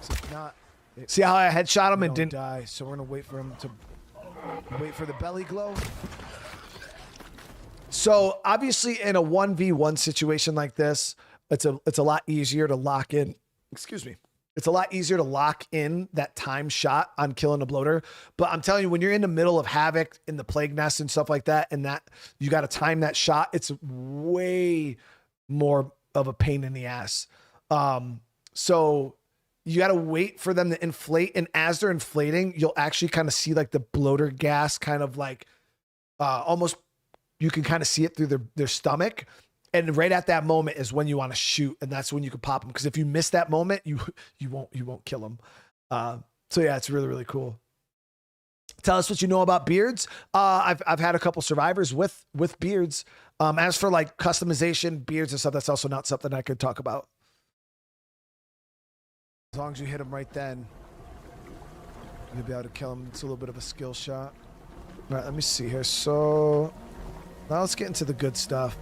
Speaker 2: So if not,
Speaker 1: see how I headshot him and didn't
Speaker 2: die. So we're gonna wait for him to wait for the belly glow.
Speaker 1: So obviously in a 1v1 situation like this, it's a lot easier to lock in. Excuse me. It's a lot easier to lock in that time shot on killing a bloater. But I'm telling you, when you're in the middle of Havoc in the Plague Nest and stuff like that, and that you got to time that shot, it's way more of a pain in the ass. So you got to wait for them to inflate. And as they're inflating, you'll actually kind of see like the bloater gas kind of like almost, you can kind of see it through their stomach. And right at that moment is when you want to shoot, and that's when you can pop them. Because if you miss that moment, you won't kill them. So yeah, it's really, really cool. Tell us what you know about beards. I've had a couple survivors with beards. As for like customization, beards and stuff, that's also not something I could talk about.
Speaker 2: As long as you hit them right then, you'll be able to kill them. It's a little bit of a skill shot.
Speaker 1: All right, let me see here. So now let's get into the good stuff.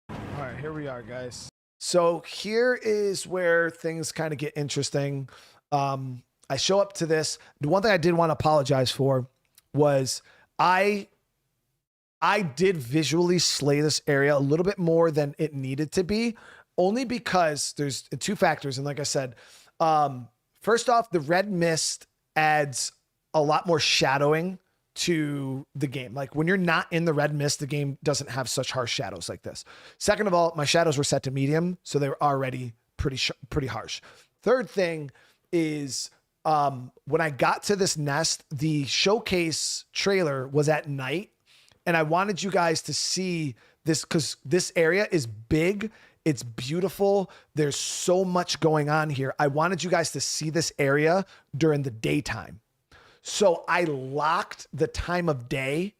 Speaker 2: All right, here we are, guys.
Speaker 1: So here is where things kind of get interesting. I show up to this. The one thing I did want to apologize for was I did visually slay this area a little bit more than it needed to be, only because there's two factors. And like I said, first off, the red mist adds a lot more shadowing to the game. Like when you're not in the red mist, the game doesn't have such harsh shadows like this. Second of all, my shadows were set to medium, so they were already pretty harsh. Third thing is when I got to this nest, the showcase trailer was at night, and I wanted you guys to see this because this area is big. It's beautiful. There's so much going on here. I wanted you guys to see this area during the daytime. So I locked the time of day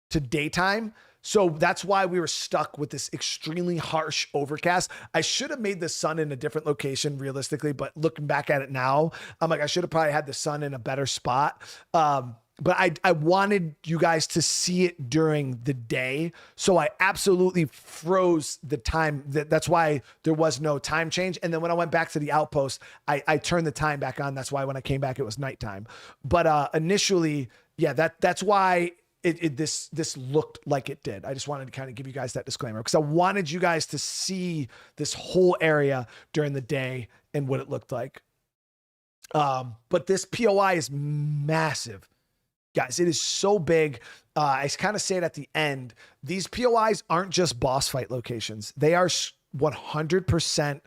Speaker 1: to daytime. So that's why we were stuck with this extremely harsh overcast. I should have made the sun in a different location realistically, but looking back at it now, I'm like, I should have probably had the sun in a better spot. But I wanted you guys to see it during the day. So I absolutely froze the time. That's why there was no time change. And then when I went back to the outpost, I turned the time back on. That's why when I came back, it was nighttime. But initially, yeah, that's why this looked like it did. I just wanted to kind of give you guys that disclaimer because I wanted you guys to see this whole area during the day and what it looked like. But this POI is massive. Guys, it is so big. I kind of say it at the end. These POIs aren't just boss fight locations. They are 100%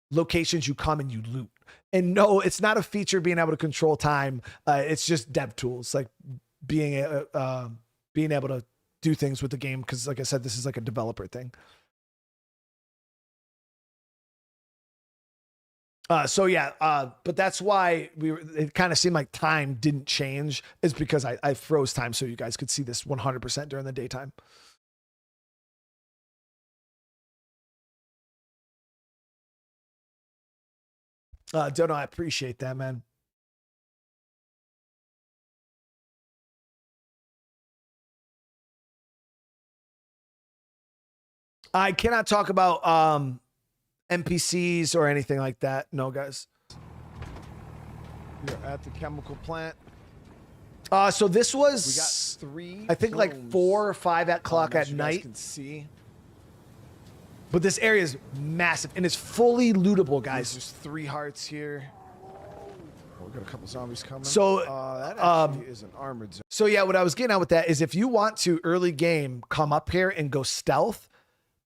Speaker 1: locations you come and you loot. And no, it's not a feature being able to control time. It's just dev tools, like being able to do things with the game. Because like I said, this is like a developer thing. So yeah, but that's why it kind of seemed like time didn't change is because I froze time so you guys could see this 100% during the daytime. Dono, I appreciate that, man. I cannot talk about NPCs or anything like that. No, guys.
Speaker 2: You're at the chemical plant.
Speaker 1: So this was
Speaker 2: We got 3.
Speaker 1: I think like 4 or 5 o'clock at night.
Speaker 2: You can see.
Speaker 1: But this area is massive and it's fully lootable, guys.
Speaker 2: There's 3 hearts here. Oh, we got a couple zombies coming.
Speaker 1: So
Speaker 2: that actually is an armored zone.
Speaker 1: So yeah, what I was getting at with that is if you want to early game come up here and go stealth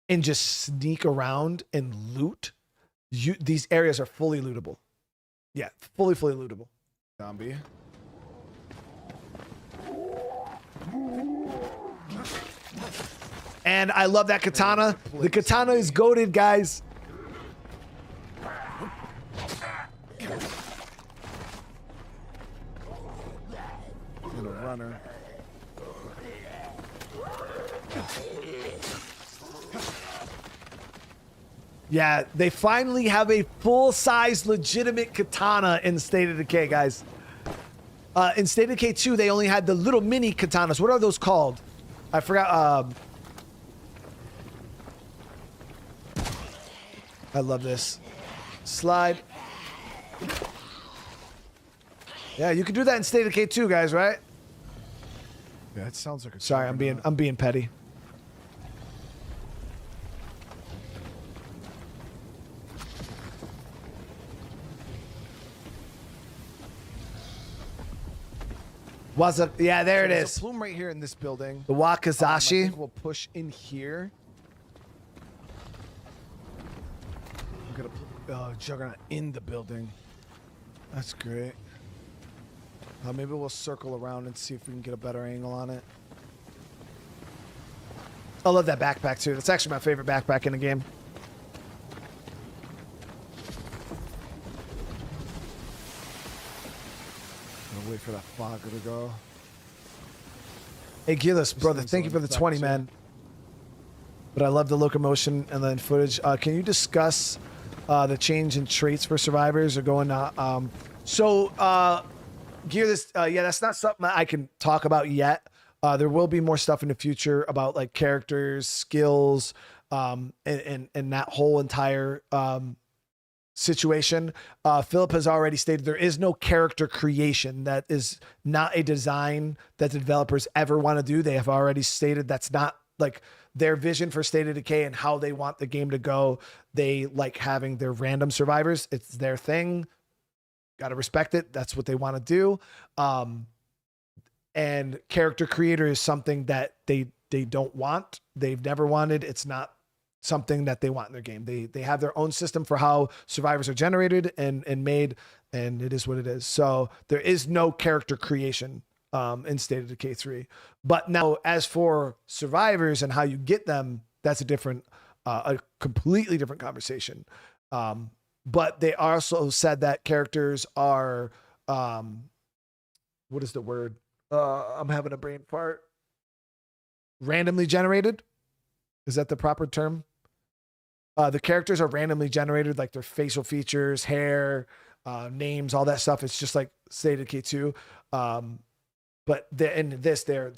Speaker 1: and just sneak around and loot, these areas are fully lootable. Yeah, fully lootable.
Speaker 2: Zombie.
Speaker 1: And I love that katana. The katana is goated, guys.
Speaker 2: And a runner.
Speaker 1: Yeah, they finally have a full-size, legitimate katana in State of Decay, guys. In State of Decay 2, they only had the little mini katanas. What are those called? I forgot. I love this. Slide. Yeah, you can do that in State of Decay 2, guys, right?
Speaker 2: Yeah, it sounds like a
Speaker 1: Sorry, I'm being petty. Yeah, there it
Speaker 2: There's
Speaker 1: is.
Speaker 2: a plume right here in this building.
Speaker 1: The
Speaker 2: I
Speaker 1: Wakizashi.
Speaker 2: think we'll push in here. I'm gonna put Juggernaut in the building. That's great. Maybe we'll circle around and see if we can get a better angle on it.
Speaker 1: I love that backpack too. That's actually my favorite backpack in the game.
Speaker 2: I'll wait for that fogger to go.
Speaker 1: Hey, Gillis, brother,
Speaker 2: thing's
Speaker 1: thank you for the
Speaker 2: on
Speaker 1: 20,
Speaker 2: too.
Speaker 1: man. But I love the locomotion and then footage. Can you discuss the change in traits for survivors or going Gillis, yeah, that's not something I can talk about yet. There will be more stuff in the future about like characters, skills, and that whole entire situation. Philip has already stated there is no character creation. That is not a design that the developers ever want to do. They have already stated that's not like their vision for State of Decay and how they want the game to go. They like having their random survivors. It's their thing. Got to respect it. That's what they want to do. And character creator is something that they don't want. They've never wanted. It's not something that they want in their game. They have their own system for how survivors are generated and made, and it is what it is. So there is no character creation in State of Decay 3. But now as for survivors and how you get them, that's a completely different conversation. But they also said that characters are what is the word? I'm having a brain fart. Randomly generated. Is that the proper term? The characters are randomly generated, like their facial features, hair, names, all that stuff. It's just like State of Decay 2. But in this, they're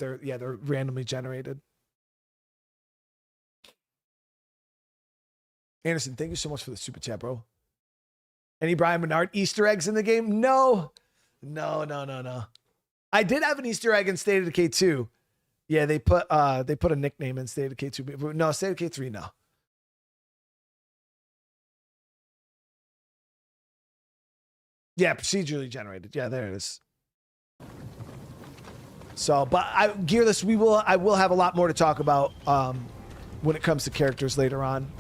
Speaker 1: randomly generated. Anderson, thank you so much for the super chat, bro. Any Brian Menard Easter eggs in the game? No. I did have an Easter egg in State of Decay 2. Yeah, they put a nickname in State of Decay 2. No, State of Decay 3, no. Yeah, procedurally generated. Yeah, there it is. So, but Gearless, I will have a lot more to talk about when it comes to characters later on.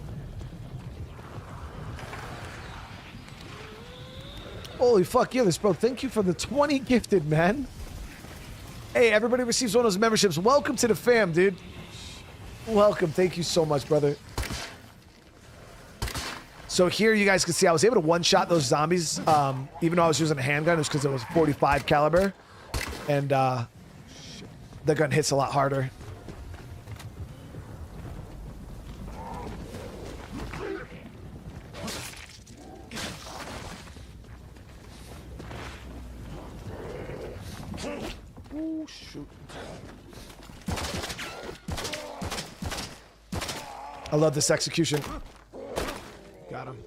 Speaker 1: Holy fuck, Gearless, bro. Thank you for the 20 gifted, man. Hey, everybody receives one of those memberships. Welcome to the fam, dude. Welcome. Thank you so much, brother. So here you guys can see I was able to one-shot those zombies, even though I was using a handgun. It was because it was 45 caliber. And the gun hits a lot harder. Oh, shoot. I love this execution. Got him.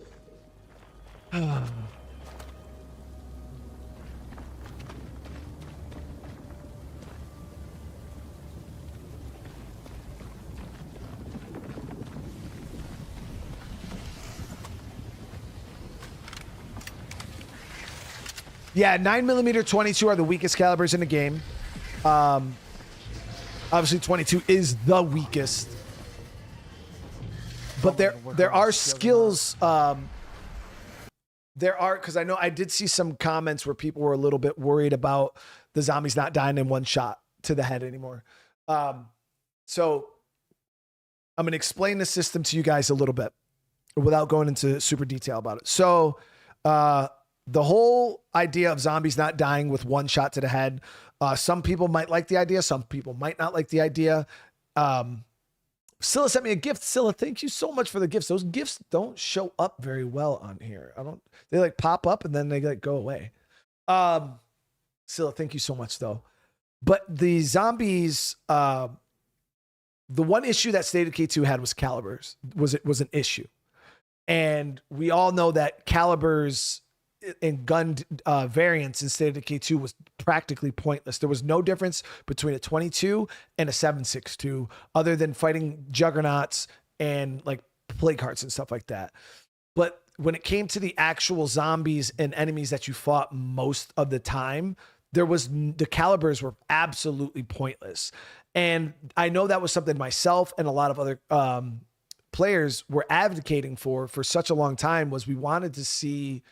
Speaker 1: Yeah, 9mm 22 are the weakest calibers in the game. Obviously 22 is the weakest. But there are skills. There are, because I know I did see some comments where people were a little bit worried about the zombies not dying in one shot to the head anymore. So I'm going to explain the system to you guys a little bit without going into super detail about it. So the whole idea of zombies not dying with one shot to the head, some people might like the idea. Some people might not like the idea. Scylla sent me a gift. Scylla, thank you so much for the gifts. Those gifts don't show up very well on here. They like pop up and then they like go away. Scylla, thank you so much though. But the zombies, the one issue that State of Decay 2 had was calibers, was an issue. And we all know that calibers and gun variants in State of Decay 2 was practically pointless. There was no difference between a 22 and a 7.62 other than fighting juggernauts and like plague hearts and stuff like that. But when it came to the actual zombies and enemies that you fought most of the time, the calibers were absolutely pointless. And I know that was something myself and a lot of other players were advocating for such a long time, was we wanted to see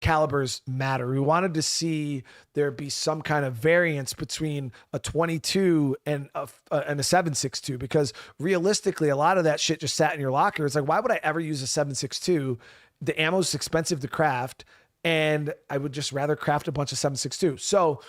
Speaker 1: calibers matter. We wanted to see there be some kind of variance between a 22 and a 7.62, because realistically, a lot of that shit just sat in your locker. It's like, why would I ever use a 7.62? The ammo's expensive to craft, and I would just rather craft a bunch of 7.62. So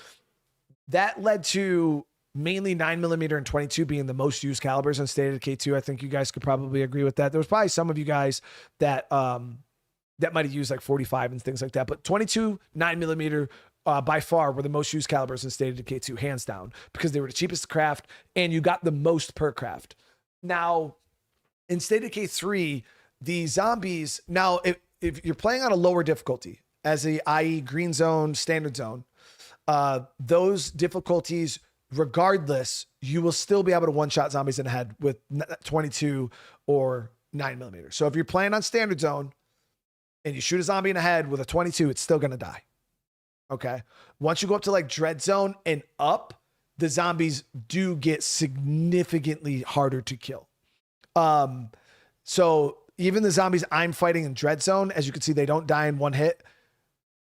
Speaker 1: that led to mainly 9mm and 22 being the most used calibers in State of Decay 2. I think you guys could probably agree with that. There was probably some of you guys that might have used like 45 and things like that. But 22, 9mm by far were the most used calibers in State of Decay 2, hands down, because they were the cheapest to craft and you got the most per craft. Now, in State of Decay 3, the zombies, now if you're playing on a lower difficulty, i.e. green zone, standard zone, those difficulties, regardless, you will still be able to one-shot zombies in the head with 22 or 9mm. So if you're playing on standard zone, and you shoot a zombie in the head with a 22, it's still going to die. Okay. Once you go up to like Dread Zone and up, the zombies do get significantly harder to kill. So even the zombies I'm fighting in Dread Zone, as you can see, they don't die in one hit.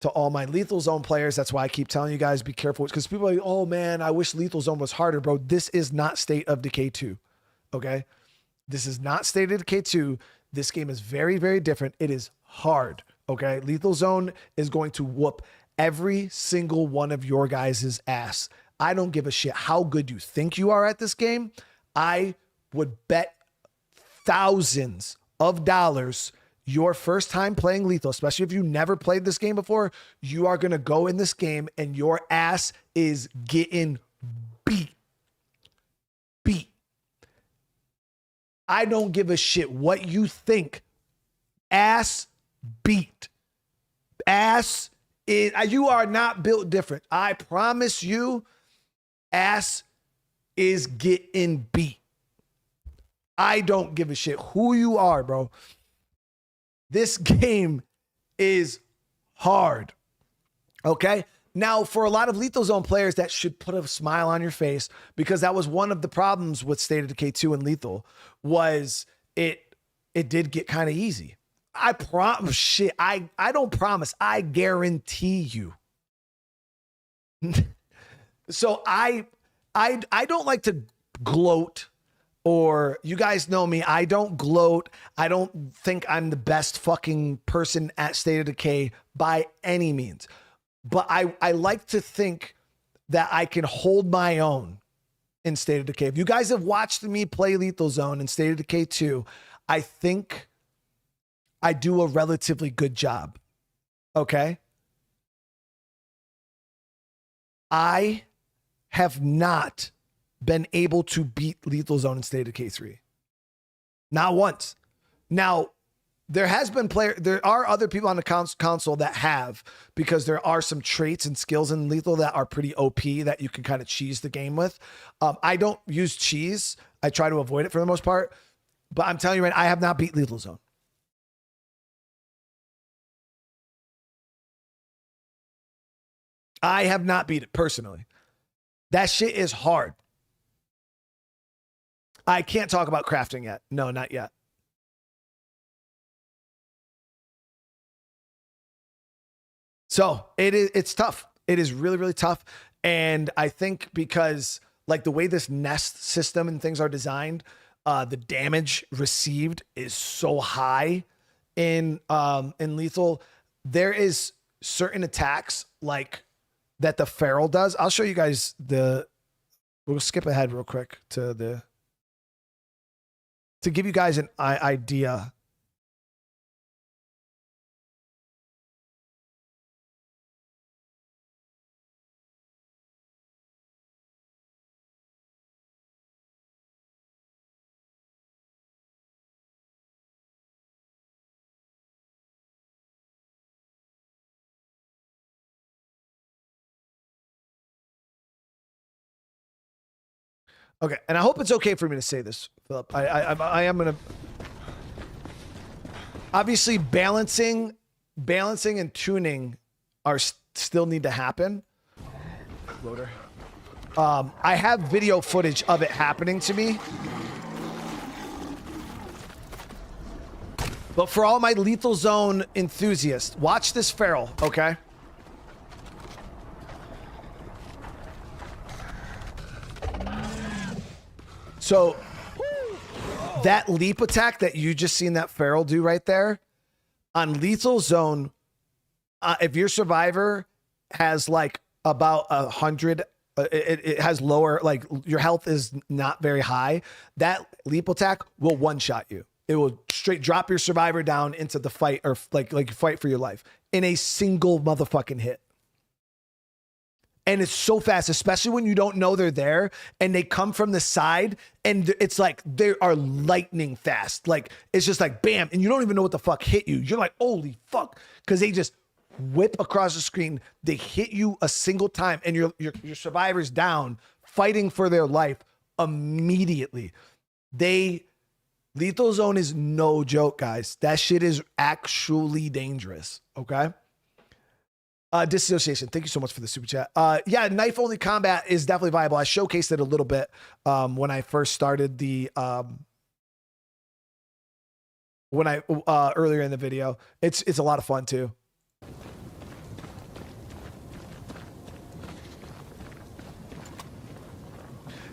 Speaker 1: To all my Lethal Zone players, that's why I keep telling you guys, be careful. Because people are like, oh man, I wish Lethal Zone was harder, bro. This is not State of Decay 2. Okay. This is not State of Decay 2. This game is very, very different. It is hard. Okay. Lethal Zone is going to whoop
Speaker 2: every single one of your guys' ass. I don't give a shit how good you think you are at this game. I would bet thousands of dollars your first time playing Lethal, especially if you never played this game before, you are going to go in this game and your ass is getting beat. I don't give a shit what you think. Ass beat. Ass is, you are not built different. I promise you, ass is getting beat. I don't give a shit who you are, bro. This game is hard. Okay? Now, for a lot of Lethal Zone players, that should put a smile on your face, because that was one of the problems with State of Decay 2 and Lethal, was it did get kind of easy. I promise, shit, I don't promise, I guarantee you. So I don't like to gloat, or you guys know me, I don't gloat. I don't think I'm the best fucking person at State of Decay by any means. But I like to think that I can hold my own in State of Decay. If you guys have watched me play Lethal Zone and State of Decay 2, I think I do a relatively good job. Okay? I have not been able to beat Lethal Zone in State of Decay 3. Not once. Now, there are other people on the console that have, because there are some traits and skills in Lethal that are pretty OP that you can kind of cheese the game with. I don't use cheese. I try to avoid it for the most part. But I'm telling you, right, I have not beat Lethal Zone. I have not beat it personally. That shit is hard. I can't talk about crafting yet. No, not yet. So it's tough. It is really, really tough. And I think because like the way this nest system and things are designed, the damage received is so high in Lethal. There is certain attacks like that the Feral does. I'll show you guys we'll skip ahead real quick to give you guys an idea. Okay, and I hope it's okay for me to say this, Philip. I am gonna obviously balancing and tuning are still need to happen. Loader. I have video footage of it happening to me, but for all my Lethal Zone enthusiasts, watch this Feral, okay? So that leap attack that you just seen that Feral do right there on Lethal Zone, if your survivor has like about 100, it has lower, like your health is not very high, that leap attack will one-shot you. It will straight drop your survivor down into the fight, or like you fight for your life in a single motherfucking hit. And it's so fast, especially when you don't know they're there and they come from the side and it's like they are lightning fast. Like it's just like bam, and you don't even know what the fuck hit you. You're like, holy fuck, because they just whip across the screen. They hit you a single time and your survivor's down fighting for their life immediately. Lethal Zone is no joke, guys. That shit is actually dangerous, okay? Disassociation, thank you so much for the super chat. Yeah, knife only combat is definitely viable. I showcased it a little bit when I first started the earlier in the video. It's a lot of fun too.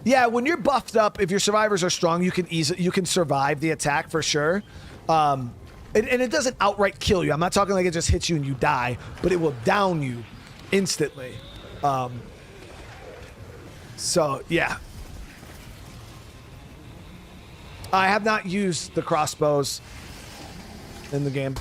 Speaker 2: Yeah, when you're buffed up, if your survivors are strong, you can survive the attack for sure. And it doesn't outright kill you. I'm not talking like it just hits you and you die, but it will down you.
Speaker 1: instantly. So yeah, I have not used the crossbows in the game.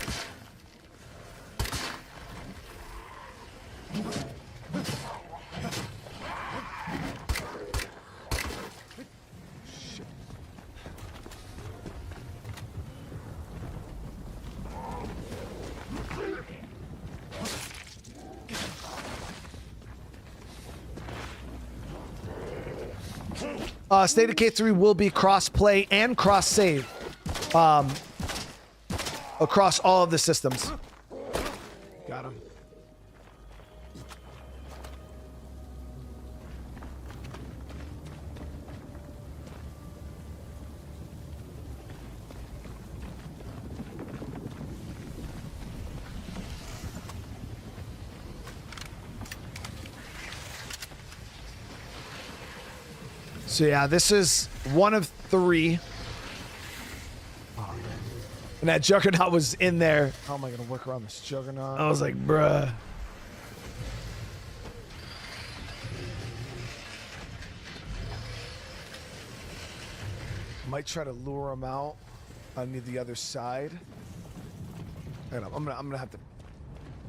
Speaker 1: State of Decay 3 will be cross-play and cross-save across all of the systems.
Speaker 2: Got him.
Speaker 1: So yeah, this is one of 3. And that Juggernaut was in there.
Speaker 2: How am I gonna work around this Juggernaut?
Speaker 1: I was like, bruh.
Speaker 2: Might try to lure him out on the other side. And I'm gonna have to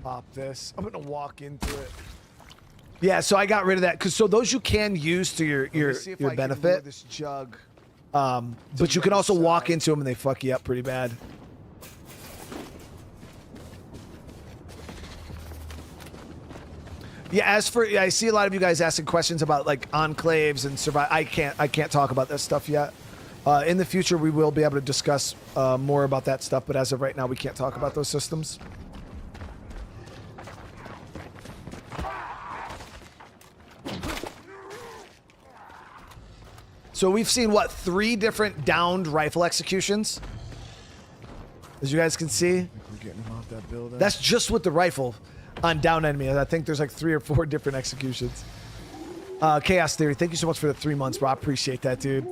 Speaker 2: pop this. I'm gonna walk into it.
Speaker 1: Yeah, so I got rid of that because so those you can use to your
Speaker 2: See if I can lure
Speaker 1: benefit.
Speaker 2: this jug.
Speaker 1: But you can also walk into them and they fuck you up pretty bad. Yeah, as for I see a lot of you guys asking questions about like enclaves and survive. I can't talk about that stuff yet. In the future, we will be able to discuss more about that stuff, but as of right now, we can't talk about those systems. So we've seen, what, 3 different downed rifle executions? As you guys can see.
Speaker 2: We're getting him off that building.
Speaker 1: That's just with the rifle on down enemy. I think there's like 3 or 4 different executions. Chaos Theory, thank you so much for the 3 months, bro. I appreciate that, dude.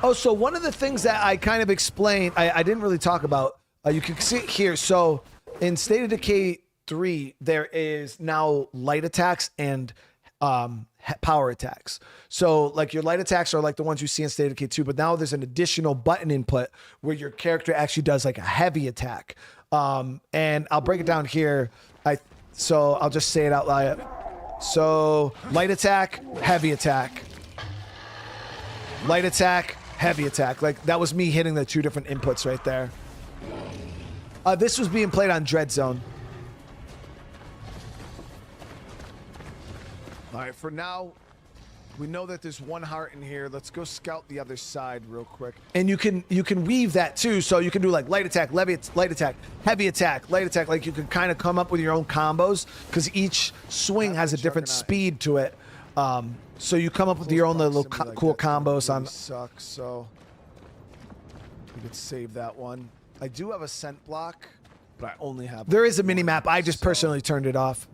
Speaker 1: Oh, so one of the things that I kind of explained, I didn't really talk about, you can see it here. So in State of Decay 3, there is now light attacks and power attacks. So like your light attacks are like the ones you see in State of Decay 2, but now there's an additional button input where your character actually does like a heavy attack. And I'll break it down here. So I'll just say it out loud. So light attack, heavy attack. Light attack, heavy attack. Like that was me hitting the 2 different inputs right there. This was being played on Dread Zone.
Speaker 2: All right, for now, we know that there's 1 heart in here. Let's go scout the other side real quick.
Speaker 1: And you can weave that too. So you can do like light attack, light attack, heavy attack, light attack. Like you can kind of come up with your own combos because each swing has a different speed to it. So you come up with your own little cool combos on.
Speaker 2: Sucks. So we could save that one. I do have a scent block, but I only have.
Speaker 1: There is a mini map. I just personally turned it off.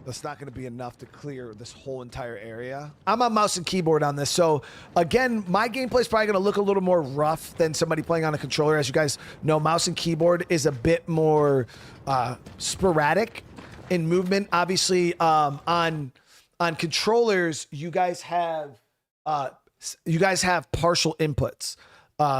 Speaker 2: That's not going to be enough to clear this whole entire area.
Speaker 1: I'm on mouse and keyboard on this. So again, my gameplay is probably going to look a little more rough than somebody playing on a controller. As you guys know, mouse and keyboard is a bit more sporadic in movement. Obviously, on controllers, you guys have partial inputs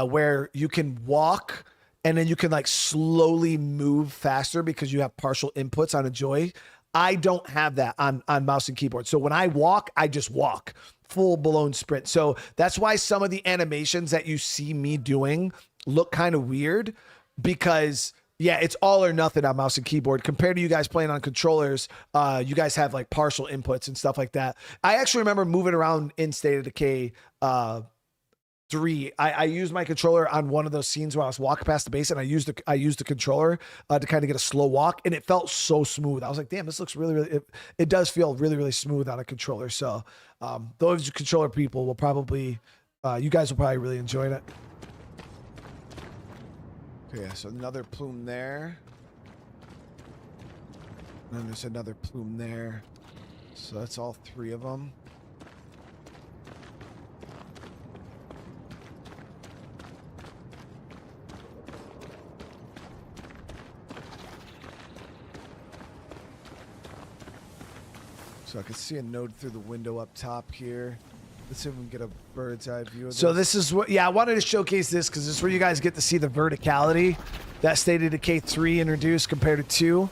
Speaker 1: where you can walk and then you can like slowly move faster because you have partial inputs on a joy. I don't have that on mouse and keyboard. So when I walk, I just walk full blown sprint. So that's why some of the animations that you see me doing look kind of weird because yeah, it's all or nothing on mouse and keyboard compared to you guys playing on controllers. You guys have like partial inputs and stuff like that. I actually remember moving around in State of Decay 3. I used my controller on one of those scenes where I was walking past the base, and I used the controller to kind of get a slow walk, and it felt so smooth. I was like, damn, this looks really it does feel really smooth on a controller. So those controller people will probably you guys will probably really enjoy it.
Speaker 2: Okay, so another plume there. And then there's another plume there. So that's all 3 of them. So I can see a node through the window up top here. Let's see if we can get a bird's eye view of this.
Speaker 1: So this is what, yeah, I wanted to showcase this because this is where you guys get to see the verticality that State of Decay 3 introduced compared to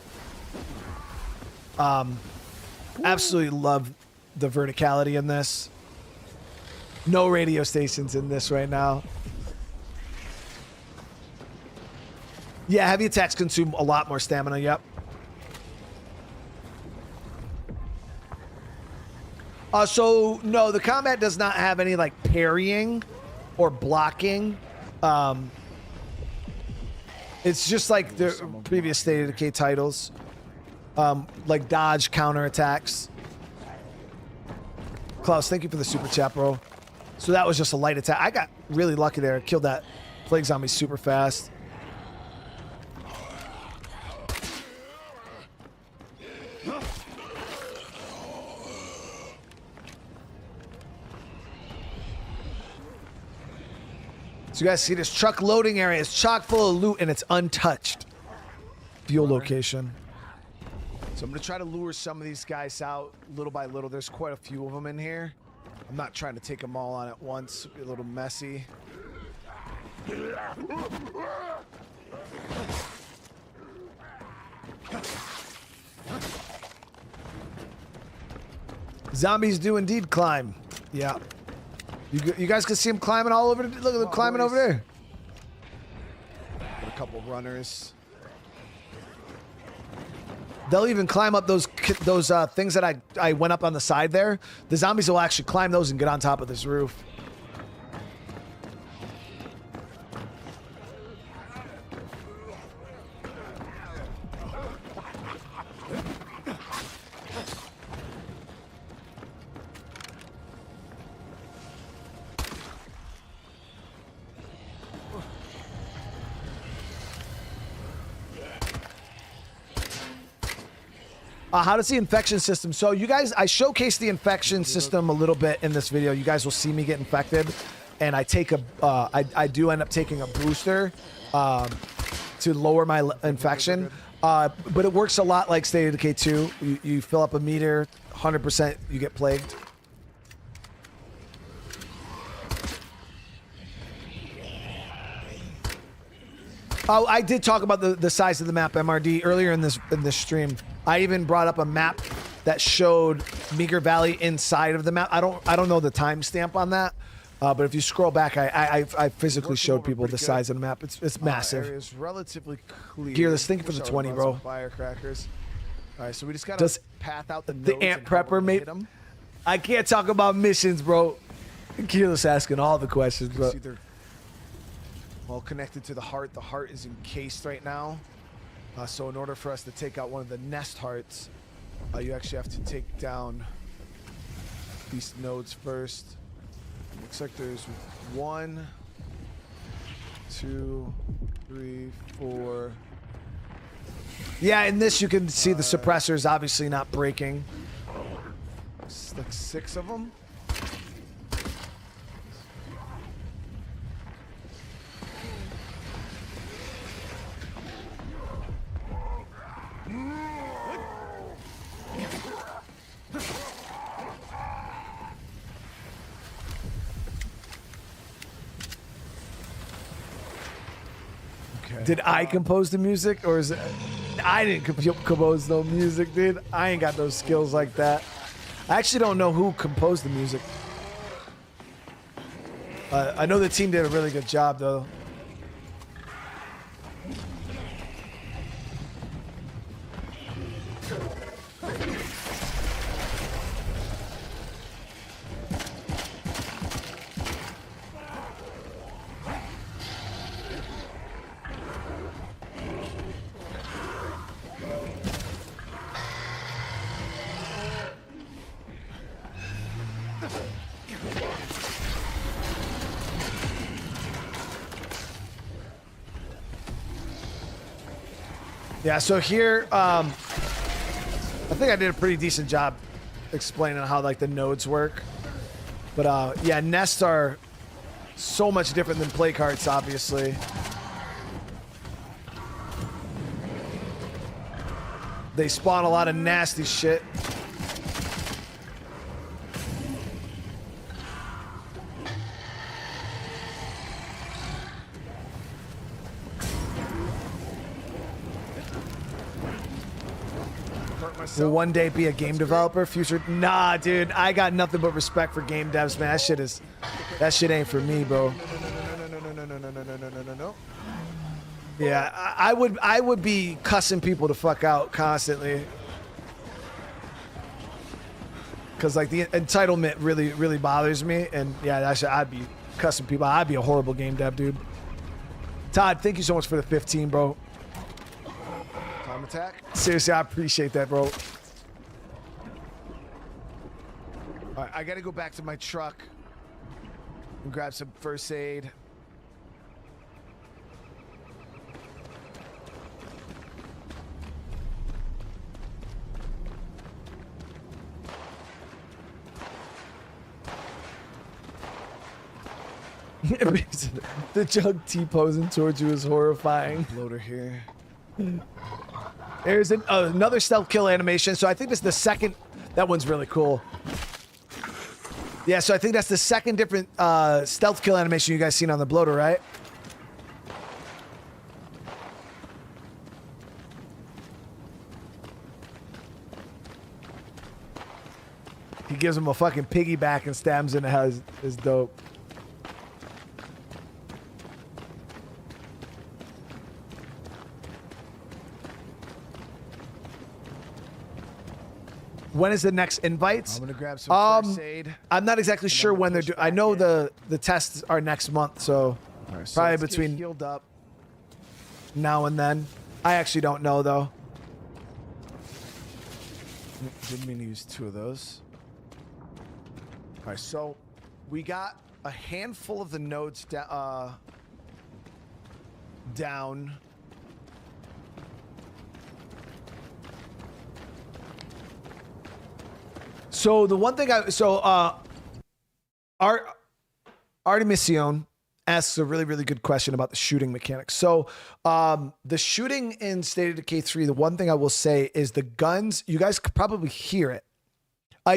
Speaker 1: 2. Absolutely love the verticality in this. No radio stations in this right now. Yeah, heavy attacks consume a lot more stamina, yep. So no, the combat does not have any like parrying or blocking. It's just like the previous State of Decay titles, like dodge, counter attacks. Klaus, thank you for the super chat, bro. So that was just a light attack. I got really lucky there. I killed that plague zombie super fast. So you guys see this truck loading area is chock full of loot and it's untouched. Fuel location.
Speaker 2: So I'm going to try to lure some of these guys out little by little. There's quite a few of them in here. I'm not trying to take them all on at once. It'll be a little messy.
Speaker 1: Zombies do indeed climb. Yeah. You guys can see them climbing all over. Look at them climbing over there.
Speaker 2: Got a couple runners.
Speaker 1: They'll even climb up those things that I went up on the side there. The zombies will actually climb those and get on top of this roof. How does the infection system? So you guys, I showcased the infection system a little bit in this video. You guys will see me get infected, and I take a, I do end up taking a booster to lower my infection. But it works a lot like State of Decay 2. You fill up a meter, 100%, you get plagued. Oh, I did talk about the size of the map, MRD, earlier in this stream. I even brought up a map that showed Meager Valley inside of the map. I don't know the timestamp on that, but if you scroll back, I physically showed people the size of the map. It's massive.
Speaker 2: Area's relatively clear.
Speaker 1: Gearless, thank you for the 20, bro.
Speaker 2: Firecrackers. All right, so we just gotta path out the
Speaker 1: ant prepper, mate. I can't talk about missions, bro. Gearless asking all the questions, bro.
Speaker 2: Well connected to the heart. The heart is encased right now. So in order for us to take out one of the nest hearts, you actually have to take down these nodes first. Looks like there's 1, 2, 3, 4.
Speaker 1: Yeah, in this you can see the suppressors obviously not breaking.
Speaker 2: It's like 6 of them.
Speaker 1: Did I compose the music, or is it? I didn't compose no music, dude. I ain't got those skills like that. I actually don't know who composed the music. I know the team did a really good job, though. Yeah, so here, I think I did a pretty decent job explaining how like the nodes work. But yeah, nests are so much different than play carts, obviously. They spawn a lot of nasty shit.
Speaker 2: will one day be a game developer. Future, nah, dude. I got nothing but respect for game devs, man. That shit ain't for me, bro.
Speaker 1: No.
Speaker 2: Yeah, I would be cussing people to fuck out constantly. Cause like the entitlement really bothers me, and yeah, I'd be cussing people. I'd be a horrible game dev, dude. Todd, thank you so much for the 15, bro.
Speaker 1: Time attack.
Speaker 2: Seriously, I appreciate that, bro.
Speaker 1: All right, I gotta go back to my truck and grab some first aid.
Speaker 2: The jug T-posing towards you is horrifying.
Speaker 1: Loader here.
Speaker 2: There's another stealth kill animation. So I think this is the second. That one's really cool. Yeah, so I think that's the second different stealth kill animation you guys seen on the bloater, right? He gives him a fucking piggyback and stabs in the head is dope. When is the next invites?
Speaker 1: I'm gonna grab some first aid.
Speaker 2: I'm not exactly sure when they're doing. I know the tests are next month, so
Speaker 1: All right, so
Speaker 2: probably
Speaker 1: let's get
Speaker 2: between
Speaker 1: healed up.
Speaker 2: now and then. I actually don't know though.
Speaker 1: Didn't mean to use two of those. All right, so we got a handful of the nodes down.
Speaker 2: So the one thing Artemision asks a really good question about the shooting mechanics. So the shooting in State of Decay 3, the one thing I will say is the guns, you guys could probably hear it.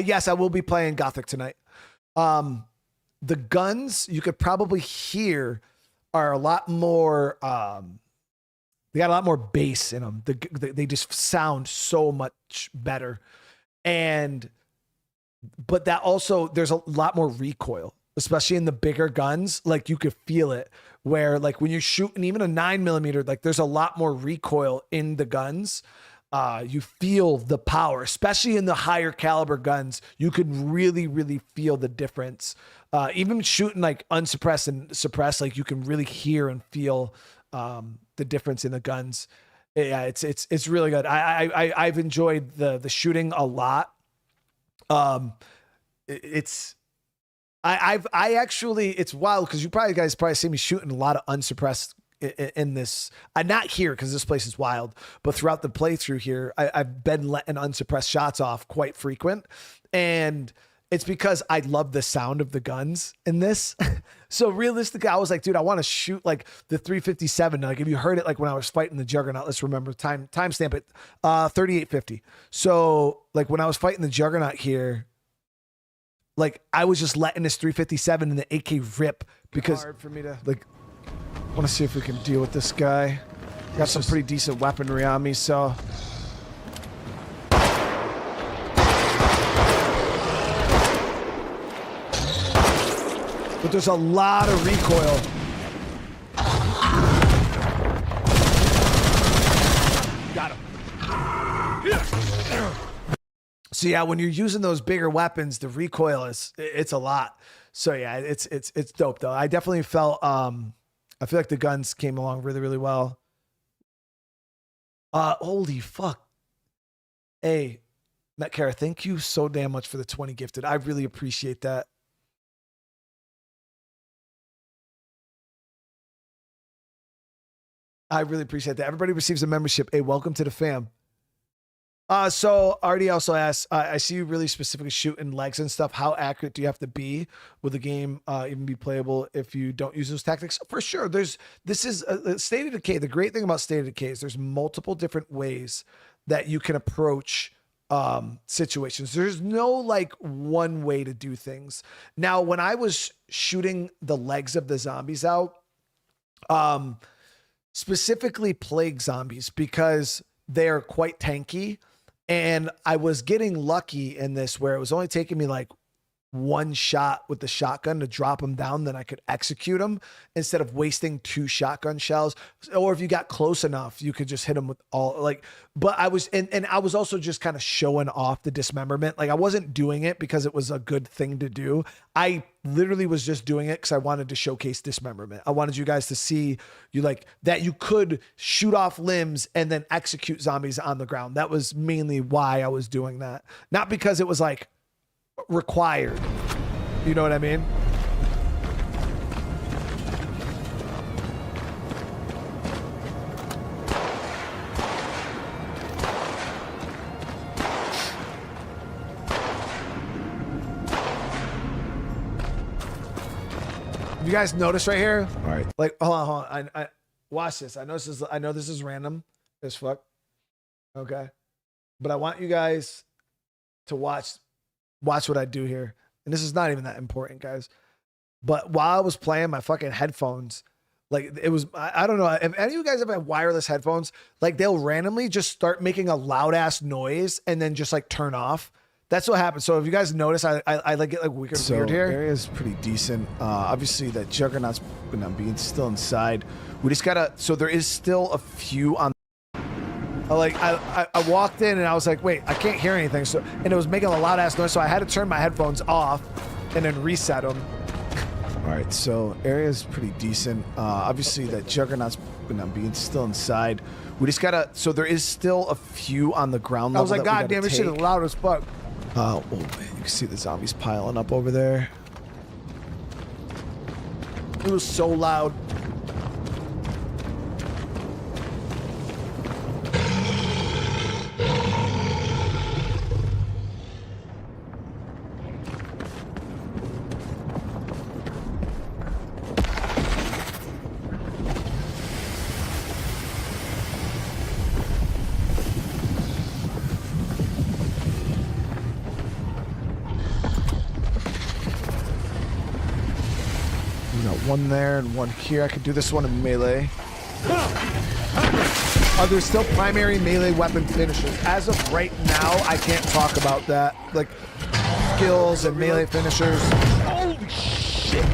Speaker 2: Yes, I will be playing Gothic tonight. The guns you could probably hear are a lot more they got a lot more bass in them. They just sound so much better. But that also, there's a lot more recoil, especially in the bigger guns. Like you could feel it where like when you're shooting even a 9mm, like there's a lot more recoil in the guns. You feel the power, especially in the higher caliber guns. You could really feel the difference. Even shooting like unsuppressed and suppressed, like you can really hear and feel the difference in the guns. Yeah, it's really good. I've enjoyed the shooting a lot. It's wild because you guys probably see me shooting a lot of unsuppressed in this. I'm not here because this place is wild, but throughout the playthrough here, I've been letting unsuppressed shots off quite frequent, and it's because I love the sound of the guns in this. So realistically, I was like, dude, I want to shoot like the 357. Like if you heard it, like when I was fighting the Juggernaut, let's remember timestamp it, 3850. So like when I was fighting the Juggernaut here, like I was just letting this 357 and the AK rip because
Speaker 1: hard for me to
Speaker 2: like, I want to see if we can deal with this guy. Got some pretty decent weaponry on me, so. But there's a lot of recoil.
Speaker 1: got him.
Speaker 2: So yeah, when you're using those bigger weapons, the recoil it's a lot. So yeah, it's dope though. I definitely felt I feel like the guns came along really well. Holy fuck. Hey, Metcare, thank you so damn much for the 20 gifted. I really appreciate that. I really appreciate that. Everybody receives a membership. Hey, welcome to the fam. So Artie also asks, I see you really specifically shooting legs and stuff. How accurate do you have to be? Will the game even be playable if you don't use those tactics? For sure. This is State of Decay. The great thing about State of Decay is there's multiple different ways that you can approach situations. There's no like one way to do things. Now, when I was shooting the legs of the zombies out, specifically plague zombies, because they're quite tanky.
Speaker 1: And I was getting lucky in this where it was only taking me like one shot with the shotgun to drop them down, then I could execute them instead of wasting 2 shotgun shells. Or if you got close enough, you could just hit them with all like, but I was, and I was also just kind of showing off the dismemberment. Like I wasn't doing it because it was a good thing to do. I literally was just doing it because I wanted to showcase dismemberment. I wanted you guys to see you like that you could shoot off limbs and then execute zombies on the ground. That was mainly why I was doing that. Not because it was like, required. You know what I mean? You guys notice right here?
Speaker 2: All right.
Speaker 1: Like, hold on. I watch this. I know this is random as fuck. Okay. But I want you guys to watch what I do here. And this is not even that important, guys. But while I was playing, my fucking headphones, like it was, I don't know if any of you guys have had wireless headphones, like they'll randomly just start making a loud ass noise and then just like turn off. That's what happens. So if you guys notice, I like get like weird here.
Speaker 2: Area is pretty decent. Obviously that Juggernaut's being still inside. We just gotta, so there is still a few on.
Speaker 1: Like I walked in and I was like, wait, I can't hear anything. So, and it was making a loud ass noise. So I had to turn my headphones off and then reset them.
Speaker 2: All right. So area is pretty decent. Obviously that Juggernaut's being still inside. We just gotta, so there is still a few on the ground level.
Speaker 1: I was like, God damn, this shit is loud as fuck.
Speaker 2: Oh man, you can see the zombies piling up over there.
Speaker 1: It was so loud.
Speaker 2: One there and one here. I could do this one in melee.
Speaker 1: There's still primary melee weapon finishers. As of right now, I can't talk about that. Like skills and melee finishers.
Speaker 3: Holy shit!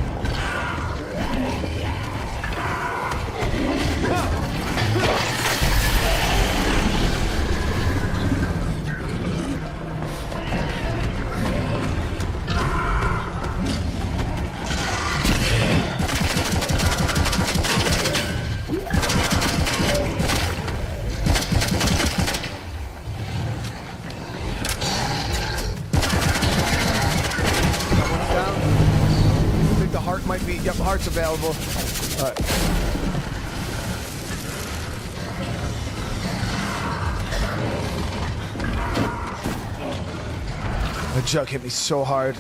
Speaker 1: Might be, yep, heart's available. All right. The jug hit me so hard.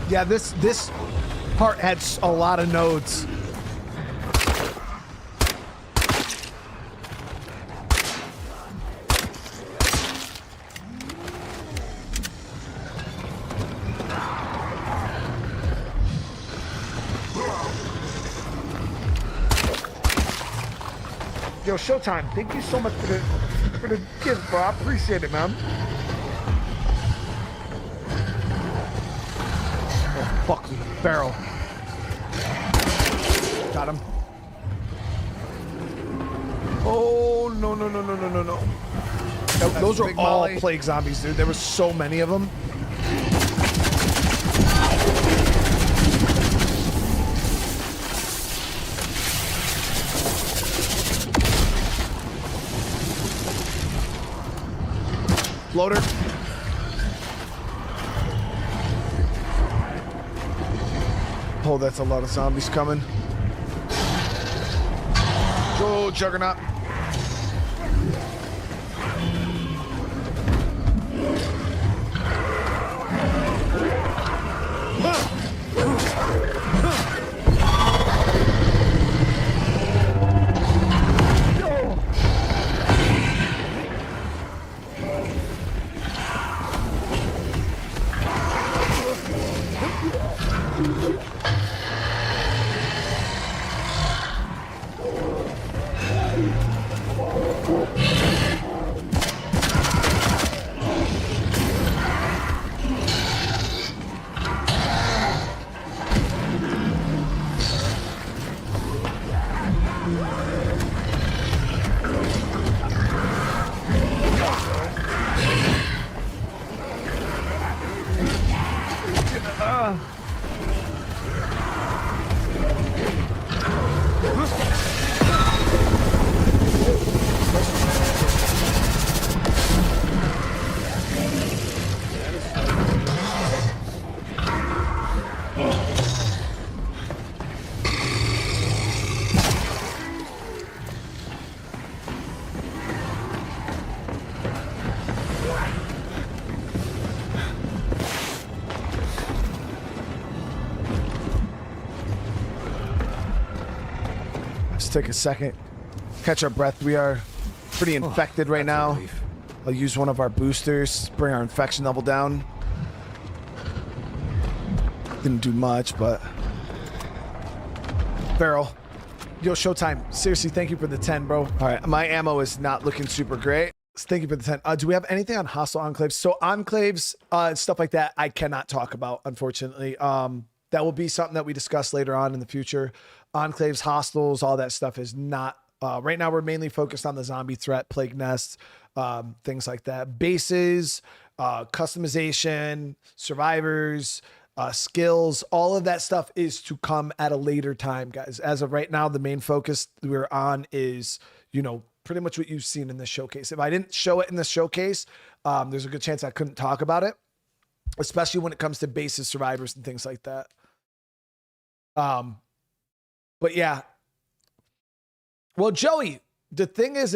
Speaker 1: Yeah, this part had a lot of nodes. Yo, Showtime, thank you so much for the gift, bro. I appreciate it, man. Oh, fuck me, barrel. Got him. Oh, no. Those are all plague zombies, dude. There were so many of them. Floater. Oh, that's a lot of zombies coming. Go, Juggernaut.
Speaker 2: Let's take a second, catch our breath. We are pretty infected right now. I'll use one of our boosters, bring our infection level down. Didn't do much, but... Feral. Yo, Showtime. Seriously, thank you for the 10, bro. All right, my ammo is not looking super great. Thank you for the 10. Do we have anything on hostile enclaves? So enclaves, stuff like that, I cannot talk about, unfortunately. That will be something that we discuss later on in the future. Enclaves, hostiles, all that stuff is not... right now, we're mainly focused on the zombie threat, plague nests, things like that. Bases, customization, survivors... skills, all of that stuff is to come at a later time, guys. As of right now, the main focus we're on is, you know, pretty much what you've seen in this showcase. If I didn't show it in the showcase, there's a good chance I couldn't talk about it, especially when it comes to bases, survivors, and things like that. But yeah. Well, Joey, the thing is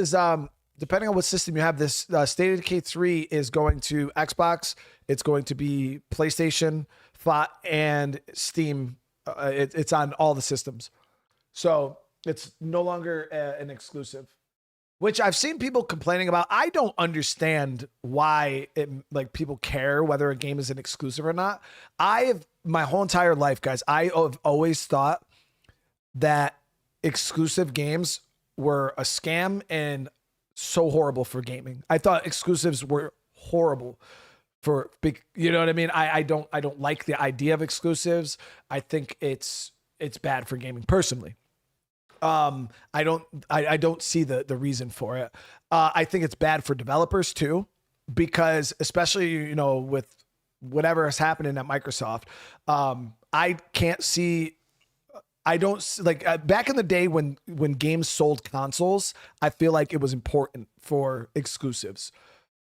Speaker 2: depending on what system you have, this State of Decay 3 is going to Xbox. It's going to be PlayStation, and Steam. It's on all the systems. So it's no longer an exclusive, which I've seen people complaining about. I don't understand why people care whether a game is an exclusive or not. My whole entire life, guys, I have always thought that exclusive games were a scam and so horrible for gaming. I thought exclusives were horrible for big, you know what I mean? I don't like the idea of exclusives. I think it's bad for gaming personally. I don't see the reason for it. I think it's bad for developers too, because especially, you know, with whatever is happening at Microsoft, I can't see, I don't like back in the day when games sold consoles, I feel like it was important for exclusives.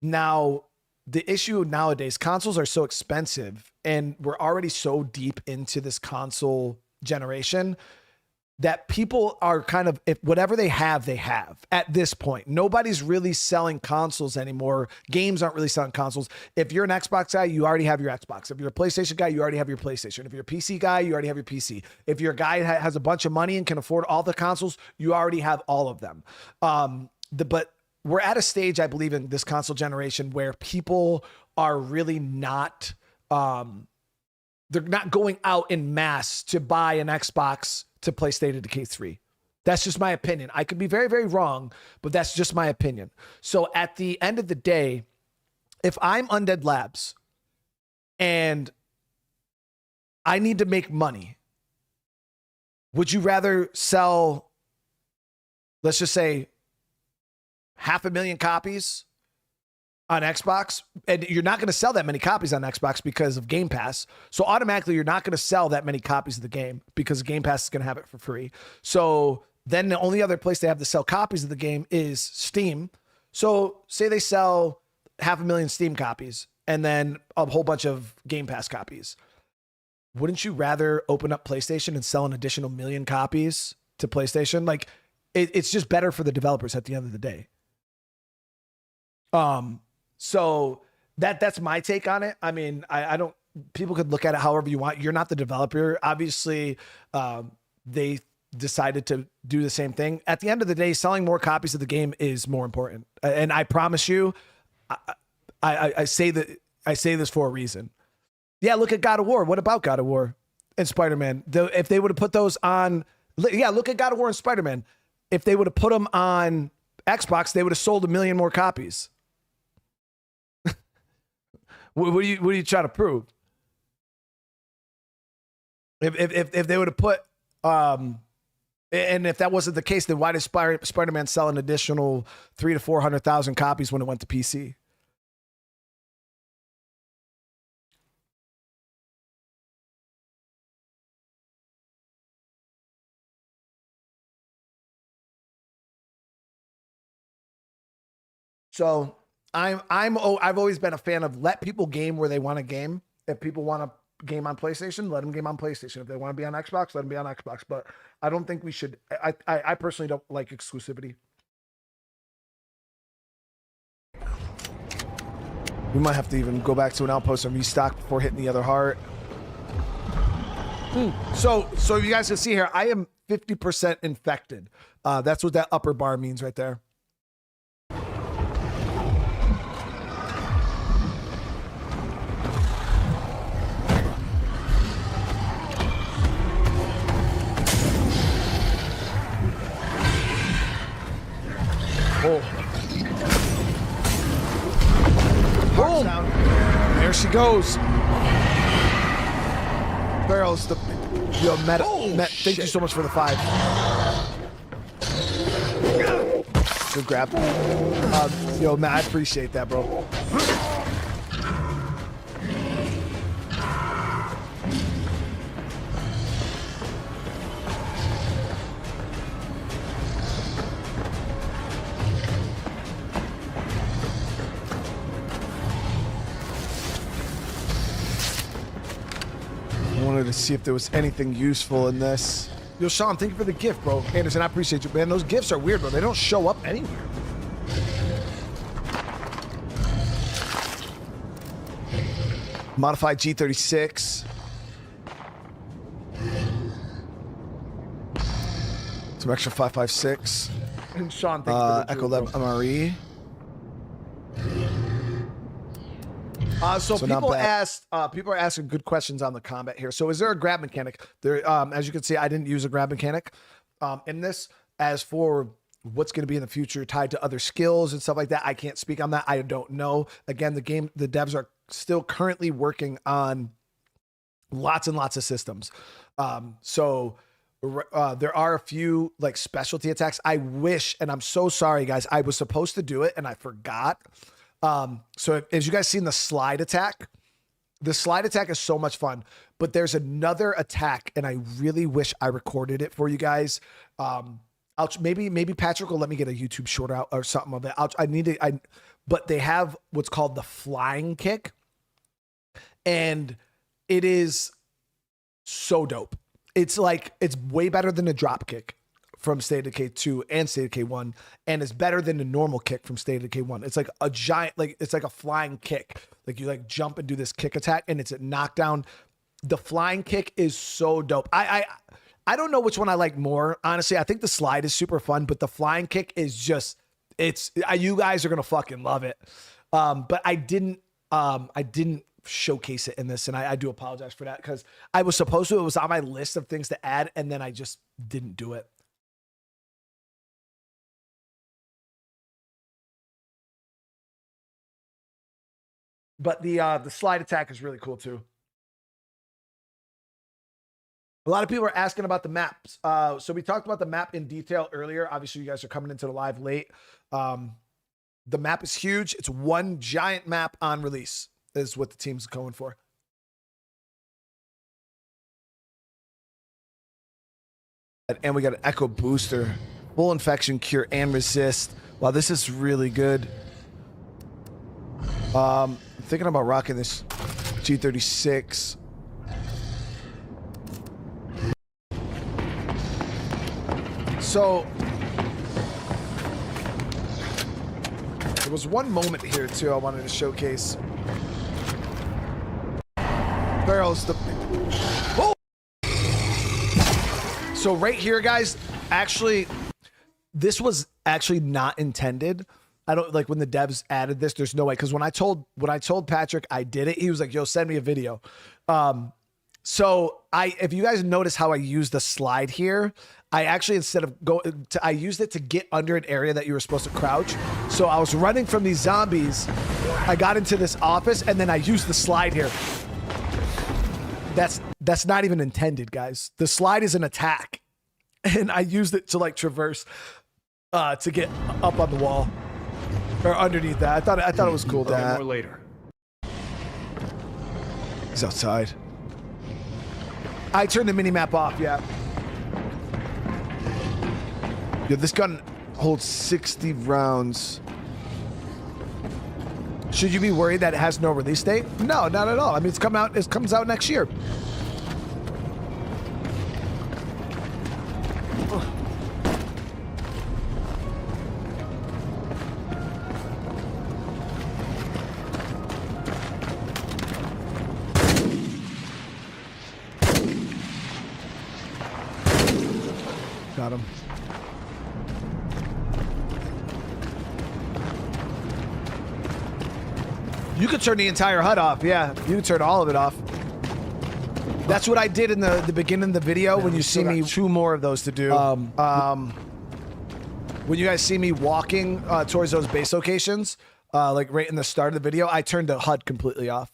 Speaker 2: Now, the issue nowadays, consoles are so expensive and we're already so deep into this console generation that people are kind of, if whatever they have at this point. Nobody's really selling consoles anymore. Games aren't really selling consoles. If you're an Xbox guy, you already have your Xbox. If you're a PlayStation guy, you already have your PlayStation. If you're a PC guy, you already have your PC. If you're a guy that has a bunch of money and can afford all the consoles, you already have all of them. But we're at a stage, I believe, in this console generation where people are really not, they're not going out in mass to buy an Xbox to play State of Decay 3. That's just my opinion. I could be very, very wrong, but that's just my opinion. So at the end of the day, if I'm Undead Labs and I need to make money, would you rather sell, let's just say, 500,000 copies on Xbox? And you're not going to sell that many copies on Xbox because of Game Pass. So automatically, you're not going to sell that many copies of the game because Game Pass is going to have it for free. So then the only other place they have to sell copies of the game is Steam. So say they sell 500,000 Steam copies and then a whole bunch of Game Pass copies. Wouldn't you rather open up PlayStation and sell an additional 1 million copies to PlayStation? Like, it's just better for the developers at the end of the day. So that's my take on it. I mean, I don't, people could look at it however you want. You're not the developer. Obviously, they decided to do the same thing. At the end of the day, selling more copies of the game is more important. And I promise you, I say this for a reason. Yeah, look at God of War. What about God of War and Spider-Man? If they would have put those on, yeah, look at God of War and Spider-Man. If they would have put them on Xbox, they would have sold 1 million more copies. What are you trying to prove? If they would have put, and if that wasn't the case, then why did Spider-Man sell an additional 300,000 to 400,000 copies when it went to PC? So I've always been a fan of let people game where they want to game. If people want to game on PlayStation, let them game on PlayStation. If they want to be on Xbox, let them be on Xbox. But I don't think we should. I personally don't like exclusivity. We might have to even go back to an outpost and restock before hitting the other heart. So you guys can see here, I am
Speaker 1: 50% infected. That's what that upper bar means right there. Oh. Boom. There she goes. Barrels the yo Matt, thank you so much for the 5. Good grab. Yo Matt, I appreciate that, bro. To see if there was anything useful in this. Yo, Sean, thank you for the gift, bro. Anderson, I appreciate you, man. Those gifts are weird, bro. They don't show up anywhere. Modified G36. Some extra 5.56. And Sean, thank you for the
Speaker 2: Echo Lab MRE.
Speaker 1: So people are asking good questions on the combat here. So is there a grab mechanic? There, as you can see, I didn't use a grab mechanic in this. As for what's going to be in the future tied to other skills and stuff like that, I can't speak on that. I don't know. Again, the devs are still currently working on lots and lots of systems. So there are a few like specialty attacks. I wish, and I'm so sorry, guys, I was supposed to do it and I forgot. So as you guys seen the slide attack is so much fun, but there's another attack and I really wish I recorded it for you guys. Maybe Patrick will let me get a YouTube short out or something of it. But they have what's called the flying kick and it is so dope. It's way better than the drop kick from State of Decay 2 and State of Decay 1, and it's better than the normal kick from State of Decay 1. It's like a giant, it's like a flying kick. Like you jump and do this kick attack, and it's a knockdown. The flying kick is so dope. I don't know which one I like more, honestly. I think the slide is super fun, but the flying kick is just, you guys are gonna fucking love it. But I didn't showcase it in this, and I do apologize for that because I was supposed to. It was on my list of things to add, and then I just didn't do it. But the slide attack is really cool too. A lot of people are asking about the maps. So we talked about the map in detail earlier. Obviously, you guys are coming into the live late. The map is huge. It's one giant map on release is what the team's going for. And we got an Echo Booster, full infection, cure, and resist. Wow, this is really good. I'm thinking about rocking this G36. So there was one moment here too I wanted to showcase. Barrels the oh! So right here, guys, actually, this was actually not intended. I don't like when the devs added this, there's no way. Cause when I told Patrick I did it, he was like, yo, send me a video. So if you guys notice how I use the slide here, I actually, instead of I used it to get under an area that you were supposed to crouch. So I was running from these zombies. I got into this office and then I used the slide here. That's not even intended, guys. The slide is an attack. And I used it to like traverse, to get up on the wall. Or underneath that. I thought it was cool. More later. He's outside. I turned the mini map off. Yeah. Yeah. This gun holds 60 rounds. Should you be worried that it has no release date? No, not at all. I mean, it's coming out. It comes out next year.
Speaker 2: got him. You could turn the entire HUD off. Yeah, you could turn all of it off. That's what I did in the beginning of the video. When you see me, 2 more of those to do. When you guys see me walking towards those base locations, like right in the start of the video, I turned the HUD completely off.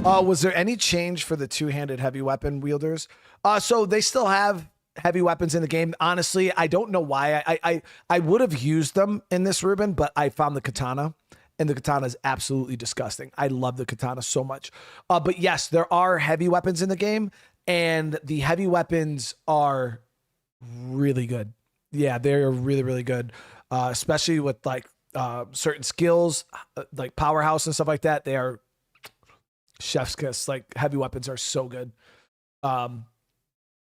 Speaker 2: Was there any change for the 2-handed heavy weapon wielders? So they still have heavy weapons in the game. Honestly, I don't know why. I would have used them in this, Ruben, but I found the katana, and the katana is absolutely disgusting. I love the katana so much. But yes, there are heavy weapons in the game, and the heavy weapons are really good. Yeah, they're really, really good, especially with like certain skills, like powerhouse and stuff like that. They are chef's kiss. Like heavy weapons are so good.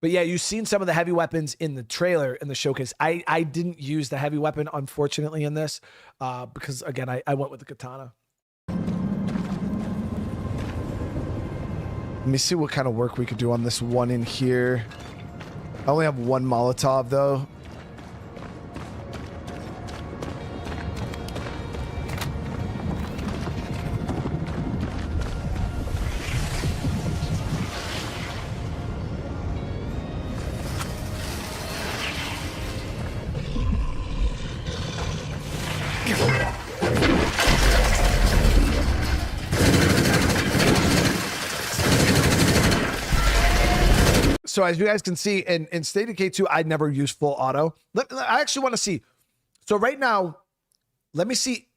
Speaker 2: But yeah, you've seen some of the heavy weapons in the trailer, in the showcase. I didn't use the heavy weapon, unfortunately, in this because, again, I went with the katana. Let me see what kind of work we could do on this one in here. I only have 1 Molotov, though. So as you guys can see, in State of Decay 2, I'd never used full auto. I actually want to see. So right now, let me see.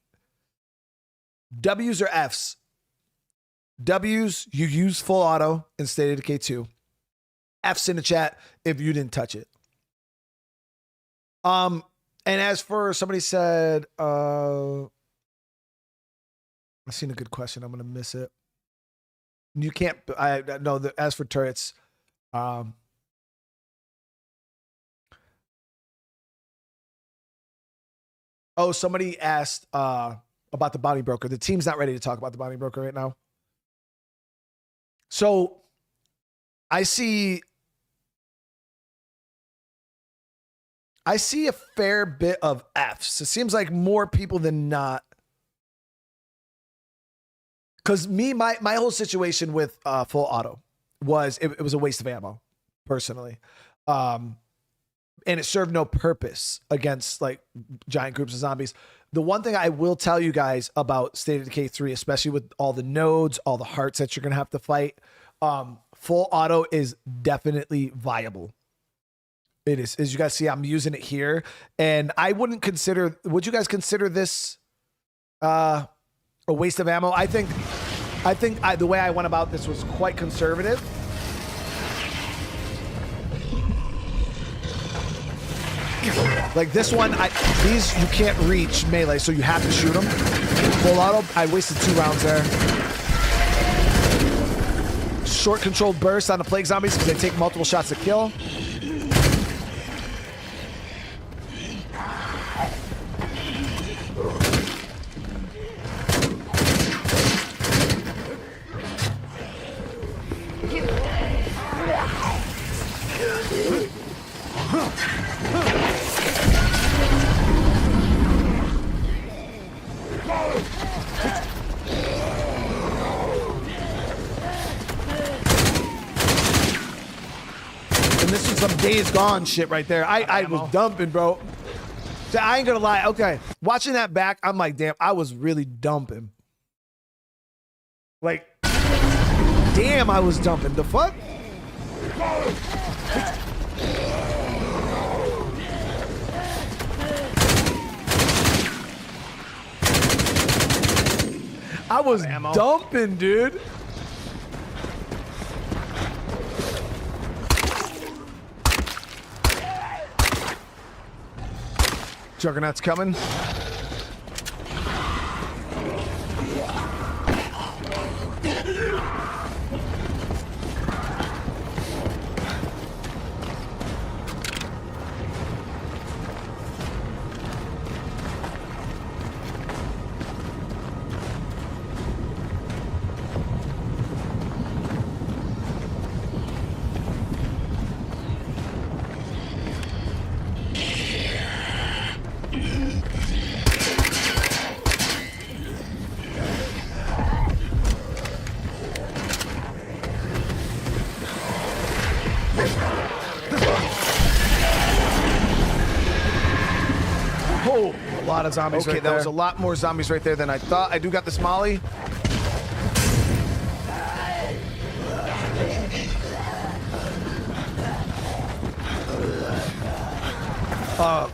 Speaker 2: W's or F's? W's, you use full auto in State of Decay 2. F's in the chat if you didn't touch it. And as for somebody said, I've seen a good question. I'm gonna miss it. You can't. I know that as for turrets. Oh, somebody asked about the bounty broker. The team's not ready to talk about the bounty broker right now. So I see a fair bit of Fs. It seems like more people than not. Because my whole situation with full auto was it was a waste of ammo, personally. And it served no purpose against like giant groups of zombies. The one thing I will tell you guys about State of Decay 3, especially with all the nodes, all the hearts that you're going to have to fight, full auto is definitely viable. It is. As you guys see, I'm using it here. And I wouldn't consider, would you guys consider this a waste of ammo? I think the way I went about this was quite conservative. Like this one, these you can't reach melee, so you have to shoot them. Full auto, I wasted 2 rounds there. Short controlled burst on the plague zombies because they take multiple shots to kill. This is some Days Gone shit right there. I was dumping, bro. So I ain't gonna lie. Okay, watching that back, I'm like, damn, I was really dumping. Like, damn, I was dumping. The fuck? I was dumping, dude. Juggernaut's coming.
Speaker 1: lot of zombies
Speaker 2: Okay,
Speaker 1: right
Speaker 2: that
Speaker 1: there.
Speaker 2: was a lot more zombies right there than I thought. I do got this molly.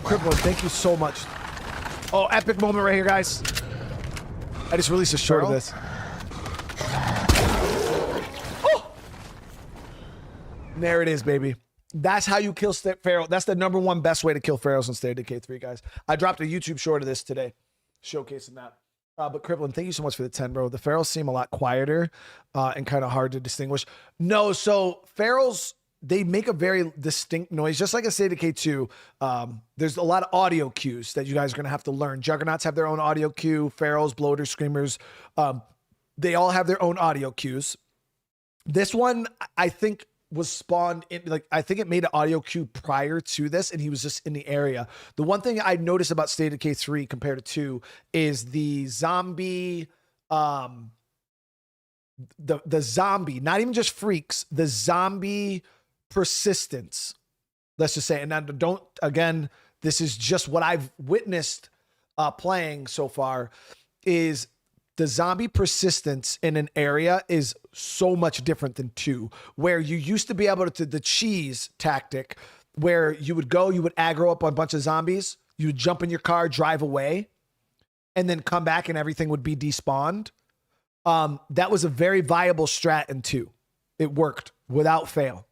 Speaker 1: Crippling, thank you so much. Oh, epic moment right here, guys. I just released a short of this. Oh! There it is, baby. That's how you kill Pharaoh. That's the #1 best way to kill Pharaohs in State of Decay 3, guys. I dropped a YouTube short of this today, showcasing that. But Crippling, thank you so much for the 10, bro. The Pharaohs seem a lot quieter and kind of hard to distinguish. No, so Pharaohs, they make a very distinct noise, just like in State of Decay 2. There's a lot of audio cues that you guys are going to have to learn. Juggernauts have their own audio cue. Pharaohs, bloaters, screamers, they all have their own audio cues. This one, I think, was spawned in, like, I think it made an audio cue prior to this, and he was just in the area. The one thing I noticed about State of Decay 3 compared to 2 is the zombie, the zombie, not even just freaks, the zombie persistence, let's just say. And I don't, again, this is just what I've witnessed playing so far, is the zombie persistence in an area is so much different than 2, where you used to be able to, the cheese tactic, where you would go, you would aggro up on a bunch of zombies, you would jump in your car, drive away, and then come back and everything would be despawned. That was a very viable strat in 2. It worked without fail.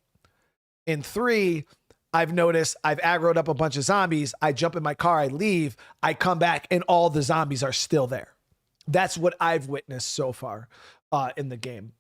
Speaker 1: In 3, I've noticed I've aggroed up a bunch of zombies, I jump in my car, I leave, I come back, and all the zombies are still there. That's what I've witnessed so far in the game.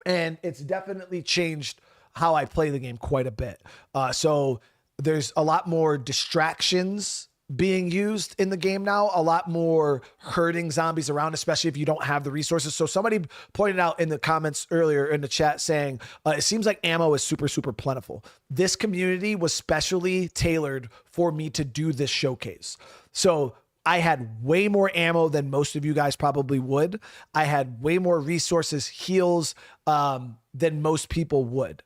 Speaker 1: And it's definitely changed how I play the game quite a bit. So there's a lot more distractions being used in the game now, a lot more herding zombies around, especially if you don't have the resources. So somebody pointed out in the comments earlier in the chat saying, it seems like ammo is super, super plentiful. This community was specially tailored for me to do this showcase. So I had way more ammo than most of you guys probably would. I had way more resources, heals, than most people would.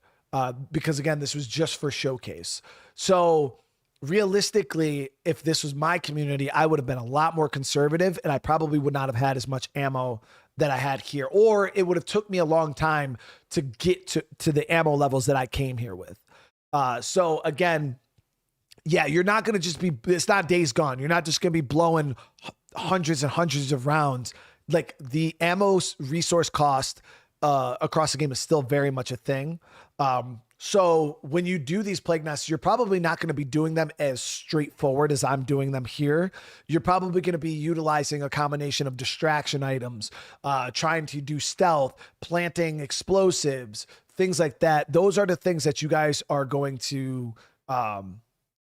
Speaker 1: Because again, this was just for showcase. So realistically, if this was my community, I would have been a lot more conservative, and I probably would not have had as much ammo that I had here, or it would have took me a long time to get to the ammo levels that I came here with. So again, yeah, you're not going to just be, it's not Days Gone. You're not just going to be blowing hundreds and hundreds of rounds. Like, the ammo resource cost across the game is still very much a thing. So when you do these plague nests, you're probably not going to be doing them as straightforward as I'm doing them here. You're probably going to be utilizing a combination of distraction items, trying to do stealth, planting explosives, things like that. Those are the things that you guys are going to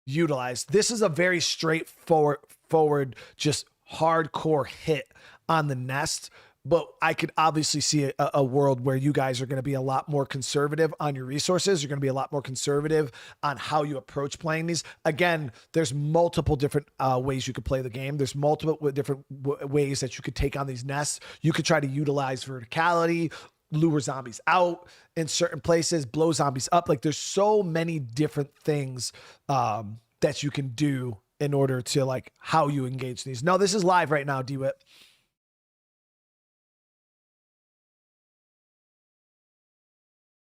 Speaker 1: utilize. This is a very straightforward, just hardcore hit on the nest. But I could obviously see a world where you guys are going to be a lot more conservative on your resources. You're going to be a lot more conservative on how you approach playing these. Again, there's multiple different ways you could play the game. There's multiple different ways that you could take on these nests. You could try to utilize verticality, lure zombies out in certain places, blow zombies up. Like, there's so many different things that you can do in order to, like, how you engage these. No, this is live right now, DeWitt.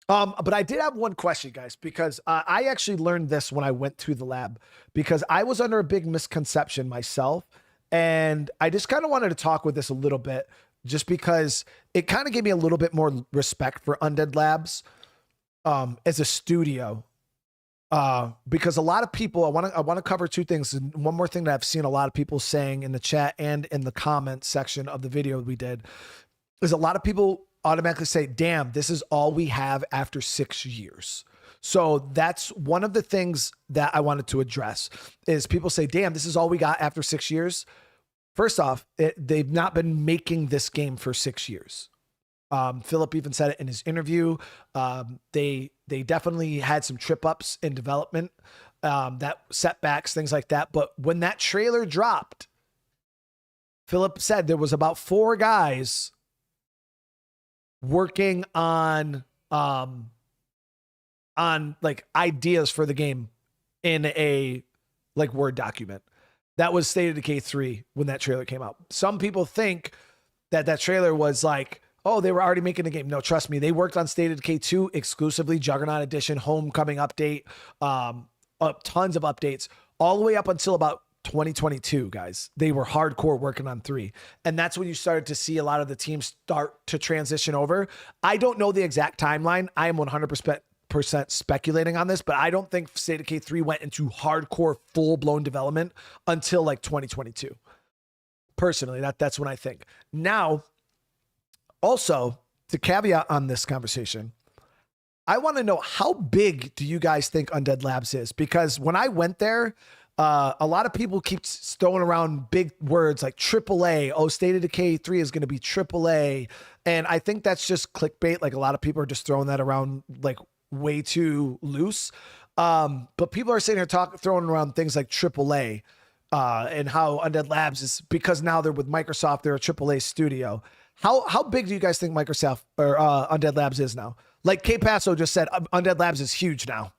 Speaker 1: But I did have one question, guys, because I actually learned this when I went to the lab, because I was under a big misconception myself. And I just kind of wanted to talk with this a little bit, just because it kind of gave me a little bit more respect for Undead Labs as a studio. Because a lot of people, I want to cover two things. And one more thing that I've seen a lot of people saying in the chat and in the comment section of the video we did is a lot of people automatically say, damn, this is all we have after 6 years. So that's one of the things that I wanted to address, is people say, damn, this is all we got after 6 years. First off, they've not been making this game for 6 years. Philip even said it in his interview. They definitely had some trip ups in development, that setbacks, things like that. But when that trailer dropped, Philip said there was about 4 guys working on like ideas for the game in a like Word document. That was State of Decay 3 when that trailer came out. Some people think that that trailer was like, oh, they were already making the game. No, trust me. They worked on State of Decay 2 exclusively, Juggernaut Edition, Homecoming update, tons of updates, all the way up until about 2022, guys. They were hardcore working on 3. And that's when you started to see a lot of the teams start to transition over. I don't know the exact timeline. I am 100% speculating on this, but I don't think State of Decay 3 went into hardcore full-blown development until like 2022. Personally, that's what I think. Now, also, to caveat on this conversation, I want to know, how big do you guys think Undead Labs is? Because when I went there, a lot of people keep throwing around big words like AAA. Oh, State of Decay 3 is going to be AAA. And I think that's just clickbait. Like, a lot of people are just throwing that around like way too loose. But people are sitting here throwing around things like AAA and how Undead Labs is, because now they're with Microsoft, they're a AAA studio. How big do you guys think Microsoft or Undead Labs is now? Like K Paso just said, Undead Labs is huge now.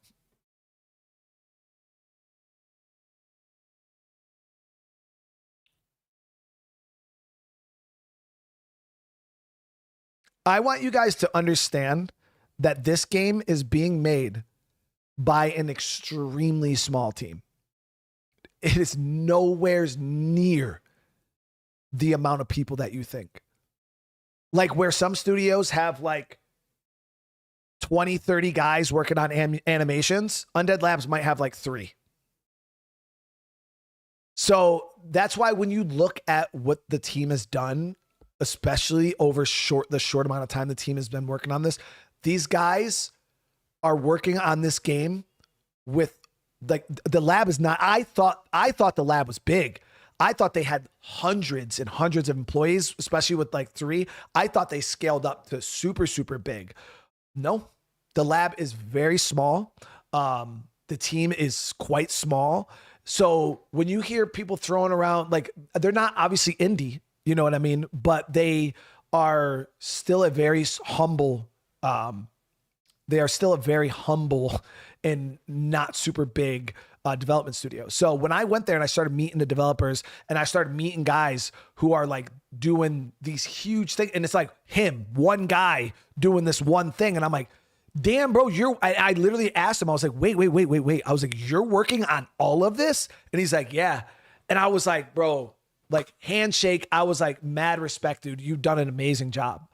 Speaker 1: I want you guys to understand that this game is being made by an extremely small team. It is nowhere near the amount of people that you think. Like, where some studios have like 20, 30 guys working on animations, Undead Labs might have like 3. So that's why when you look at what the team has done, especially over the short amount of time the team has been working on this, these guys are working on this game with, like, the lab is not, I thought the lab was big. I thought they had hundreds and hundreds of employees, especially with like 3. I thought they scaled up to super, super big. No, the lab is very small. The team is quite small. So when you hear people throwing around, like, they're not obviously indie, you know what I mean? But they are still a very humble, and not super big development studio. So when I went there and I started meeting the developers and I started meeting guys who are like doing these huge things, and it's like one guy doing this one thing. And I'm like, damn, bro, I literally asked him, I was like, wait. I was like, you're working on all of this? And he's like, yeah. And I was like, bro, like, handshake. I was like, mad respect, dude. You've done an amazing job.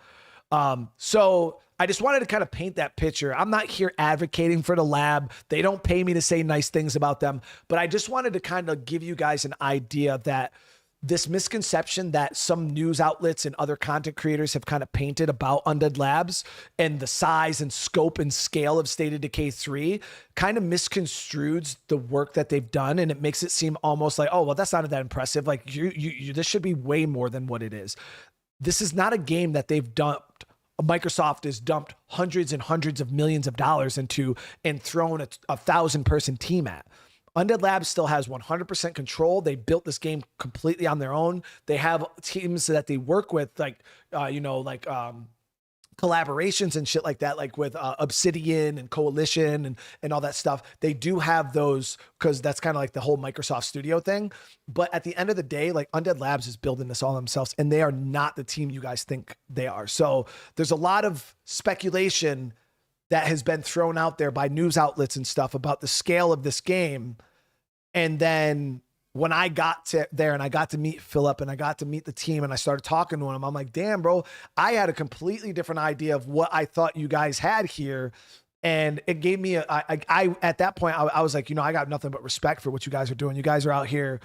Speaker 1: So I just wanted to kind of paint that picture. I'm not here advocating for the lab. They don't pay me to say nice things about them, but I just wanted to kind of give you guys an idea that this misconception that some news outlets and other content creators have kind of painted about Undead Labs and the size and scope and scale of State of Decay 3 kind of misconstrues the work that they've done. And it makes it seem almost like, oh, well, that's not that impressive. Like, this should be way more than what it is. This is not a game that they've dumped. Microsoft has dumped hundreds and hundreds of millions of dollars into and thrown a 1,000-person team at. Undead Labs still has 100% control. They built this game completely on their own. They have teams that they work with, like, collaborations and shit like that, like with Obsidian and Coalition and all that stuff. They do have those because that's kind of like the whole Microsoft Studio thing. But at the end of the day, like, Undead Labs is building this all themselves, and they are not the team you guys think they are. So there's a lot of speculation that has been thrown out there by news outlets and stuff about the scale of this game. And then when I got to there and I got to meet Philip and I got to meet the team and I started talking to him, I'm like, damn, bro, I had a completely different idea of what I thought you guys had here. And it gave me I at that point, I was like, I got nothing but respect for what you guys are doing. You guys are out here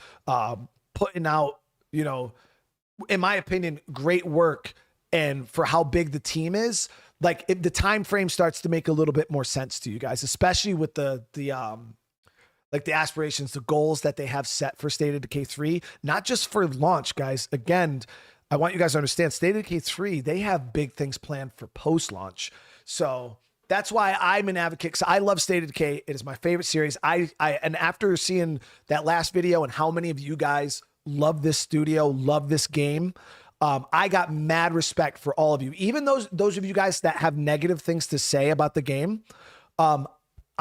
Speaker 1: putting out, in my opinion, great work. And for how big the team is, like, the time frame starts to make a little bit more sense to you guys, especially with the aspirations, the goals that they have set for State of Decay 3, not just for launch, guys. Again, I want you guys to understand, State of Decay 3, they have big things planned for post-launch. So that's why I'm an advocate, because I love State of Decay. It is my favorite series. And after seeing that last video and how many of you guys love this studio, love this game, I got mad respect for all of you. Even those of you guys that have negative things to say about the game,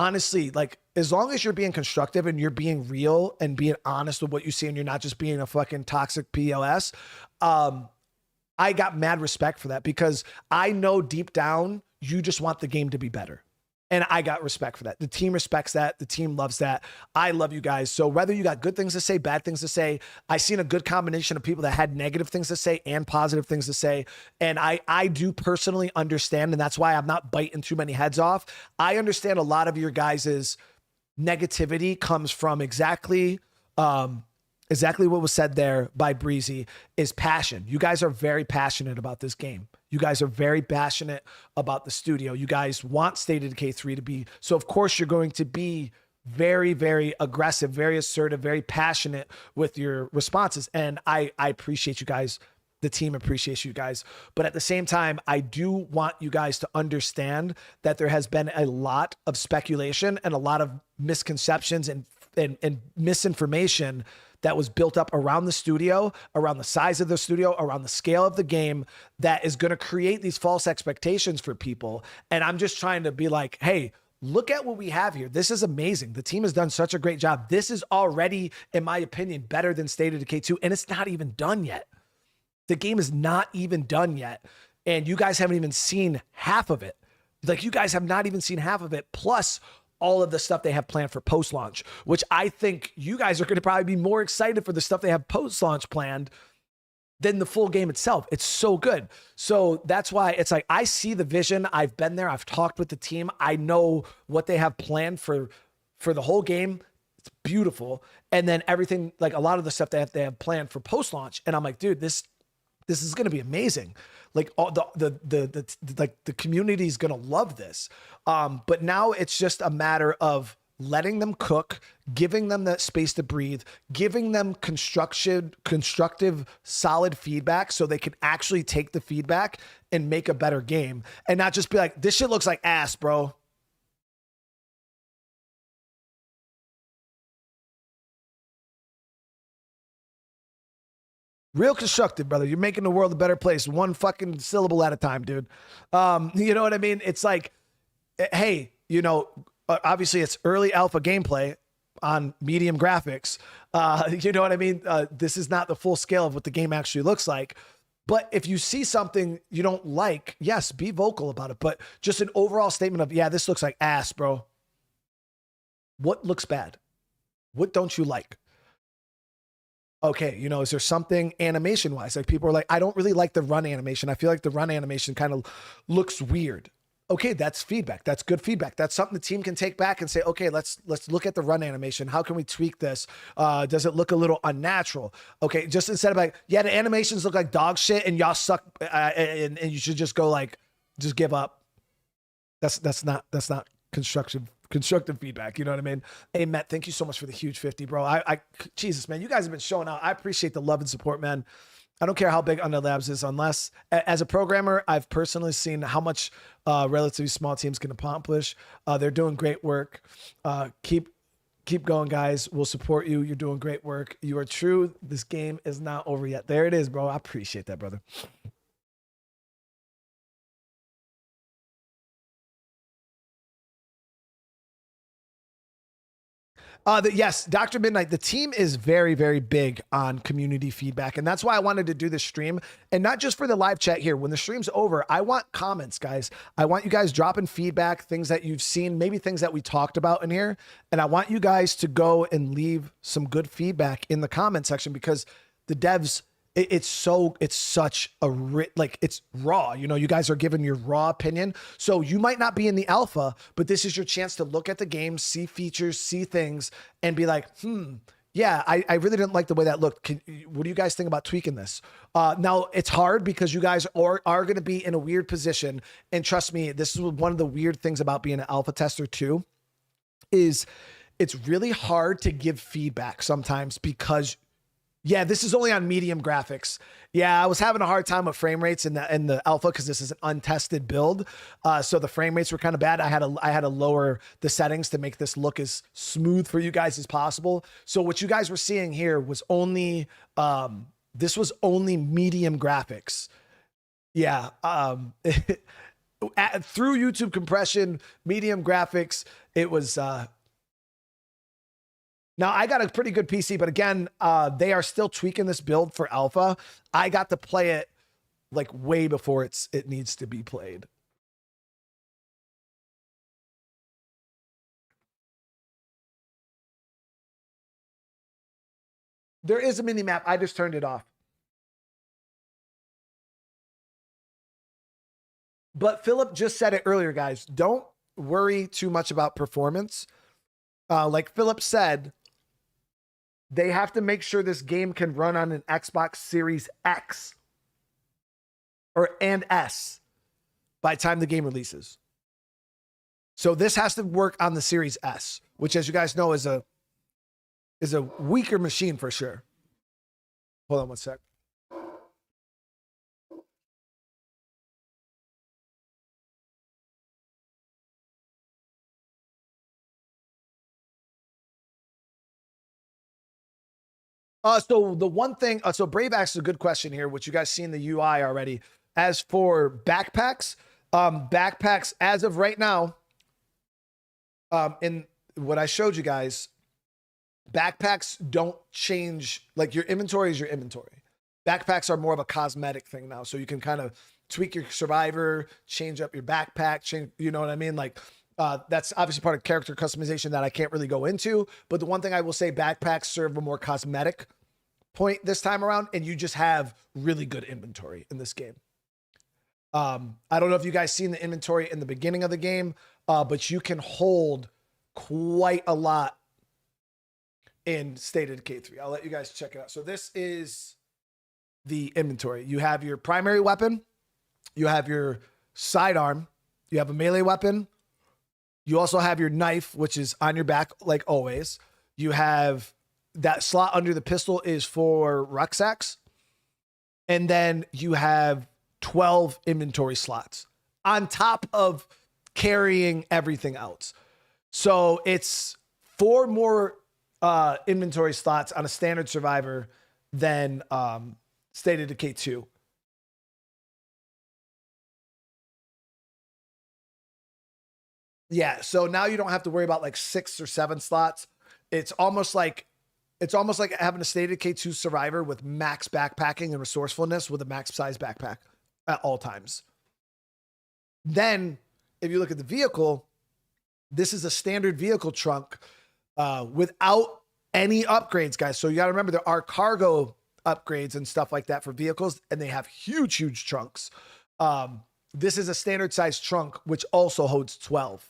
Speaker 1: honestly, like, as long as you're being constructive and you're being real and being honest with what you see and you're not just being a fucking toxic PLS, I got mad respect for that, because I know deep down you just want the game to be better. And I got respect for that. The team respects that. The team loves that. I love you guys. So whether you got good things to say, bad things to say, I seen a good combination of people that had negative things to say and positive things to say. And I do personally understand, and that's why I'm not biting too many heads off. I understand a lot of your guys' negativity comes from exactly what was said there by Breezy, is passion. You guys are very passionate about this game. You guys are very passionate about the studio. You guys want State of Decay 3 to be, so of course you're going to be very, very aggressive, very assertive, very passionate with your responses. And I appreciate you guys. The team appreciates you guys. But at the same time, I do want you guys to understand that there has been a lot of speculation and a lot of misconceptions and misinformation that was built up around the studio, around the size of the studio, around the scale of the game, that is going to create these false expectations for people. And I'm just trying to be like, hey, look at what we have here. This is amazing. The team has done such a great job. This is already, in my opinion, better than State of Decay 2, and it's not even done yet. The game is not even done yet, and you guys haven't even seen half of it. Like, you guys have not even seen half of it, plus all of the stuff they have planned for post-launch, which I think you guys are going to probably be more excited for the stuff they have post-launch planned than the full game itself. It's so good. So that's why it's like, I see the vision. I've been there. I've talked with the team. I know what they have planned for the whole game. It's beautiful. And then everything, like a lot of the stuff they have planned for post-launch. And I'm like, dude, this is going to be amazing. Like, all the community is going to love this. But now it's just a matter of letting them cook, giving them that space to breathe, giving them constructive, solid feedback so they can actually take the feedback and make a better game, and not just be like, this shit looks like ass, bro. Real constructive, brother. You're making the world a better place, one fucking syllable at a time, dude. You know what I mean? It's like, hey, you know, obviously it's early alpha gameplay on medium graphics. You know what I mean? This is not the full scale of what the game actually looks like. But if you see something you don't like, yes, be vocal about it. But just an overall statement of, yeah, this looks like ass, bro. What looks bad? What don't you like? Okay, you know, is there something animation wise? Like, people are like, I don't really like the run animation. I feel like the run animation kind of looks weird. Okay, that's feedback. That's good feedback. That's something the team can take back and say, okay, let's look at the run animation. How can we tweak this? Does it look a little unnatural? Okay, just instead of like, yeah, the animations look like dog shit and y'all suck, and you should just go like, just give up. That's not constructive feedback. You know what I mean? Hey, Matt, thank you so much for the huge 50, bro. Jesus, man, you guys have been showing out. I appreciate the love and support, man. I don't care how big Under Labs is, unless, as a programmer, I've personally seen how much relatively small teams can accomplish. They're doing great work. Keep going, guys. We'll support you. You're doing great work. You are true. This game is not over yet. There it is, bro. I appreciate that, brother. Yes, Dr. Midnight, the team is very, very big on community feedback. And that's why I wanted to do this stream, and not just for the live chat here. When the stream's over, I want comments, guys. I want you guys dropping feedback, things that you've seen, maybe things that we talked about in here. And I want you guys to go and leave some good feedback in the comment section, because the devs, it's such a like, it's raw. You know, you guys are giving your raw opinion. So you might not be in the alpha, but this is your chance to look at the game, see features, see things, and be like, yeah, I really didn't like the way that looked. What do you guys think about tweaking this? Now, it's hard because you guys are going to be in a weird position. And trust me, this is one of the weird things about being an alpha tester too, is it's really hard to give feedback sometimes, because yeah, this is only on medium graphics. Yeah, I was having a hard time with frame rates in the alpha, because this is an untested build. So the frame rates were kind of bad. I had to lower the settings to make this look as smooth for you guys as possible. So what you guys were seeing here was only this was only medium graphics. Yeah. through YouTube compression, medium graphics, it was. Now I got a pretty good PC, but again, they are still tweaking this build for alpha. I got to play it like way before it needs to be played. There is a mini map. I just turned it off. But Philip just said it earlier, guys. Don't worry too much about performance. Like Philip said, they have to make sure this game can run on an Xbox Series X and S by the time the game releases. So this has to work on the Series S, which, as you guys know, is a weaker machine for sure. Hold on one sec. So the one thing, so Brave asked a good question here, which you guys see in the UI already. As for backpacks, backpacks as of right now, in what I showed you guys, backpacks don't change. Like your inventory is your inventory. Backpacks are more of a cosmetic thing now. So you can kind of tweak your survivor, change up your backpack, change, you know what I mean? Like, that's obviously part of character customization that I can't really go into. But the one thing I will say, backpacks serve a more cosmetic point this time around, and you just have really good inventory in this game. I don't know if you guys seen the inventory in the beginning of the game, but you can hold quite a lot in State of Decay 3. I'll let you guys check it out. So this is the inventory. You have your primary weapon, you have your sidearm, you have a melee weapon, you also have your knife, which is on your back, like always. You have that slot under the pistol is for rucksacks. And then you have 12 inventory slots on top of carrying everything else. So it's 4 more inventory slots on a standard survivor than State of Decay 2. Yeah, so now you don't have to worry about like 6 or 7 slots. It's almost like having a State of Decay 2 survivor with max backpacking and resourcefulness with a max size backpack at all times. Then, if you look at the vehicle, this is a standard vehicle trunk without any upgrades, guys. So you got to remember there are cargo upgrades and stuff like that for vehicles, and they have huge, huge trunks. This is a standard size trunk, which also holds 12.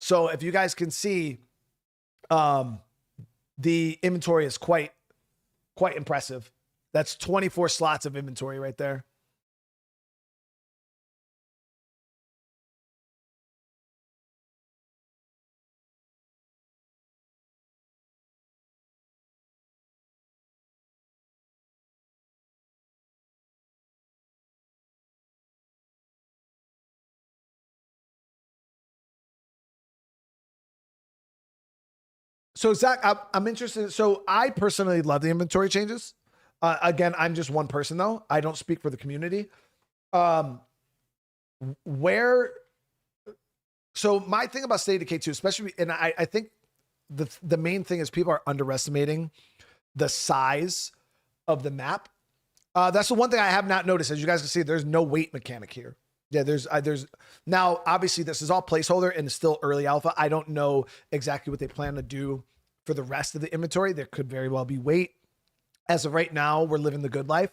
Speaker 1: So if you guys can see, the inventory is quite impressive. That's 24 slots of inventory right there. So Zach, I'm interested. So I personally love the inventory changes. Again, I'm just one person though. I don't speak for the community. So my thing about State of Decay 2, especially, and I think the main thing is people are underestimating the size of the map. That's the one thing I have not noticed. As you guys can see, there's no weight mechanic here. Yeah, there's now obviously this is all placeholder and it's still early alpha. I don't know exactly what they plan to do for the rest of the inventory. There could very well be weight. As of right now, we're living the good life.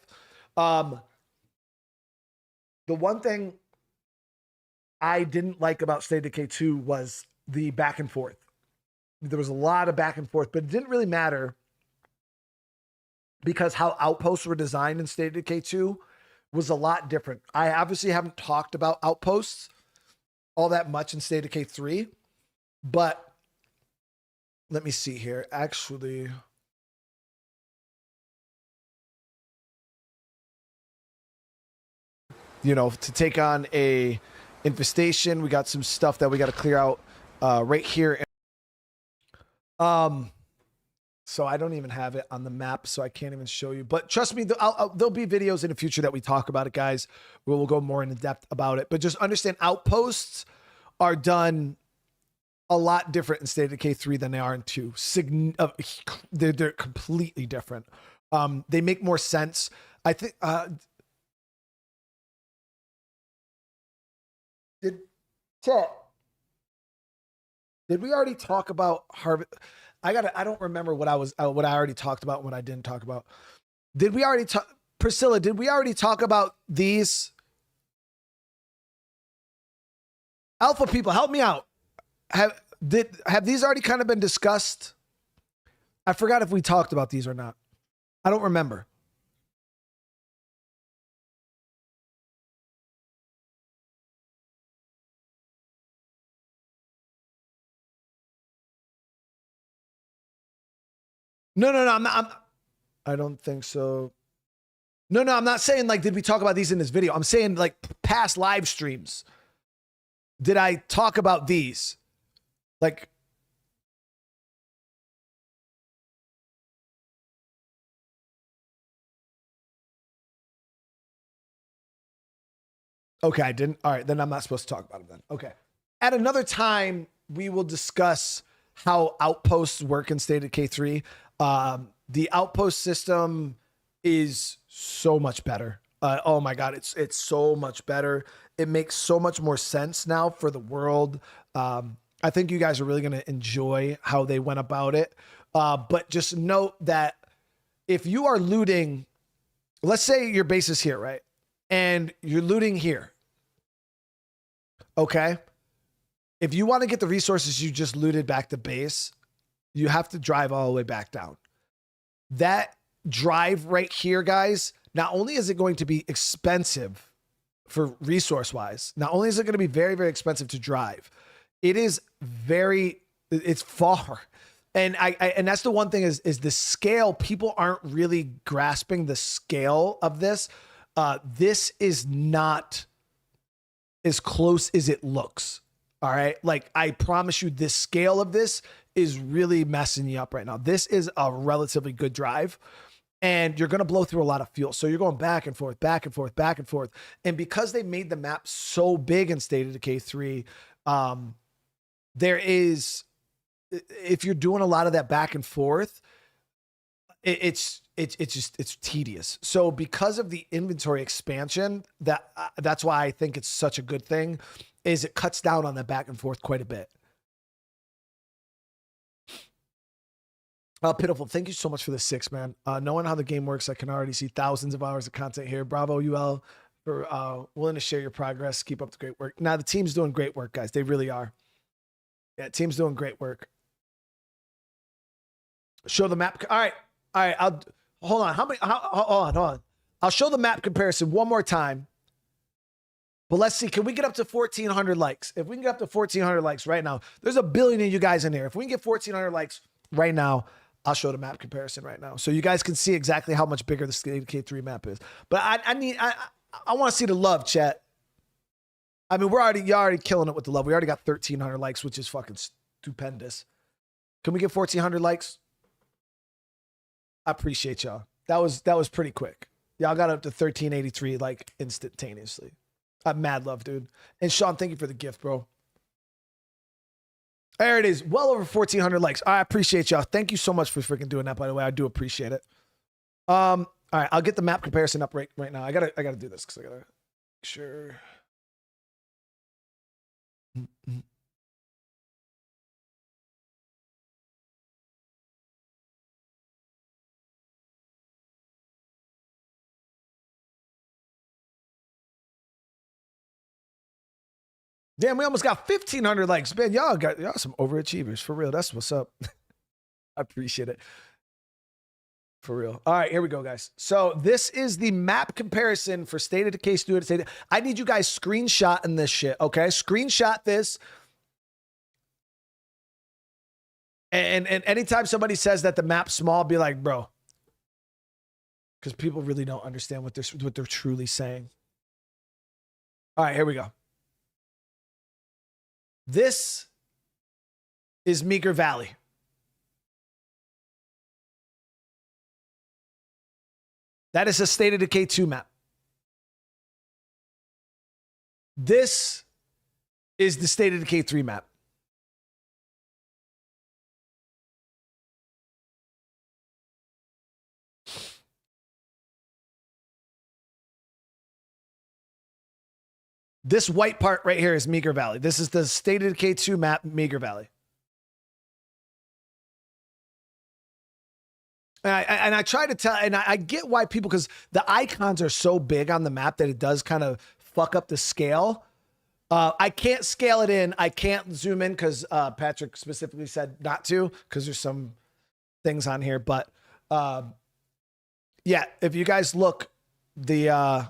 Speaker 1: The one thing I didn't like about State of Decay 2 was the back and forth. There was a lot of back and forth, but it didn't really matter because how outposts were designed in State of Decay 2 was a lot different. I obviously haven't talked about outposts all that much in State of Decay 3, but let me see here. Actually, to take on a infestation, we got some stuff that we got to clear out right here.
Speaker 2: So I don't even have it on the map, so I can't even show you. But trust me, there'll be videos in the future that we talk about it, guys, where we'll go more in depth about it. But just understand, outposts are done a lot different in State of Decay 3 than they are in 2. They're completely different. They make more sense. I think did we already talk about Harvest? I don't remember what I already talked about and what I didn't talk about. Did we already talk, Priscilla, did we already talk about these? Alpha people, help me out. Have these already kind of been discussed? I forgot if we talked about these or not. I don't remember. No, I don't think so. No, I'm not saying like, did we talk about these in this video? I'm saying like past live streams. Did I talk about these? Like, okay, I didn't. All right, then I'm not supposed to talk about it then. Okay. At another time, we will discuss how outposts work in State of Decay 3. The outpost system is so much better. Oh my God, it's so much better. It makes so much more sense now for the world. I think you guys are really going to enjoy how they went about it. But just note that if you are looting, let's say your base is here, right? And you're looting here. Okay. If you want to get the resources you just looted back to base, you have to drive all the way back down. That drive right here, guys, not only is it going to be expensive for resource wise, not only is it going to be very, very expensive to drive, it's far. And and that's the one thing is the scale. People aren't really grasping the scale of this. This is not as close as it looks. All right. Like, I promise you, this scale of this is really messing you up right now. This is a relatively good drive, and you're going to blow through a lot of fuel. So you're going back and forth, back and forth, back and forth. And because they made the map so big in State of Decay 3, there is, if you're doing a lot of that back and forth, it's tedious. So because of the inventory expansion, that's why I think it's such a good thing, is it cuts down on that back and forth quite a bit. Pitiful. Thank you so much for the 6, man. Knowing how the game works, I can already see thousands of hours of content here. Bravo, UL, for willing to share your progress. Keep up the great work. Now, the team's doing great work, guys. They really are. Yeah, team's doing great work. Show the map. All right. I'll hold on. Hold on. I'll show the map comparison one more time. But let's see. Can we get up to 1,400 likes? If we can get up to 1,400 likes right now, there's a billion of you guys in here. If we can get 1,400 likes right now, I'll show the map comparison right now, so you guys can see exactly how much bigger the State of Decay 3 map is. But I want to see the love, chat. I mean, you're already killing it with the love. We already got 1,300 likes, which is fucking stupendous. Can we get 1,400 likes? I appreciate y'all. That was pretty quick. Y'all got up to 1,383 like instantaneously. Mad love, dude. And Sean, thank you for the gift, bro. There it is. Well over 1,400 likes. I appreciate y'all. Thank you so much for freaking doing that, by the way. I do appreciate it. All right, I'll get the map comparison up right now. I gotta do this because I gotta make sure. Damn, we almost got 1,500 likes. Man, y'all some overachievers. For real. That's what's up. I appreciate it. For real. All right, here we go, guys. So this is the map comparison for State of Decay Studio. I need you guys screenshotting this shit, okay? Screenshot this. And anytime somebody says that the map's small, be like, bro. Because people really don't understand what they're truly saying. All right, here we go. This is Meeker Valley.
Speaker 1: That is a State of Decay 2 map. This is the State of Decay 3 map. This white part right here is Meager Valley. This is the State of Decay 2 map, Meager Valley. And I try to tell, and I get why people, because the icons are so big on the map that it does kind of fuck up the scale. I can't scale it in. I can't zoom in because Patrick specifically said not to, because there's some things on here. But yeah, if you guys look, the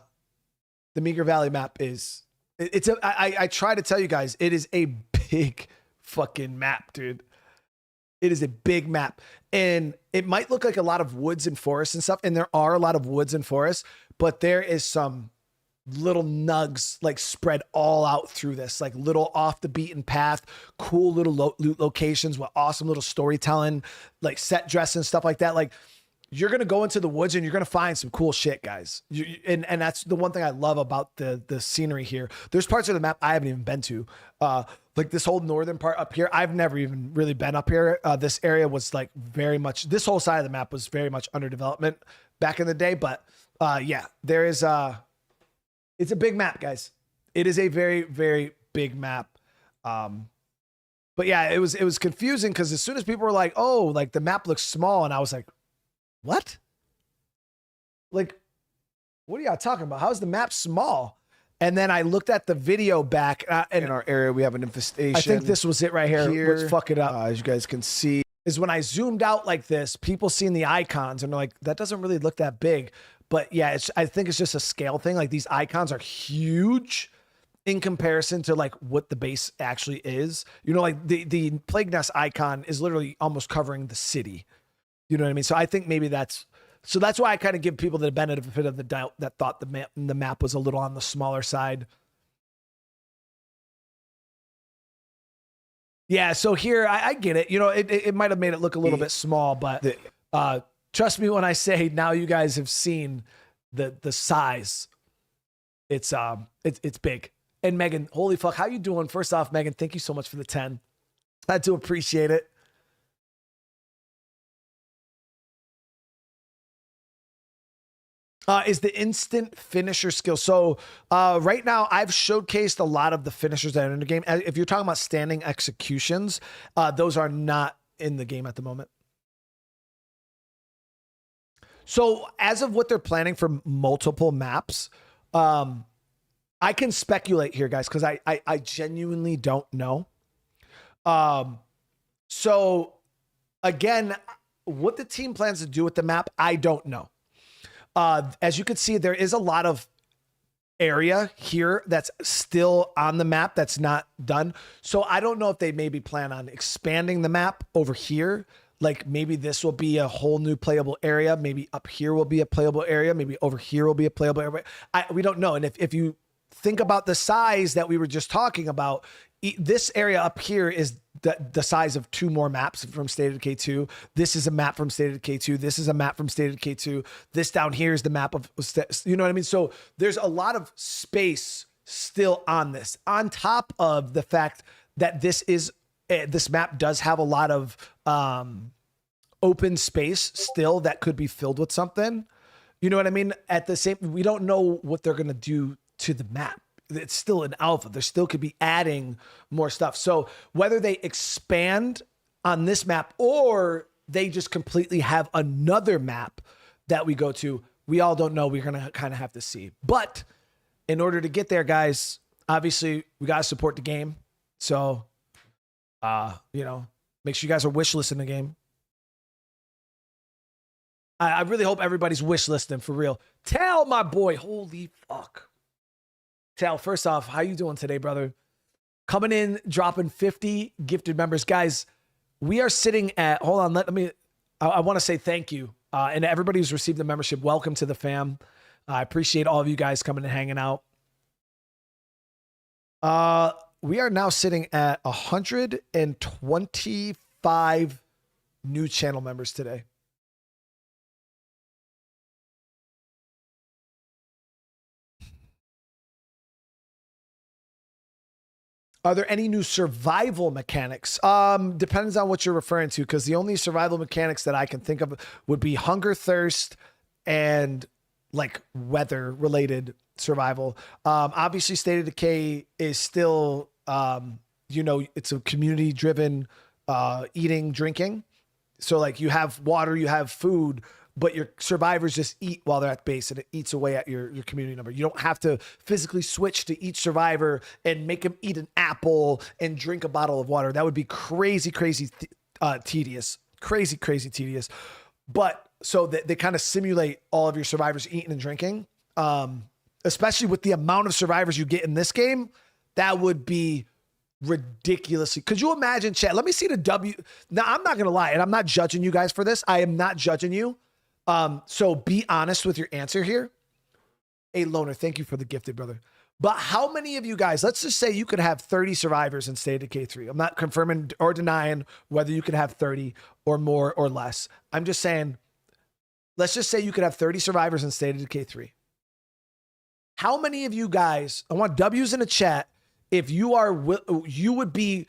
Speaker 1: Meager Valley map is, I try to tell you guys, it is a big fucking map, dude. It is a big map, and it might look like a lot of woods and forests and stuff, and there are a lot of woods and forests, but there is some little nugs like spread all out through this, like little off the beaten path, cool little loot locations with awesome little storytelling, like set dress and stuff like that. Like, you're going to go into the woods and you're going to find some cool shit, guys. And that's the one thing I love about the scenery here. There's parts of the map I haven't even been to. Like this whole northern part up here, I've never even really been up here. This area was like very much, this whole side of the map was very much under development back in the day. But yeah, there is, it's a big map, guys. It is a very, very big map. But yeah, it was confusing because as soon as people were like, oh, like the map looks small. And I was like, what? Like, what are y'all talking about? How's the map small? And then I looked at the video back. And
Speaker 2: in our area, we have an infestation.
Speaker 1: I think this was it right here. Let's fuck it up.
Speaker 2: As you guys can see,
Speaker 1: is when I zoomed out like this, people seeing the icons and they're like, that doesn't really look that big. But yeah, I think it's just a scale thing. Like these icons are huge in comparison to like what the base actually is. You know, like the Plague Nest icon is literally almost covering the city. You know what I mean? So I think maybe that's why I kind of give people the benefit of the doubt that thought the map was a little on the smaller side. Yeah, so here I get it. You know, it might have made it look a little bit small, but trust me when I say now you guys have seen the size. It's big. And Megan, holy fuck, how you doing? First off, Megan, thank you so much for the 10. I do appreciate it. Is the instant finisher skill. So right now I've showcased a lot of the finishers that are in the game. If you're talking about standing executions, those are not in the game at the moment. So as of what they're planning for multiple maps, I can speculate here, guys, because I genuinely don't know. So again, what the team plans to do with the map, I don't know. As you can see, there is a lot of area here that's still on the map that's not done. So I don't know if they maybe plan on expanding the map over here. Like maybe this will be a whole new playable area. Maybe up here will be a playable area. Maybe over here will be a playable area. We don't know. And if you think about the size that we were just talking about, this area up here is the size of 2 more maps from State of Decay 2. This is a map from State of Decay 2. This is a map from State of Decay 2. This down here is the map of, you know what I mean? So there's a lot of space still on this, on top of the fact that this map does have a lot of open space still that could be filled with something. You know what I mean? At the same, we don't know what they're going to do to the map. It's still an alpha. There still could be adding more stuff. So whether they expand on this map or they just completely have another map that we go to, we all don't know. We're going to kind of have to see. But in order to get there, guys, obviously we got to support the game. So, you know, make sure you guys are wishlisting the game. I really hope everybody's wishlisting for real. Tell my boy, holy fuck. Tal, first off, how you doing today, brother? Coming in, dropping 50 gifted members. Guys, we are sitting at, hold on, I want to say thank you. And everybody who's received the membership, welcome to the fam. I appreciate all of you guys coming and hanging out. We are now sitting at 125 new channel members today. Are there any new survival mechanics? Depends on what you're referring to, because the only survival mechanics that I can think of would be hunger, thirst, and like weather related survival. Obviously State of Decay is still, it's a community driven eating, drinking. So like you have water, you have food, but your survivors just eat while they're at base, and it eats away at your community number. You don't have to physically switch to each survivor and make them eat an apple and drink a bottle of water. That would be crazy tedious. Crazy tedious. But so they kind of simulate all of your survivors eating and drinking. Especially with the amount of survivors you get in this game, that would be ridiculously. Could you imagine, chat? Let me see the W. Now, I'm not going to lie, and I'm not judging you guys for this. I am not judging you. So be honest with your answer here. Hey, Loner, thank you for the gifted, brother. But how many of you guys, let's just say you could have 30 survivors in State of Decay 3. I'm not confirming or denying whether you could have 30 or more or less. I'm just saying, let's just say you could have 30 survivors in State of Decay 3. How many of you guys, I want W's in the chat, if you would be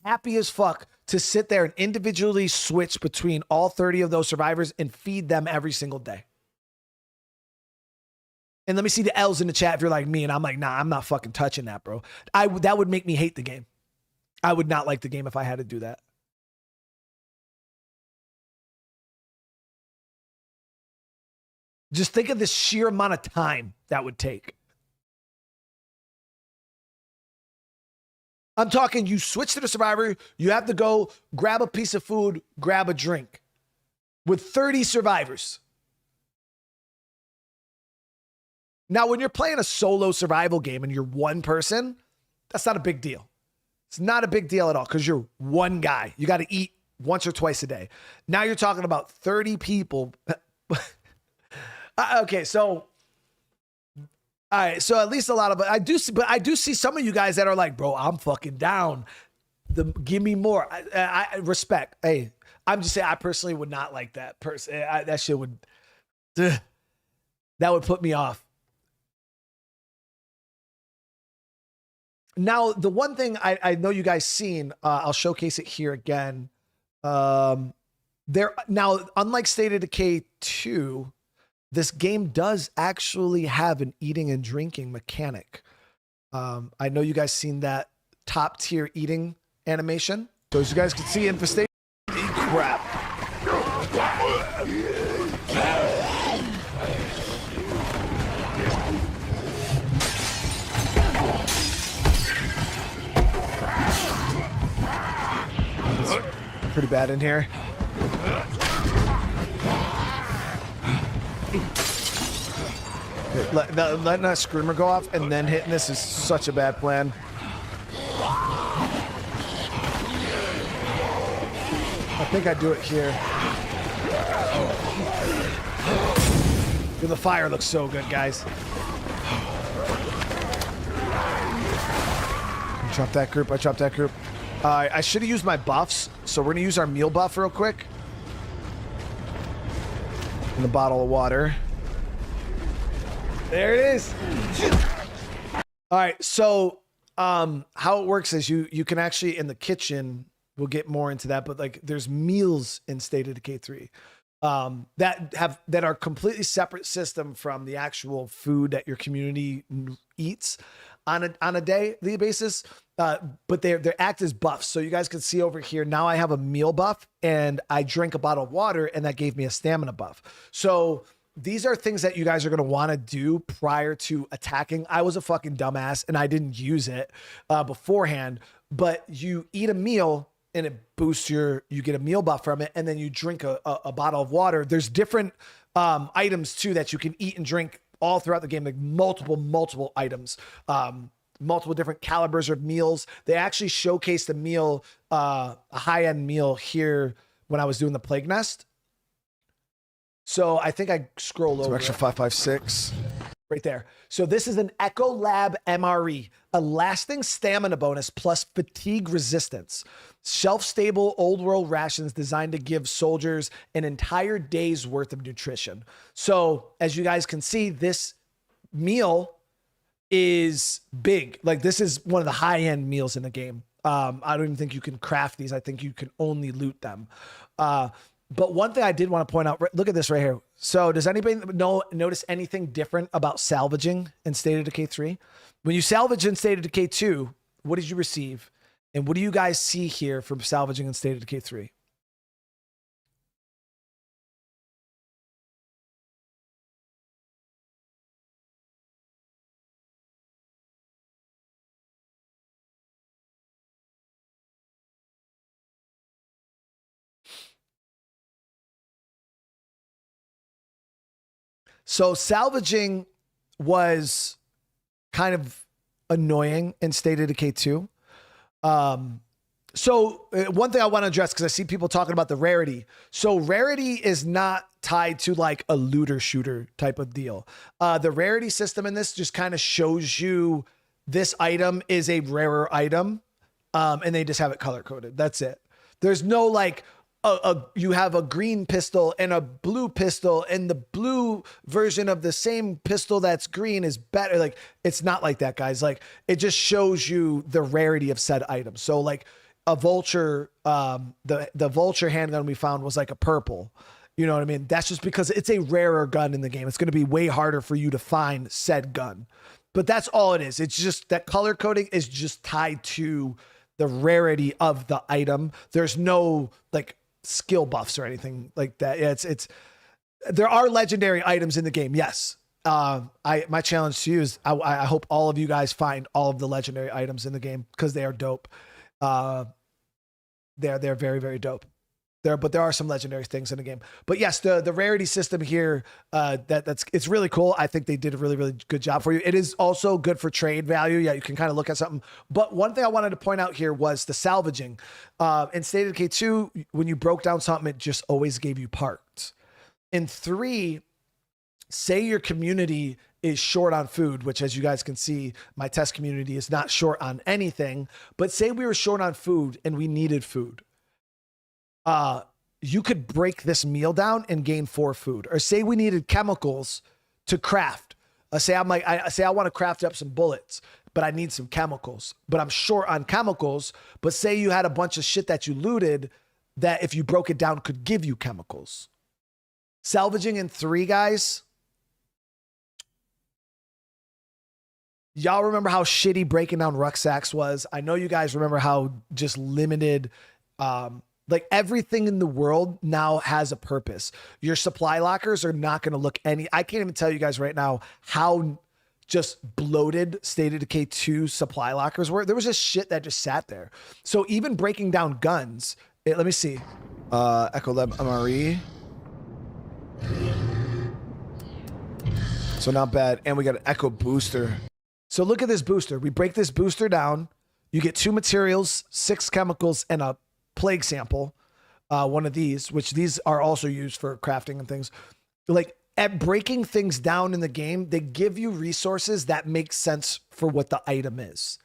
Speaker 1: happy as fuck to sit there and individually switch between all 30 of those survivors and feed them every single day. And let me see the L's in the chat if you're like me and I'm like, nah, I'm not fucking touching that, bro. That would make me hate the game. I would not like the game if I had to do that. Just think of the sheer amount of time that would take. I'm talking you switch to the survivor, you have to go grab a piece of food, grab a drink with 30 survivors. Now, when you're playing a solo survival game and you're one person, that's not a big deal. It's not a big deal at all because you're one guy. You got to eat once or twice a day. Now you're talking about 30 people. Okay, so... All right, so at least a lot of I do see some of you guys that are like, bro, I'm fucking down. Give me more. I respect. Hey, I'm just saying I personally would not like that person. That shit would that would put me off. Now, the one thing I know you guys seen, I'll showcase it here again. Now, unlike State of Decay 2. This game does actually have an eating and drinking mechanic. I know you guys seen that top tier eating animation. So as you guys can see, infestation, eat crap. It's pretty bad in here. Letting that screamer go off and then hitting this is such a bad plan. I think I do it here. Dude, the fire looks so good, guys. I chopped that group. I should have used my buffs, so we're gonna use our meal buff real quick. And a bottle of water. There it is. All right, so how it works is you can actually in the kitchen, we'll get more into that, but like there's meals in State of Decay 3 that are completely separate system from the actual food that your community eats on a daily basis. But they act as buffs. So you guys can see over here, now I have a meal buff and I drink a bottle of water and that gave me a stamina buff. So these are things that you guys are going to want to do prior to attacking. I was a fucking dumbass and I didn't use it beforehand, but you eat a meal and it boosts you get a meal buff from it. And then you drink a bottle of water. There's different items too that you can eat and drink all throughout the game, like multiple items, multiple different calibers of meals. They actually showcased a meal, a high-end meal here when I was doing the Plague Nest. So I think I scrolled over.
Speaker 2: Extra 556.
Speaker 1: Right there. So this is an Echo Lab MRE, a lasting stamina bonus plus fatigue resistance. Shelf-stable old world rations designed to give soldiers an entire day's worth of nutrition. So as you guys can see, this meal is big. Like this is one of the high-end meals in the game. I don't even think you can craft these. I think you can only loot them. But one thing I did want to point out, look at this right here. So does anybody notice anything different about salvaging in State of Decay 3? When you salvage in State of Decay 2, what did you receive? And what do you guys see here from salvaging in State of Decay 3? So salvaging was kind of annoying in State of Decay 2. So one thing I want to address, because I see people talking about the rarity. So rarity is not tied to like a looter shooter type of deal. The rarity system in this just kind of shows you this item is a rarer item, and they just have it color coded. That's it. There's no like, you have a green pistol and a blue pistol, and the blue version of the same pistol that's green is better. Like, it's not like that, guys. Like, it just shows you the rarity of said item. So like a vulture, the vulture handgun we found was like a purple. You know what I mean? That's just because it's a rarer gun in the game. It's going to be way harder for you to find said gun, but that's all it is. It's just that color coding is just tied to the rarity of the item. There's no like skill buffs or anything like that. Yeah, it's there are legendary items in the game. Yes. My challenge to you is I hope all of you guys find all of the legendary items in the game because they are dope. They're very, very dope. But there are some legendary things in the game. But yes, the rarity system here, it's really cool. I think they did a really, really good job for you. It is also good for trade value. Yeah, you can kind of look at something. But one thing I wanted to point out here was the salvaging. In State of Decay 2, when you broke down something, it just always gave you parts. In 3, say your community is short on food, which as you guys can see, my test community is not short on anything, but say we were short on food and we needed food. You could break this meal down and gain 4 food. Or say we needed chemicals to craft. Say I want to craft up some bullets, but I need some chemicals, but I'm short on chemicals. But say you had a bunch of shit that you looted that if you broke it down could give you chemicals. Salvaging in 3, guys. Y'all remember how shitty breaking down rucksacks was? I know you guys remember how just limited, like everything in the world now has a purpose. Your supply lockers are not going to look I can't even tell you guys right now how just bloated State of Decay 2 supply lockers were. There was just shit that just sat there. So even breaking down guns, let me see. Echo Lab MRE. So not bad. And we got an Echo booster. So look at this booster. We break this booster down. You get 2 materials, 6 chemicals, and a plague sample, one of these, which these are also used for crafting and things. Like at breaking things down in the game, they give you resources that make sense for what the item is.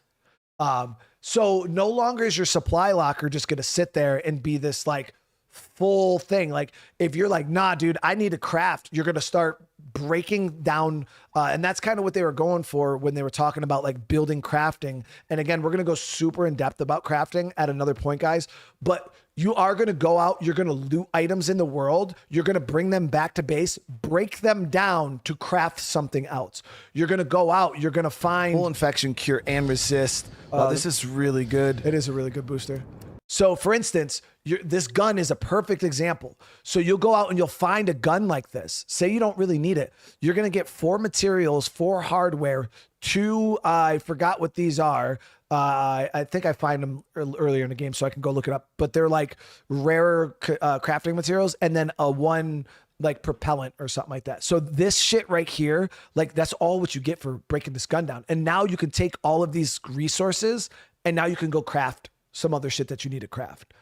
Speaker 1: So no longer is your supply locker just going to sit there and be this like full thing. Like if you're like, nah, dude, I need to craft, you're going to start breaking down. And that's kind of what they were going for when they were talking about like building crafting. And again, we're going to go super in depth about crafting at another point, guys, but you are going to go out, you're going to loot items in the world. You're going to bring them back to base, break them down to craft something else. You're going to go out, you're going to find
Speaker 2: full infection, cure, and resist. This is really good.
Speaker 1: It is a really good booster. So for instance, this gun is a perfect example. So you'll go out and you'll find a gun like this. Say you don't really need it. You're going to get 4 materials, 4 hardware, 2, I forgot what these are. I think I find them earlier in the game so I can go look it up, but they're like rarer crafting materials and then a 1 like propellant or something like that. So this shit right here, like that's all what you get for breaking this gun down. And now you can take all of these resources and now you can go craft some other shit that you need to craft.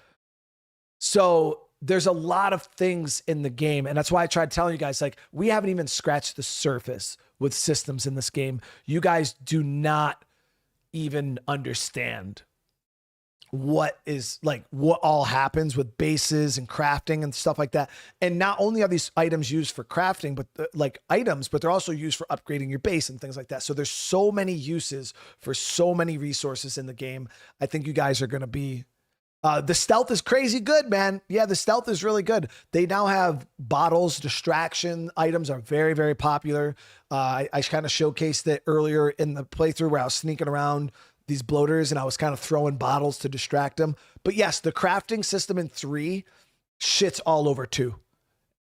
Speaker 1: So there's a lot of things in the game. And that's why I tried telling you guys, like, we haven't even scratched the surface with systems in this game. You guys do not even understand what all happens with bases and crafting and stuff like that. And not only are these items used for crafting, but but they're also used for upgrading your base and things like that. So there's so many uses for so many resources in the game. I think you guys are going to be, the stealth is crazy good, man. Yeah, the stealth is really good. They now have bottles, distraction items are very, very popular. I kind of showcased it earlier in the playthrough where I was sneaking around these bloaters and I was kind of throwing bottles to distract them. But yes, the crafting system in 3 shits all over 2.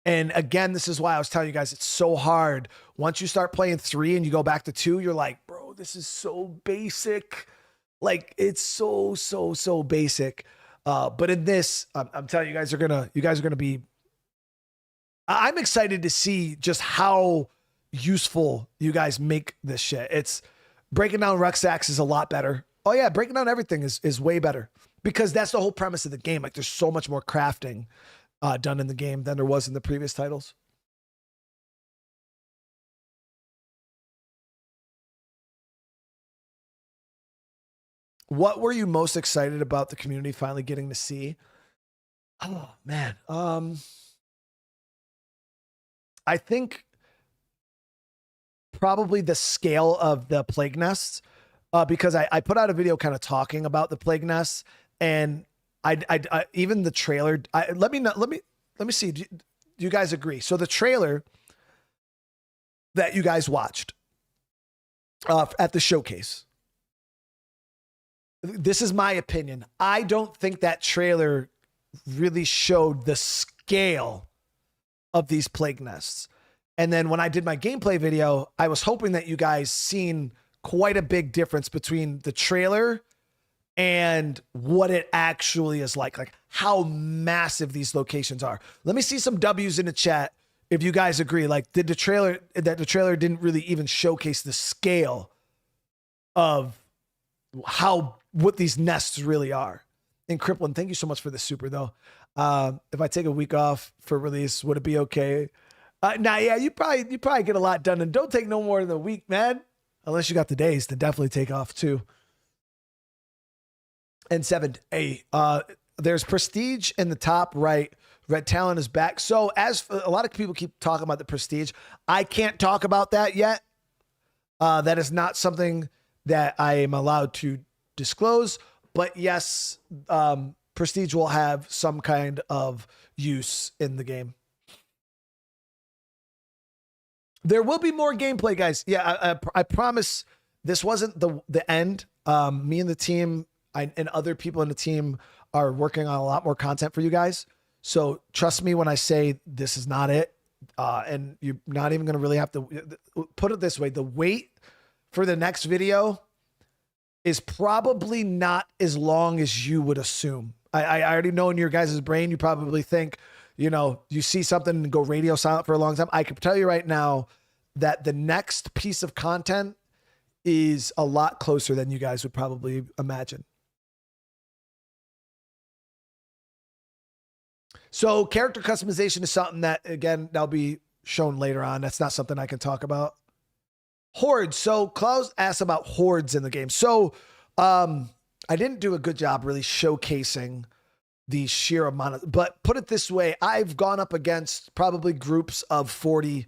Speaker 1: And again, this is why I was telling you guys, it's so hard. Once you start playing 3 and you go back to 2, you're like, bro, this is so basic. Like it's so basic. But in this, I'm telling you, you guys are gonna be, I'm excited to see just how useful you guys make this shit. It's, breaking down rucksacks is a lot better. Oh yeah, breaking down everything is way better because that's the whole premise of the game. Like there's so much more crafting done in the game than there was in the previous titles. What were you most excited about the community finally getting to see? Oh man. I think probably the scale of the plague nests, because I put out a video kind of talking about the plague nests, and I even the trailer. Let me see. Do you guys agree? So the trailer that you guys watched at the showcase. This is my opinion. I don't think that trailer really showed the scale of these plague nests. And then when I did my gameplay video, I was hoping that you guys seen quite a big difference between the trailer and what it actually is like how massive these locations are. Let me see some W's in the chat if you guys agree. Like, did the trailer didn't really even showcase the scale of what these nests really are. And Crippling, thank you so much for the super though. If I take a week off for release, would it be okay? Yeah, you probably get a lot done, and don't take no more than a week, man. Unless you got the days to definitely take off too. And 7, there's Prestige in the top right. Red Talon is back. So as a lot of people keep talking about the Prestige, I can't talk about that yet. That is not something that I am allowed to disclose. But yes, Prestige will have some kind of use in the game. There will be more gameplay, guys. Yeah, I promise this wasn't the end. Me and the team and other people in the team are working on a lot more content for you guys. So trust me when I say this is not it. And you're not even going to really have to put it this way. The wait for the next video is probably not as long as you would assume. I already know in your guys' brain, you probably think, you see something and go radio silent for a long time. I can tell you right now that the next piece of content is a lot closer than you guys would probably imagine. So character customization is something that, again, that'll be shown later on. That's not something I can talk about. Hordes. So Klaus asked about hordes in the game. So I didn't do a good job really showcasing the sheer amount of, but put it this way, I've gone up against probably groups of 40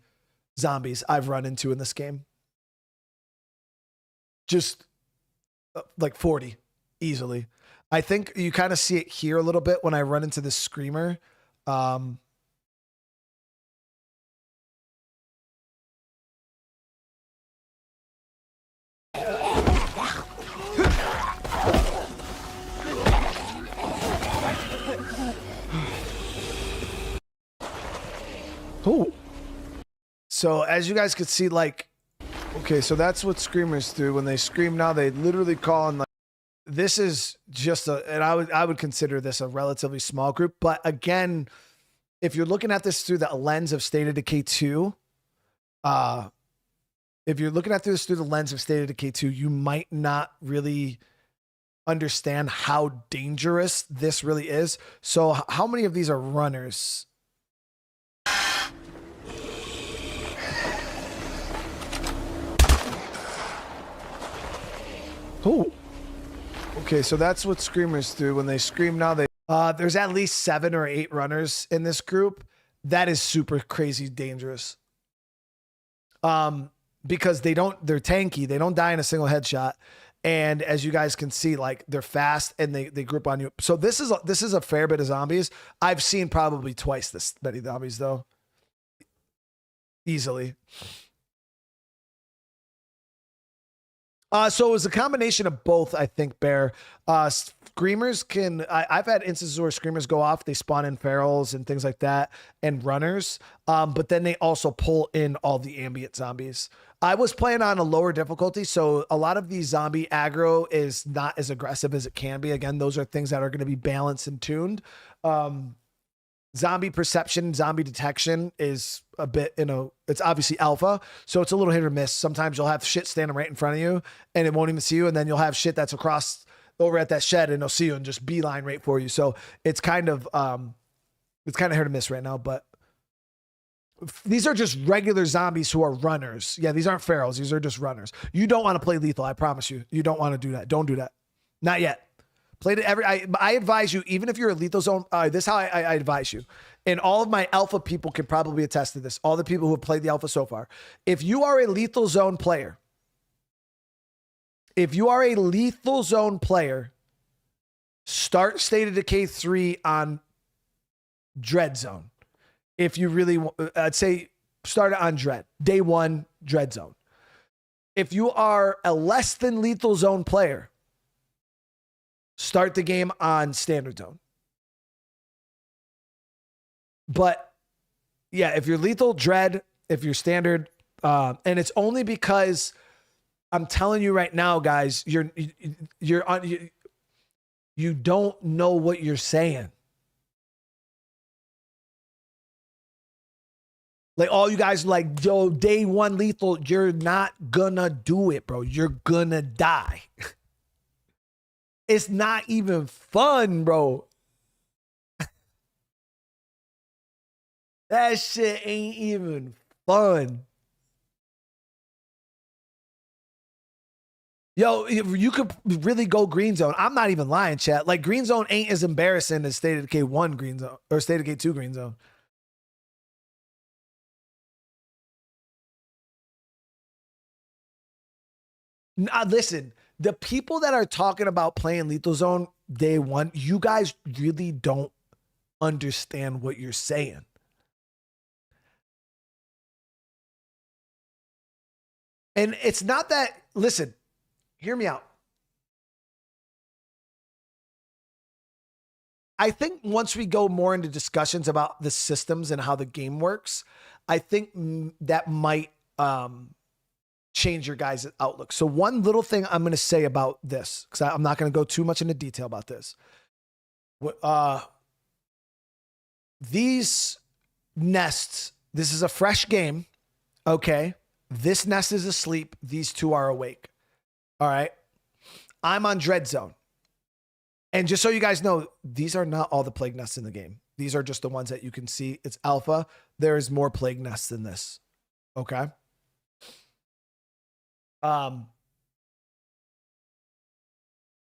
Speaker 1: zombies I've run into in this game. Just like 40 easily. I think you kind of see it here a little bit when I run into this screamer. Oh. So as you guys could see, like, okay, so that's what screamers do. When they scream now, they literally call on, like, this is just and I would consider this a relatively small group. But again, if you're looking at this through the lens of State of Decay 2, if you're looking at this through the lens of State of Decay 2, you might not really understand how dangerous this really is. So how many of these are runners? Oh.
Speaker 2: Okay, so that's what screamers do. When they scream now, there's at least 7 or 8 runners in this group. That is super crazy dangerous. Because they're tanky. They don't die in a single headshot. And as you guys can see, like they're fast and they group on you. So this is a fair bit of zombies. I've seen probably twice this many zombies though. Easily. So it was a combination of both, I think, Bear. Screamers I've had instances where screamers go off, they spawn in ferals and things like that, and runners. But then they also pull in all the ambient zombies. I was playing on a lower difficulty, so a lot of the zombie aggro is not as aggressive as it can be. Again, those are things that are going to be balanced and tuned. Zombie perception, zombie detection is a bit, it's obviously alpha, so it's a little hit or miss. Sometimes you'll have shit standing right in front of you and it won't even see you, and then you'll have shit that's across over at that shed and it'll see you and just beeline right for you. So it's kind of hit or miss right now, but these are just regular zombies who are runners. Yeah, these aren't ferals. These are just runners. You don't want to play lethal. I promise you. You don't want to do that. Don't do that. Not yet. Played it I advise you, even if you're a lethal zone, this is how I advise you. And all of my alpha people can probably attest to this. All the people who have played the alpha so far. If you are a lethal zone player, start State of Decay 3 on Dread Zone. If you really, I'd say start it on Dread. Day 1, Dread Zone. If you are a less than lethal zone player, start the game on Standard Zone. But yeah, if you're lethal, Dread. If you're standard, and it's only because I'm telling you right now, guys, you don't know what you're saying. Like all you guys like, yo, day 1 lethal, you're not gonna do it, bro. You're gonna die. It's not even fun, bro. That shit ain't even fun. Yo, you could really go green zone. I'm not even lying, chat. Like green zone ain't as embarrassing as State of Decay 1 green zone or State of Decay 2 green zone. Now, listen, the people that are talking about playing Lethal Zone day 1, you guys really don't understand what you're saying. And it's not that, listen, hear me out. I think once we go more into discussions about the systems and how the game works, I think that might change your guys' outlook. So one little thing I'm going to say about this, because I'm not going to go too much into detail about this. These nests, this is a fresh game, okay? This nest is asleep. These 2 are awake. All right? I'm on Dread Zone. And just so you guys know, these are not all the plague nests in the game. These are just the ones that you can see. It's alpha. There is more plague nests than this. Okay?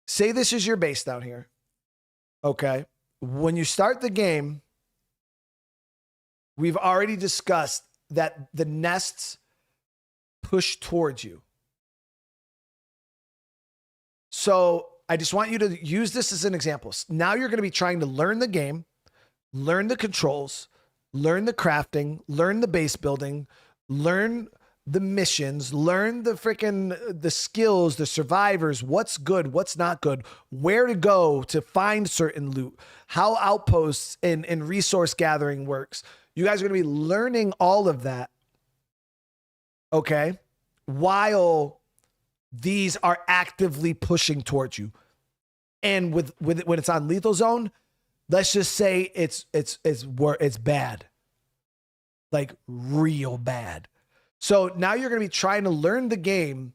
Speaker 2: Say this is your base down here. Okay? When you start the game, we've already discussed that the nests push towards you. So I just want you to use this as an example. Now you're going to be trying to learn the game, learn the controls, learn the crafting, learn the base building, learn the missions, learn the skills, the survivors, what's good, what's not good, where to go to find certain loot, how outposts and resource gathering works. You guys are going to be learning all of that. Okay? While these are actively pushing towards you. And with it, when it's on Lethal Zone, let's just say it's bad. Like real bad. So now you're going to be trying to learn the game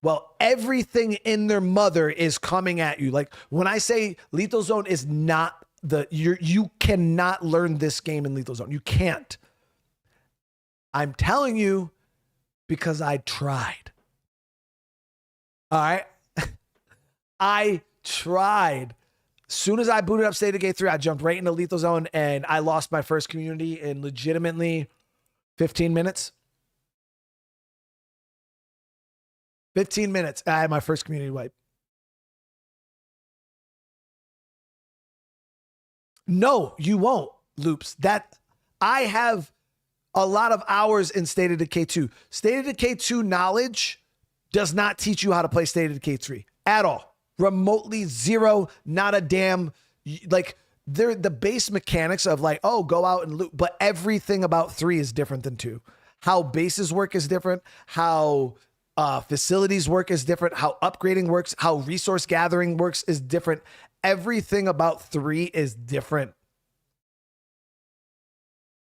Speaker 2: while everything in their mother is coming at you. Like when I say Lethal Zone is not you cannot learn this game in Lethal Zone. You can't. I'm telling you because I tried. All right.
Speaker 1: I tried. Soon as I booted up State of Decay 3, I jumped right into Lethal Zone, and I lost my first community in legitimately 15 minutes. 15 minutes. I had my first community wipe. No, you won't, Loops. That I have a lot of hours in State of Decay 2. State of Decay 2 knowledge does not teach you how to play State of Decay 3 at all. Remotely zero, not a damn, like, they're the base mechanics of like, oh, go out and loot, but everything about 3 is different than 2. How bases work is different. How facilities work is different. How upgrading works, how resource gathering works is different. Everything about 3 is different.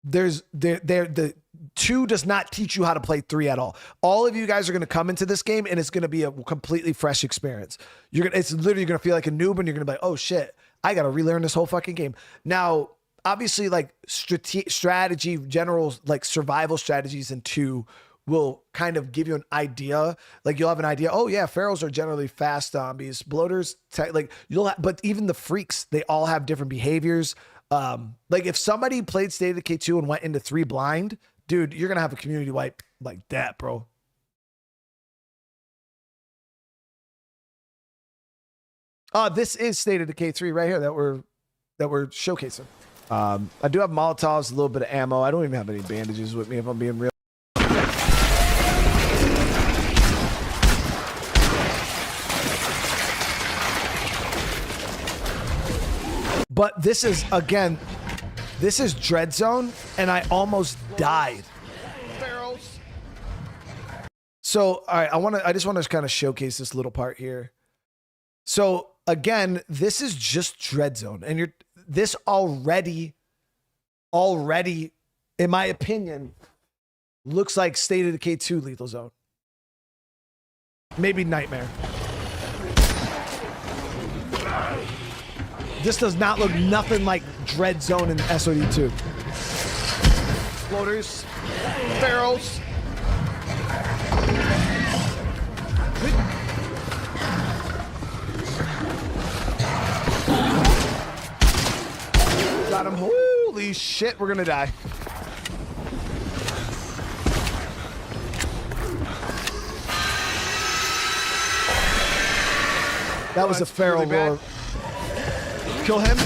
Speaker 1: The 2 does not teach you how to play 3 at all. All of you guys are going to come into this game and it's going to be a completely fresh experience. It's literally going to feel like a noob and you're going to be like, oh shit, I got to relearn this whole fucking game. Now, obviously, like strategy, general like survival strategies in 2 will kind of give you an idea. Like you'll have an idea. Oh yeah, pharaohs are generally fast zombies. Bloaters, like but even the freaks, they all have different behaviors. Like if somebody played State of Decay 2 and went into 3 blind, dude, you're gonna have a community wipe like that, bro. This is State of Decay 3 right here that we're showcasing. I do have Molotovs, a little bit of ammo. I don't even have any bandages with me if I'm being real. But this is, again, this is Dread Zone, and I almost died.
Speaker 3: Barrels.
Speaker 1: So, all right, I just want to kind of showcase this little part here. So, again, this is just Dread Zone, and this already, in my opinion, looks like State of Decay 2 Lethal Zone. Maybe Nightmare. This does not look nothing like Dread Zone in SOD2.
Speaker 3: Floaters. Barrels.
Speaker 1: Got him. Holy shit, we're gonna die. That was a feral
Speaker 3: really
Speaker 1: roar. Kill him.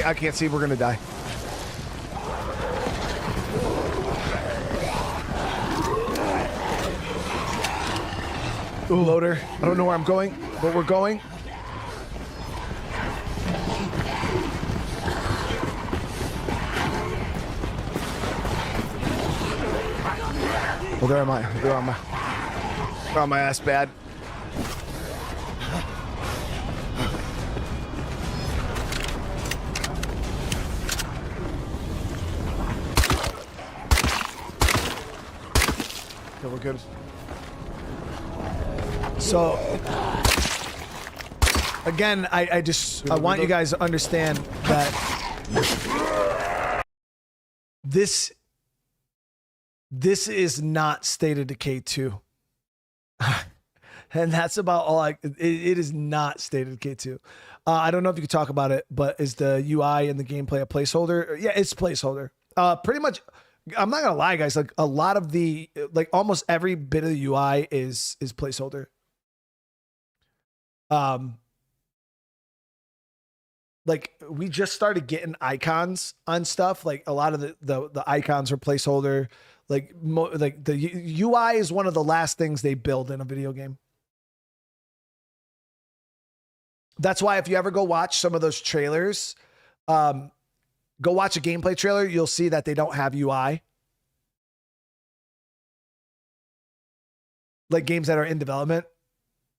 Speaker 1: I can't see. We're gonna die. Ooh, loader. I don't know where I'm going, but we're going. Oh, there am I. They're on my ass bad. Okay, we're good. So, again, I want you guys to understand that this is not State of Decay 2. And that's about all it is not State of Decay 2. I don't know if you could talk about it, but is the UI and the gameplay a placeholder? Yeah, it's placeholder. Pretty much, I'm not gonna lie, guys, like a lot of the, like almost every bit of the UI is placeholder. Like we just started getting icons on stuff. Like a lot of the icons are placeholder. Like the UI is one of the last things they build in a video game. That's why if you ever go watch some of those trailers, go watch a gameplay trailer, you'll see that they don't have UI. Like games that are in development.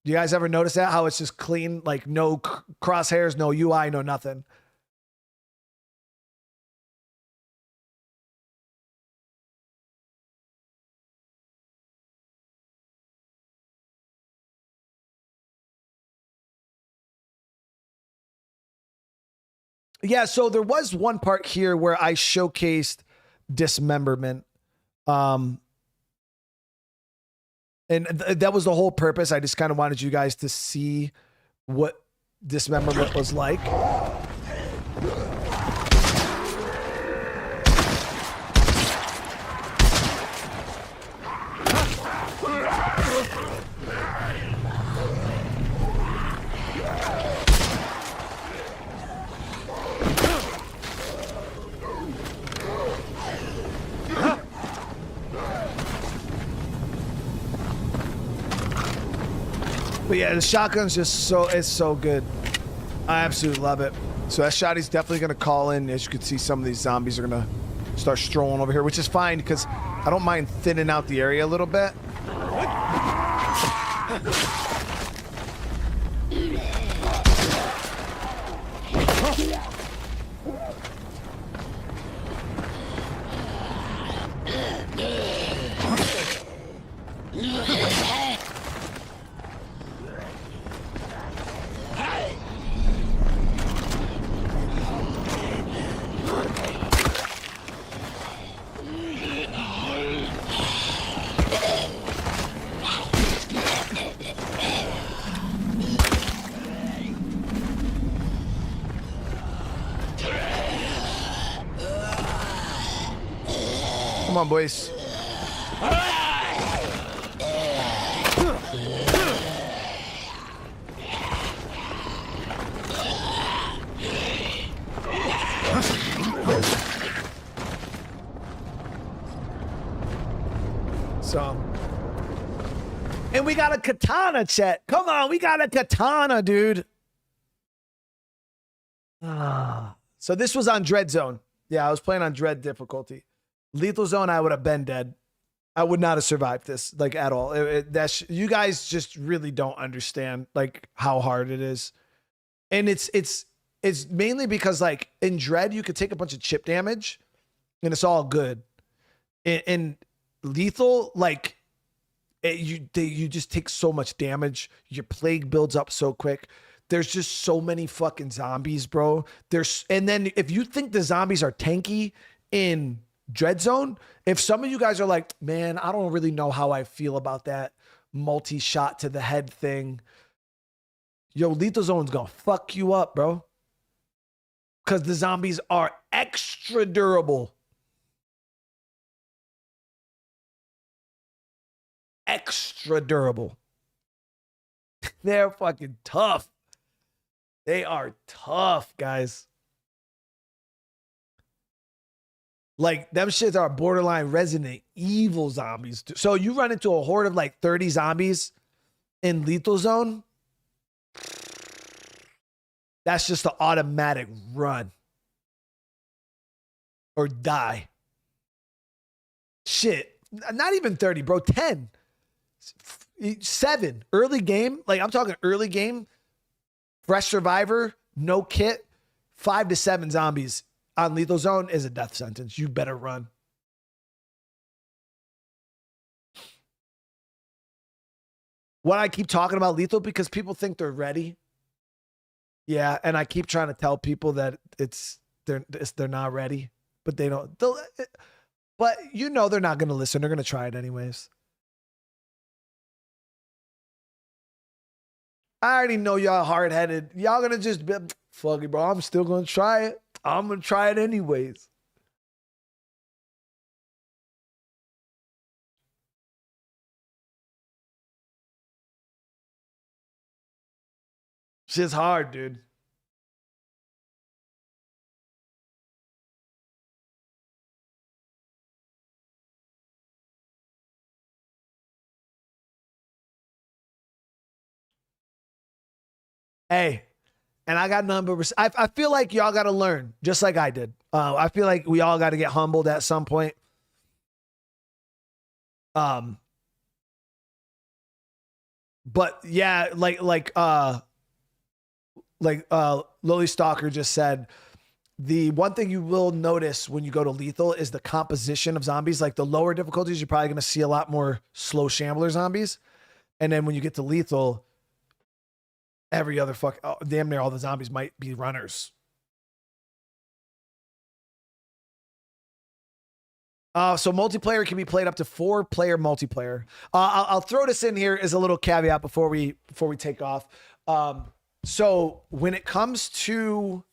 Speaker 1: Do you guys ever notice that? How it's just clean, like no crosshairs, no UI, no nothing. Yeah, so there was one part here where I showcased dismemberment. And that was the whole purpose. I just kind of wanted you guys to see what dismemberment was like. But yeah, the shotgun's just it's so good. I absolutely love it. So that shotty's definitely going to call in. As you can see, some of these zombies are going to start strolling over here, which is fine because I don't mind thinning out the area a little bit. Come on, boys. So, and we got a katana, chat. Come on, we got a katana, dude. So this was on Dread Zone. Yeah, I was playing on Dread difficulty. Lethal Zone, I would have been dead. I would not have survived this, like, at all. You guys just really don't understand, like, how hard it is. And it's mainly because, like, in Dread, you could take a bunch of chip damage, and it's all good. In Lethal, like, you just take so much damage. Your plague builds up so quick. There's just so many fucking zombies, bro. And then if you think the zombies are tanky in Dread Zone, if some of you guys are like, man, I don't really know how I feel about that multi-shot to the head thing. Yo, Lethal Zone's gonna fuck you up, bro. Because the zombies are extra durable. Extra durable. They're fucking tough. They are tough, guys. Like, them shits are borderline Resident Evil zombies. So you run into a horde of like 30 zombies in Lethal Zone. That's just an automatic run. Or die. Shit. Not even 30, bro. 10. 7. Early game. Like, I'm talking early game. Fresh survivor. No kit. 5 to 7 zombies on Lethal Zone is a death sentence. You better run. What I keep talking about Lethal, because people think they're ready. Yeah, and I keep trying to tell people that they're not ready, but they don't. But you know they're not going to listen. They're going to try it anyways. I already know y'all hard-headed. Y'all going to just be, fuck it, bro. I'm still going to try it. I'm going to try it anyways. Shit's hard, dude. Hey, and I got nothing but I feel like y'all got to learn, just like I did. I feel like we all got to get humbled at some point. But yeah, like Lily Stalker just said, the one thing you will notice when you go to Lethal is the composition of zombies. Like the lower difficulties, you're probably going to see a lot more slow shambler zombies. And then when you get to Lethal, every other damn near all the zombies might be runners. So multiplayer can be played up to 4-player multiplayer. I'll throw this in here as a little caveat before we take off. So when it comes to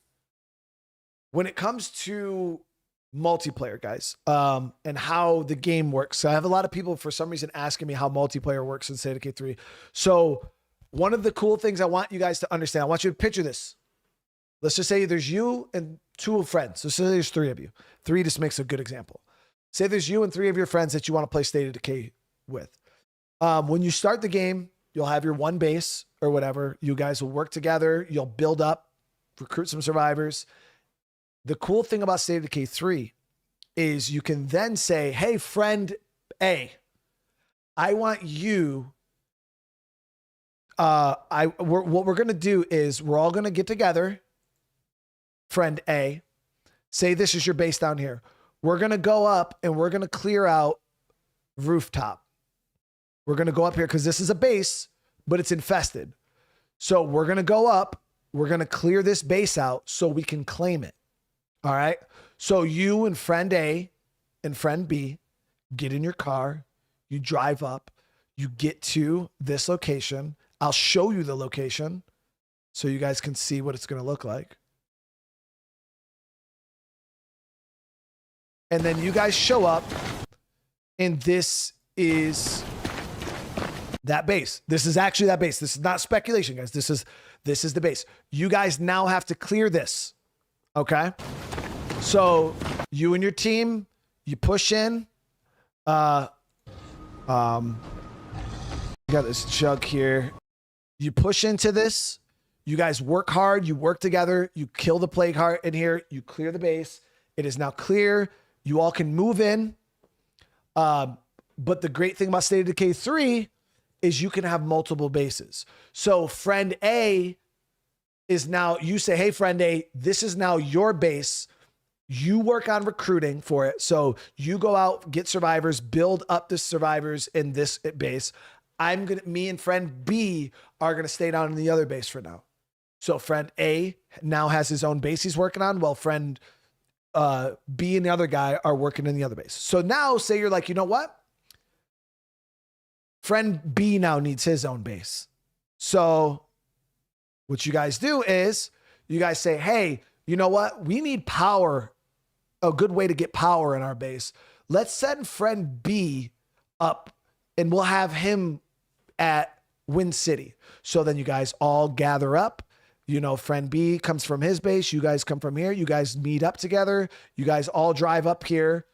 Speaker 1: multiplayer, guys, and how the game works. So I have a lot of people for some reason asking me how multiplayer works in State of Decay 3. So one of the cool things I want you guys to understand, I want you to picture this. Let's just say there's you and 2 friends. Let's say there's 3 of you. 3 just makes a good example. Say there's you and 3 of your friends that you want to play State of Decay with. When you start the game, you'll have your one base or whatever. You guys will work together. You'll build up, recruit some survivors. The cool thing about State of Decay 3 is you can then say, hey, friend A, I want you. What we're going to do is we're all going to get together. Friend A, say this is your base down here. We're going to go up and we're going to clear out rooftop. We're going to go up here because this is a base, but it's infested. So we're going to go up. We're going to clear this base out so we can claim it. All right. So you and friend A and friend B get in your car. You drive up. You get to this location. I'll show you the location so you guys can see what it's going to look like. And then you guys show up, and this is that base. This is actually that base. This is not speculation, guys. This is the base. You guys now have to clear this. Okay? So you and your team, you push in. You got this jug here. You push into this. You guys work hard. You work together. You kill the plague heart in here. You clear the base. It is now clear. You all can move in. But the great thing about State of Decay 3 is you can have multiple bases. So friend A is now, you say, hey, friend A, this is now your base. You work on recruiting for it. So you go out, get survivors, build up the survivors in this base. Me and friend B are going to stay down in the other base for now. So friend A now has his own base he's working on, while friend B and the other guy are working in the other base. So now say you're like, you know what? Friend B now needs his own base. So what you guys do is you guys say, hey, you know what? We need power, a good way to get power in our base. Let's send friend B up and we'll have him at Wind City. So then you guys all gather up. You know, friend B comes from his base. You guys come from here. You guys meet up together. You guys all drive up here.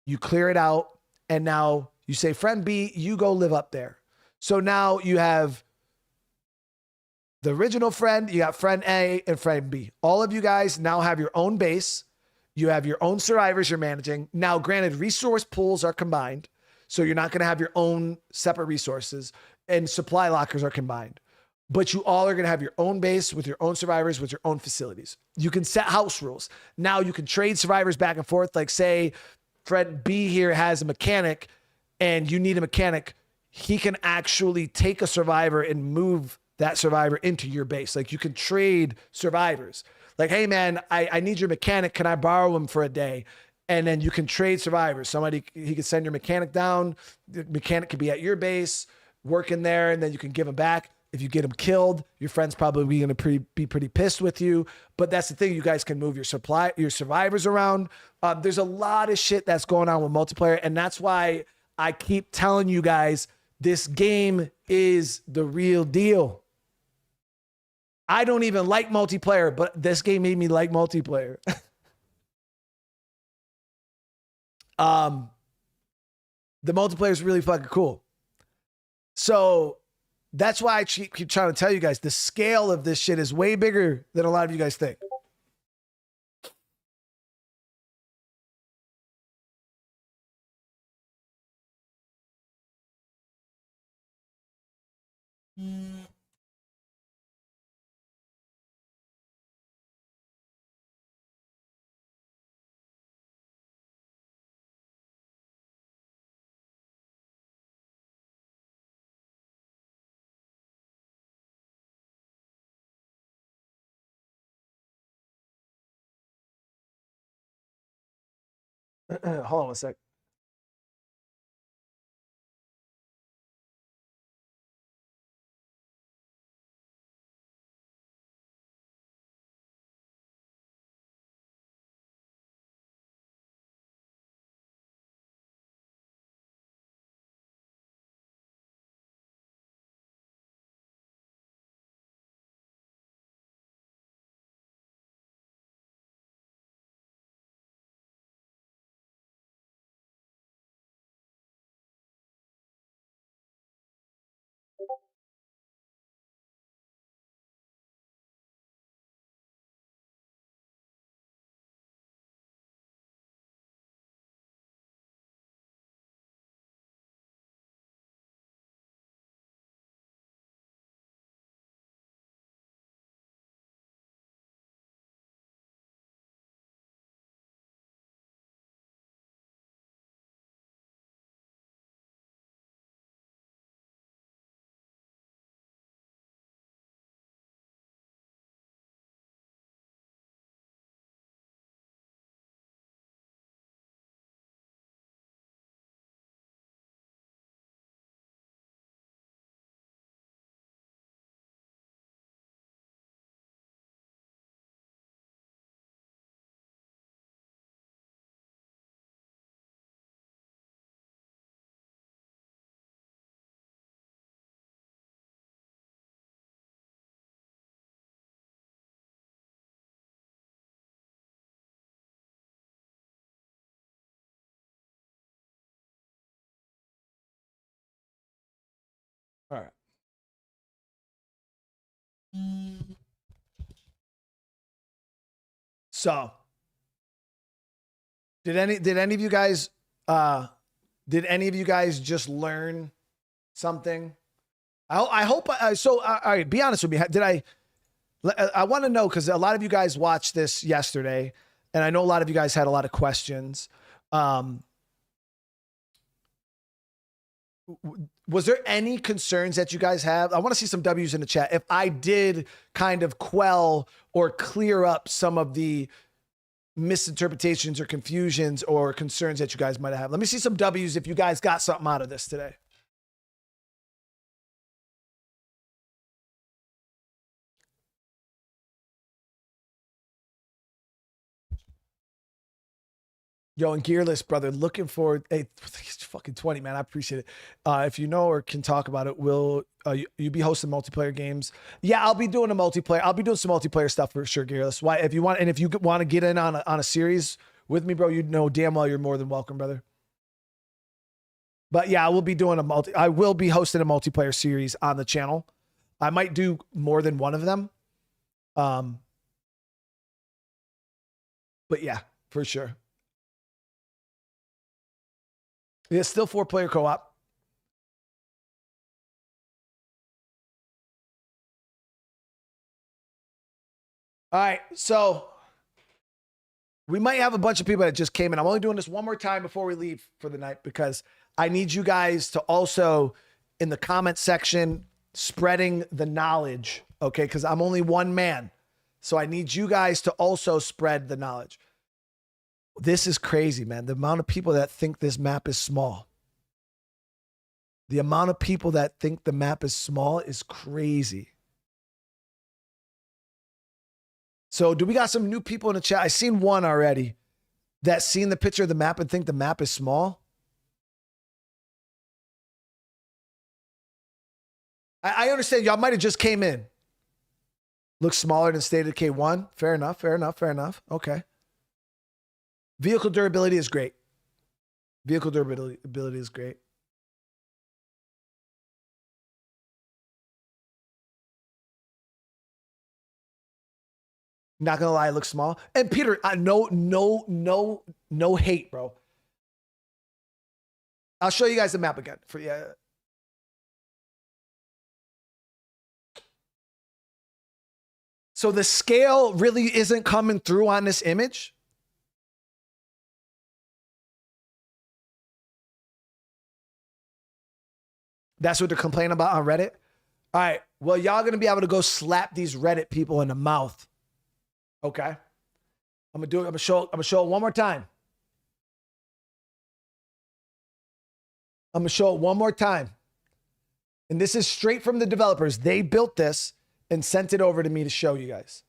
Speaker 1: You clear it out. And now you say, friend B, you go live up there. So now you have the original friend, you got friend A and friend B. All of you guys now have your own base. You have your own survivors you're managing. Now, granted, resource pools are combined. So you're not going to have your own separate resources, and supply lockers are combined. But you all are going to have your own base with your own survivors, with your own facilities. You can set house rules. Now you can trade survivors back and forth. Like say friend B here has a mechanic and you need a mechanic. He can actually take a survivor and move that survivor into your base. Like you can trade survivors. Like, hey man, I need your mechanic. Can I borrow him for a day? And then you can trade survivors. He could send your mechanic down. The mechanic could be at your base, working there, and then you can give him back. If you get him killed, your friend's probably going to be pretty pissed with you. But that's the thing. You guys can move your survivors around. There's a lot of shit that's going on with multiplayer. And that's why I keep telling you guys, this game is the real deal. I don't even like multiplayer, but this game made me like multiplayer. The multiplayer is really fucking cool. So that's why I keep trying to tell you guys, the scale of this shit is way bigger than a lot of you guys think. Hold on a sec. All right. So, did any of you guys just learn something? I hope so. All right, be honest with me. I want to know, because a lot of you guys watched this yesterday, and I know a lot of you guys had a lot of questions. Was there any concerns that you guys have? I want to see some W's in the chat. If I did kind of quell or clear up some of the misinterpretations or confusions or concerns that you guys might have. Let me see some W's if you guys got something out of this today. Yo, and Gearless, brother, looking forward. Hey, fucking 20, man. I appreciate it. If you know or can talk about it, will you be hosting multiplayer games? Yeah, I'll be doing a multiplayer. I'll be doing some multiplayer stuff for sure, Gearless. Why? If you want, and if you want to get in on a series with me, bro, you know damn well you're more than welcome, brother. But yeah, I will be doing I will be hosting a multiplayer series on the channel. I might do more than one of them. But yeah, for sure. It's still 4-player co-op. All right, so we might have a bunch of people that just came in. I'm only doing this one more time before we leave for the night, because I need you guys to also, in the comment section, spreading the knowledge, okay? Because I'm only one man. So I need you guys to also spread the knowledge. This is crazy, man. The amount of people that think this map is small. The amount of people that think the map is small is crazy. So do we got some new people in the chat? I seen one already that seen the picture of the map and think the map is small. I understand y'all might have just came in. Looks smaller than State of Decay 1. Fair enough, fair enough, fair enough. Okay. Vehicle durability is great. Vehicle durability is great. Not gonna lie, it looks small. And Peter, no hate, bro. I'll show you guys the map again for you. So the scale really isn't coming through on this image. That's what they're complaining about on Reddit. All right. Well, y'all gonna be able to go slap these Reddit people in the mouth. Okay. I'm gonna do it. I'm gonna show it one more time. I'm gonna show it one more time. And this is straight from the developers. They built this and sent it over to me to show you guys.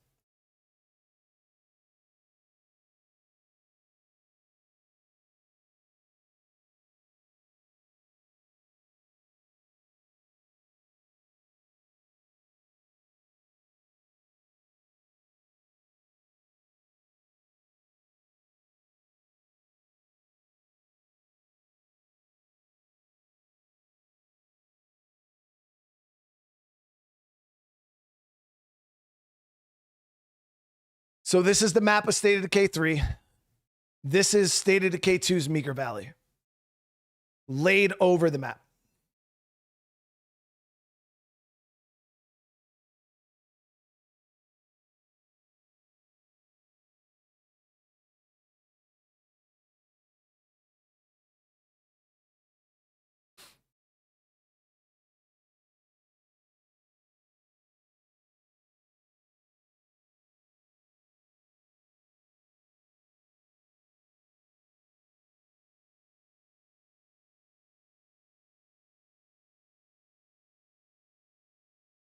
Speaker 1: So this is the map of State of Decay 3. This is State of Decay 2's Meeker Valley. Laid over the map.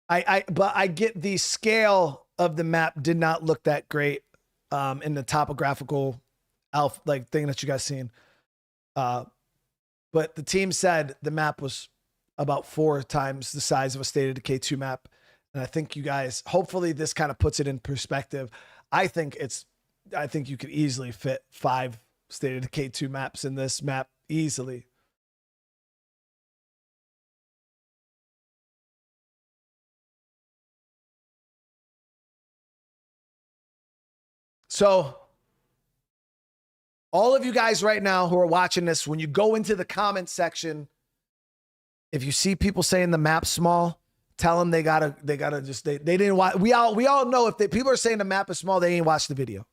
Speaker 1: But I get the scale of the map did not look that great in the topographical thing that you guys seen. But the team said the map was about 4 times the size of a State of Decay 2 map. And I think you guys, hopefully this kind of puts it in perspective. I think you could easily fit 5 State of Decay 2 maps in this map easily. So all of you guys right now who are watching this, when you go into the comment section, if you see people saying the map's small, tell them they gotta just, they didn't watch. We all know if people are saying the map is small, they ain't watched the video.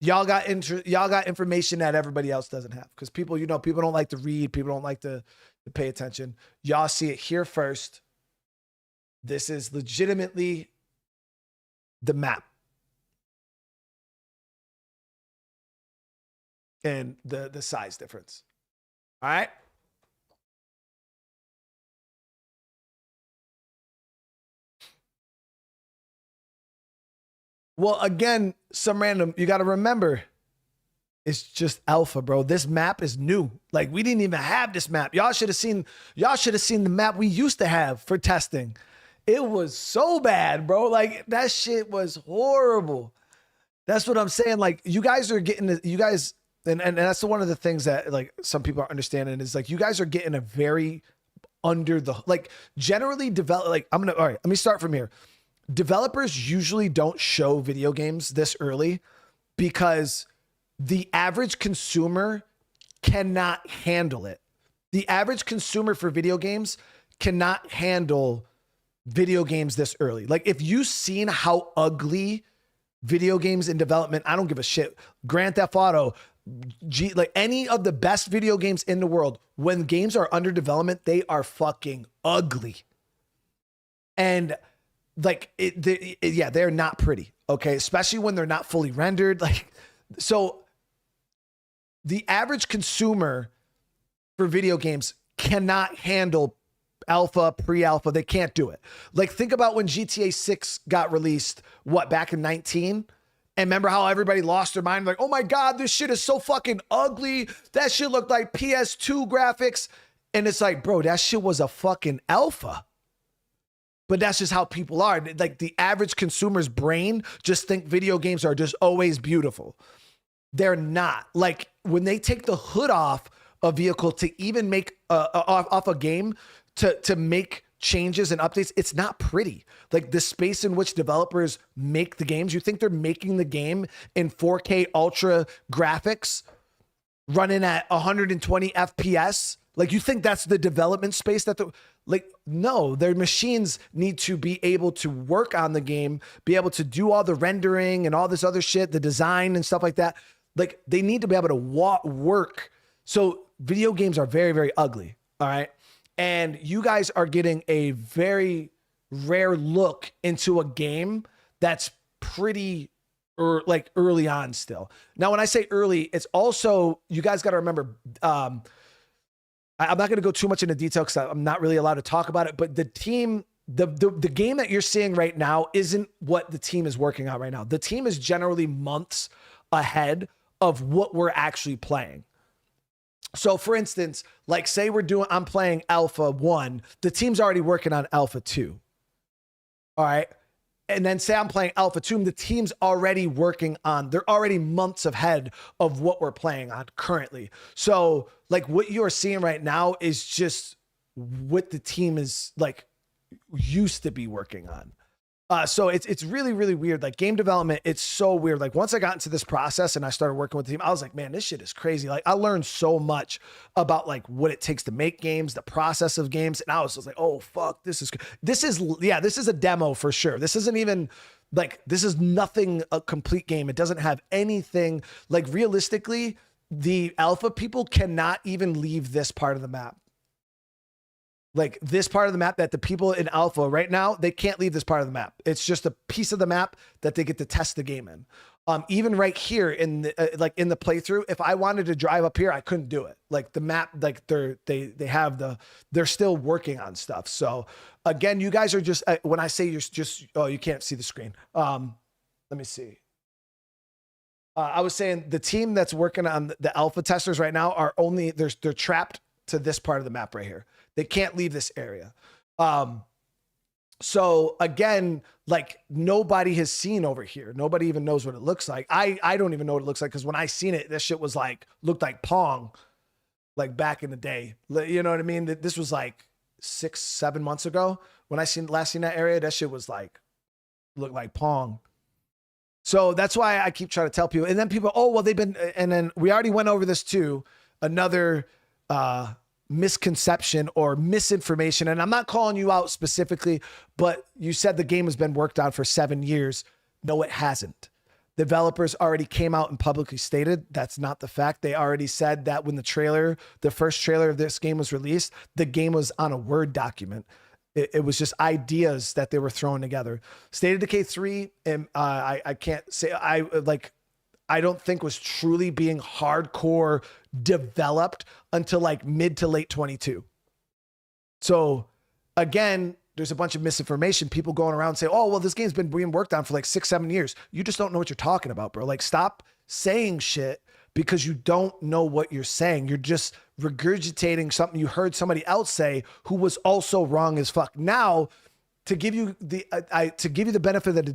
Speaker 1: Y'all got information that everybody else doesn't have. Because people, people don't like to read. People don't like to pay attention. Y'all see it here first. This is legitimately the map. And the size difference. All right. Well, again, some random, you got to remember, it's just alpha, bro. This map is new. Like, we didn't even have this map. Y'all should have seen the map we used to have for testing. It was so bad, bro. Like, that shit was horrible. That's what I'm saying. Like, you guys are getting, and that's one of the things that, like, some people are understanding is, like, you guys are getting a very generally develop, like, all right, let me start from here. Developers usually don't show video games this early because the average consumer cannot handle it. The average consumer for video games cannot handle video games this early. Like, if you've seen how ugly video games in development, I don't give a shit. Grand Theft Auto, like any of the best video games in the world, when games are under development, they are fucking ugly. And like, they're not pretty. Okay. Especially when they're not fully rendered. Like, so the average consumer for video games cannot handle alpha, pre-alpha. They can't do it. Like, think about when GTA 6 got released, back in 19? And remember how everybody lost their mind? Like, oh my God, this shit is so fucking ugly. That shit looked like PS2 graphics. And it's like, bro, that shit was a fucking alpha. But that's just how people are. Like, the average consumer's brain just think video games are just always beautiful. They're not. Like, when they take the hood off a vehicle to even make off a game to make changes and updates, it's not pretty. Like, the space in which developers make the games, you think they're making the game in 4K ultra graphics running at 120 FPS? Like, you think that's the development space no, their machines need to be able to work on the game, be able to do all the rendering and all this other shit, the design and stuff like that. Like, they need to be able to work. So video games are very, very ugly. All right. And you guys are getting a very rare look into a game that's pretty early on still. Now, when I say early, it's also, you guys got to remember, I'm not going to go too much into detail because I'm not really allowed to talk about it, but the team, the game that you're seeing right now isn't what the team is working on right now. The team is generally months ahead of what we're actually playing. So for instance, like, say I'm playing Alpha 1, the team's already working on Alpha 2. All right. And then say I'm playing Alpha 2, the team's already they're already months ahead of what we're playing on currently. So like, what you're seeing right now is just what the team is like used to be working on. So it's really, really weird. Like, game development, it's so weird. Like, once I got into this process and I started working with the team, I was like, man, this shit is crazy. Like, I learned so much about like what it takes to make games, the process of games. And I was just like, oh fuck, this is a demo for sure. This isn't even like, this is nothing, a complete game. It doesn't have anything. Like, realistically, the alpha people cannot even leave this part of the map. Like, this part of the map that the people in alpha right now, they can't leave this part of the map. It's just a piece of the map that they get to test the game in. Even right here in the in the playthrough, if I wanted to drive up here, I couldn't do it. Like, the map, like they're still working on stuff. So again, you guys are just, when I say you're just, oh, you can't see the screen. Let me see. I was saying the team that's working on the alpha testers right now are only, they're trapped to this part of the map right here. They can't leave this area. So again, like, nobody has seen over here. Nobody even knows what it looks like. I don't even know what it looks like, because when I seen it, this shit was like, looked like Pong, like back in the day. You know what I mean? This was like 6-7 months ago when I last seen that area. That shit was like, looked like Pong. So that's why I keep trying to tell people. And then people, oh, well, and then we already went over this too. Another misconception or misinformation. And I'm not calling you out specifically, but you said the game has been worked on for 7 years. No, it hasn't. Developers already came out and publicly stated that's not the fact. They already said that when the first trailer of this game was released, the game was on a Word document. It was just ideas that they were throwing together. State of Decay 3, and I can't say I don't think was truly being hardcore developed until like mid to late 22. So again, there's a bunch of misinformation. People going around saying, oh, well, this game's been being worked on for like 6-7 years. You just don't know what you're talking about, bro. Like, stop saying shit because you don't know what you're saying. You're just regurgitating something you heard somebody else say who was also wrong as fuck. Now, to give you the benefit of the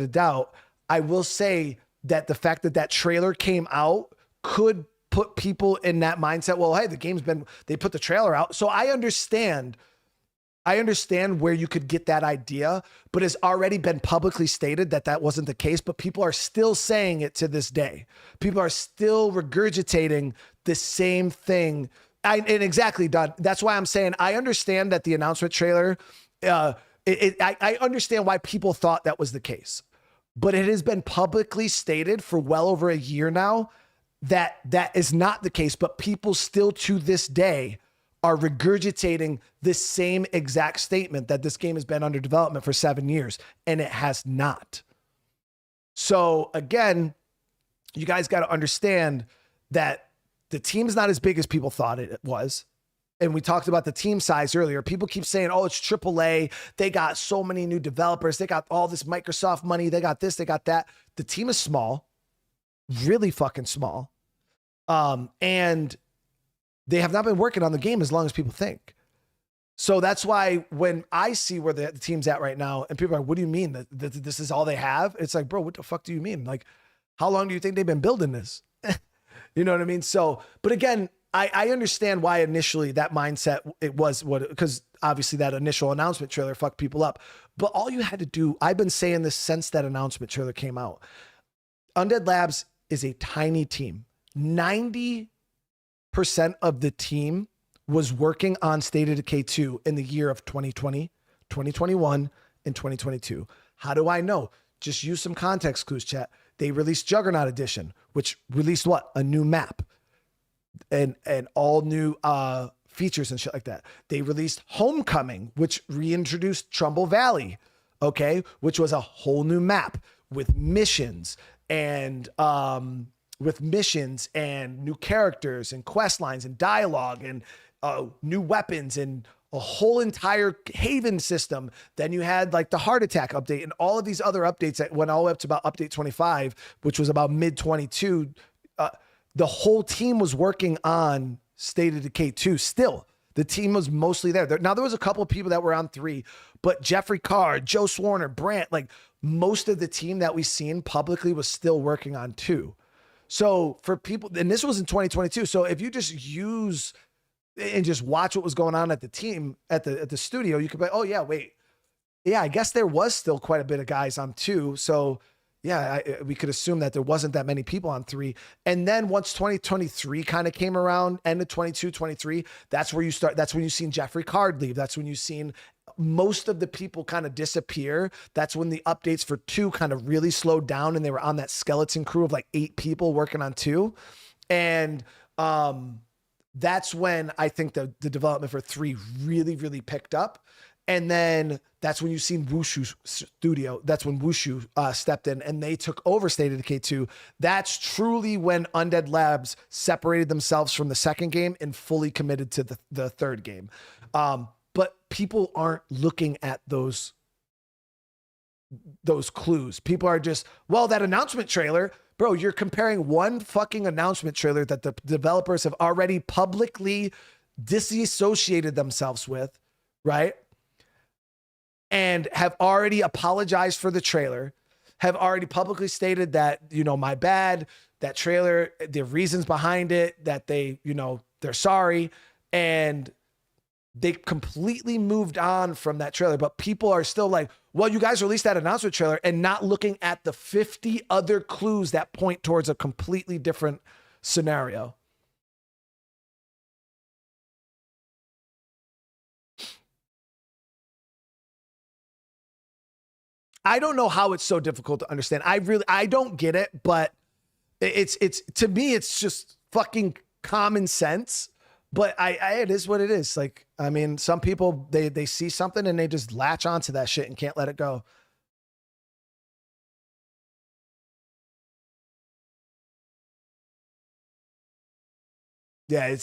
Speaker 1: doubt, I will say that the fact that trailer came out could put people in that mindset. Well, hey, they put the trailer out. So I understand where you could get that idea, but it's already been publicly stated that wasn't the case, but people are still saying it to this day. People are still regurgitating the same thing. And exactly, Don. That's why I'm saying I understand that the announcement trailer, I understand why people thought that was the case, but it has been publicly stated for well over a year now that is not the case, but people still to this day are regurgitating this same exact statement that this game has been under development for 7 years, and it has not. So again, you guys got to understand that the team's not as big as people thought it was. And we talked about the team size earlier. People keep saying, oh, it's AAA. They got so many new developers. They got all this Microsoft money. They got this, they got that. The team is small, really fucking small. And they have not been working on the game as long as people think. So that's why when I see where the team's at right now and people are like, what do you mean that this is all they have? It's like, bro, what the fuck do you mean? Like, how long do you think they've been building this? You know what I mean? So, but again, I understand why initially that mindset, it was because obviously that initial announcement trailer fucked people up. But all you had to do, I've been saying this since that announcement trailer came out. Undead Labs is a tiny team. 90% of the team was working on State of Decay 2 in the year of 2020, 2021, and 2022. How do I know? Just use some context clues, chat. They released Juggernaut Edition, which released what? A new map and all new features and shit like that. They released Homecoming, which reintroduced Trumbull Valley, okay, which was a whole new map with missions and new characters and quest lines and dialogue and new weapons and a whole entire haven system. Then you had like the heart attack update and all of these other updates that went all the way up to about update 25, which was about mid 22. The whole team was working on State of Decay 2 still. The team was mostly there. Now, there was a couple of people that were on 3, but Jeffrey Carr, Joe Swarner, Brant, like most of the team that we've seen publicly was still working on 2. So for people, and this was in 2022. So if you just use and just watch what was going on at the team, at the studio, you could be, oh yeah, wait. Yeah, I guess there was still quite a bit of guys on 2. So yeah, we could assume that there wasn't that many people on 3. And then once 2023 kind of came around, end of 22, 23, that's when you've seen Jeffrey Card leave. That's when you've seen most of the people kind of disappear. That's when the updates for 2 kind of really slowed down and they were on that skeleton crew of like 8 people working on 2. And that's when I think the development for 3 really, really picked up. And then that's when you've seen Wushu Studio. That's when Wushu stepped in and they took over State of Decay 2. That's truly when Undead Labs separated themselves from the second game and fully committed to the third game. But people aren't looking at those clues. People are just, well, that announcement trailer, bro, you're comparing one fucking announcement trailer that the developers have already publicly disassociated themselves with, right? And have already apologized for the trailer, have already publicly stated that, my bad, that trailer, the reasons behind it, that they, they're sorry. And they completely moved on from that trailer, but people are still like, well, you guys released that announcement trailer and not looking at the 50 other clues that point towards a completely different scenario. I don't know how it's so difficult to understand. I don't get it, but it's to me, it's just fucking common sense. But it is what it is. Like, I mean, some people, they see something and they just latch onto that shit and can't let it go. Yeah,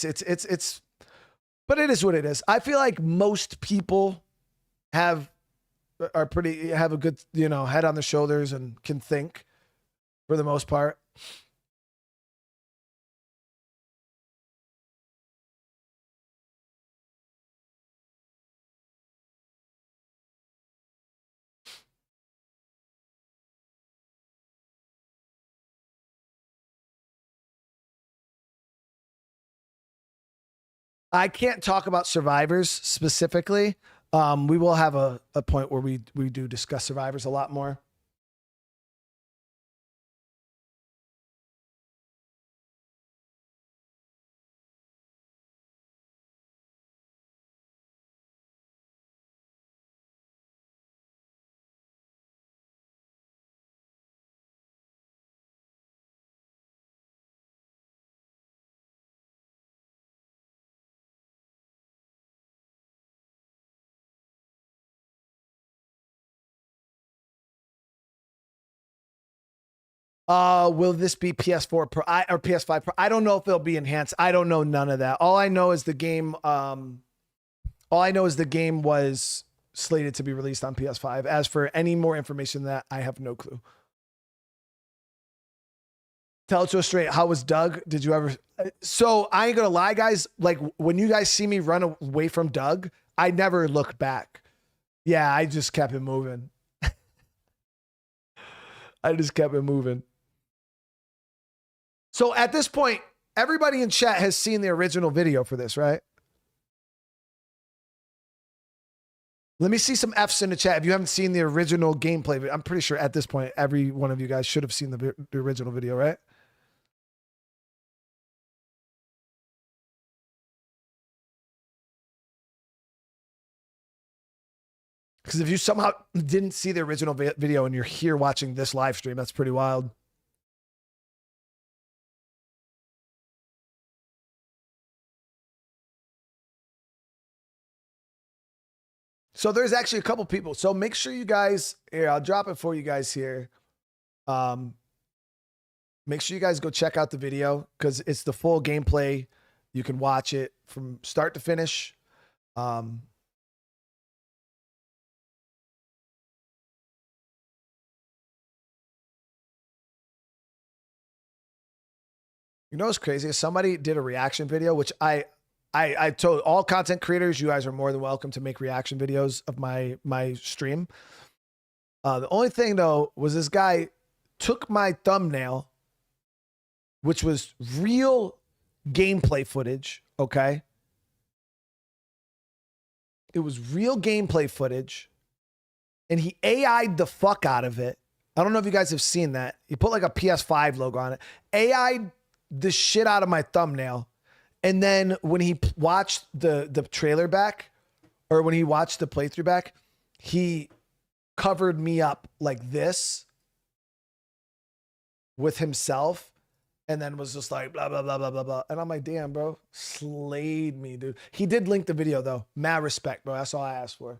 Speaker 1: but it is what it is. I feel like most people have a good, head on their shoulders and can think for the most part. I can't talk about survivors specifically. We will have a point where we do discuss survivors a lot more. Will this be PS4 Pro or PS5 Pro? I don't know if it'll be enhanced. I don't know none of that. All I know is the game. All I know is the game was slated to be released on PS5. As for any more information than that, I have no clue. Tell it to us straight. How was Doug? Did you ever? So I ain't gonna lie, guys. Like when you guys see me run away from Doug, I never look back. Yeah, I just kept it moving. I just kept it moving. So at this point, everybody in chat has seen the original video for this, right? Let me see some Fs in the chat. If you haven't seen the original gameplay, I'm pretty sure at this point, every one of you guys should have seen the original video, right? Because if you somehow didn't see the original video and you're here watching this live stream, that's pretty wild. So there's actually a couple people. So make sure you guys, here, I'll drop it for you guys here. Make sure you guys go check out the video because it's the full gameplay. You can watch it from start to finish. You know what's crazy? Somebody did a reaction video, which I told all content creators, you guys are more than welcome to make reaction videos of my stream. The only thing though was this guy took my thumbnail, which was real gameplay footage. Okay. It was real gameplay footage and he AI'd the fuck out of it. I don't know if you guys have seen that. He put like a PS5 logo on it. AI'd the shit out of my thumbnail. And then when he watched the trailer back, or when he watched the playthrough back, he covered me up like this with himself and then was just like, blah, blah, blah, blah, blah, blah. And I'm like, damn, bro, slayed me, dude. He did link the video, though. Mad respect, bro. That's all I asked for.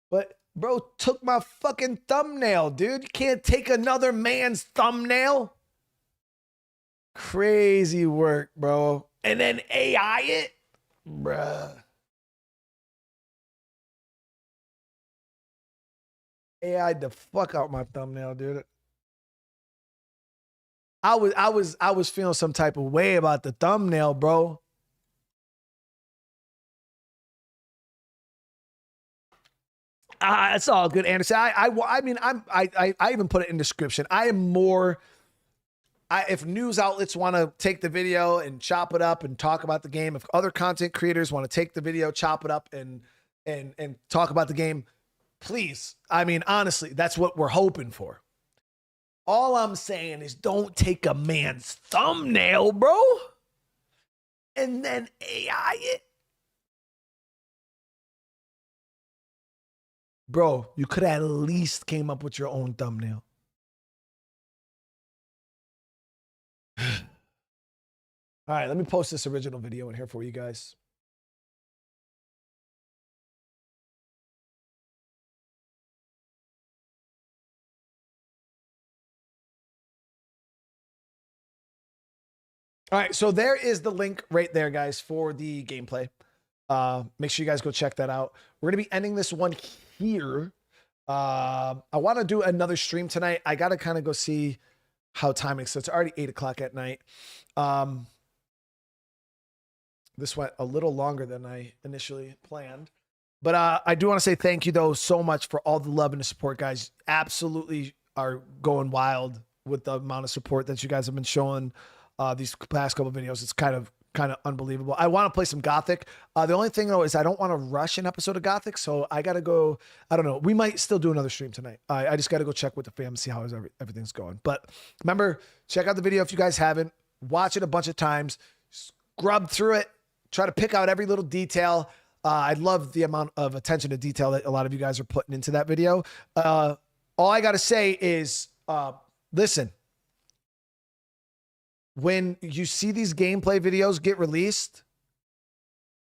Speaker 1: But, bro, took my fucking thumbnail, dude. You can't take another man's thumbnail. Crazy work, bro. And then AI it? Bruh. AI'd the fuck out my thumbnail, dude. I was feeling some type of way about the thumbnail, bro. It's all good, Anderson. I mean, I even put it in description. I am more if news outlets want to take the video and chop it up and talk about the game, if other content creators want to take the video, chop it up and talk about the game, please. I mean, honestly, that's what we're hoping for. All I'm saying is don't take a man's thumbnail, bro, and then AI it. Bro, you could have at least came up with your own thumbnail. All right, let me post this original video in here for you guys. All right, so there is the link right there, guys, for the gameplay. Make sure you guys go check that out. We're going to be ending this one here. I want to do another stream tonight. I got to kind of go see how timing. So it's already 8 o'clock at night. This went a little longer than I initially planned. But I do want to say thank you, though, so much for all the love and the support, guys. Absolutely are going wild with the amount of support that you guys have been showing these past couple videos. It's kind of unbelievable. I want to play some Gothic. The only thing, though, is I don't want to rush an episode of Gothic, so I got to go. I don't know. We might still do another stream tonight. I just got to go check with the fam, see how everything's going. But remember, check out the video if you guys haven't. Watch it a bunch of times. Scrub through it. Try to pick out every little detail. I love the amount of attention to detail that a lot of you guys are putting into that video. All I got to say is, listen. When you see these gameplay videos get released,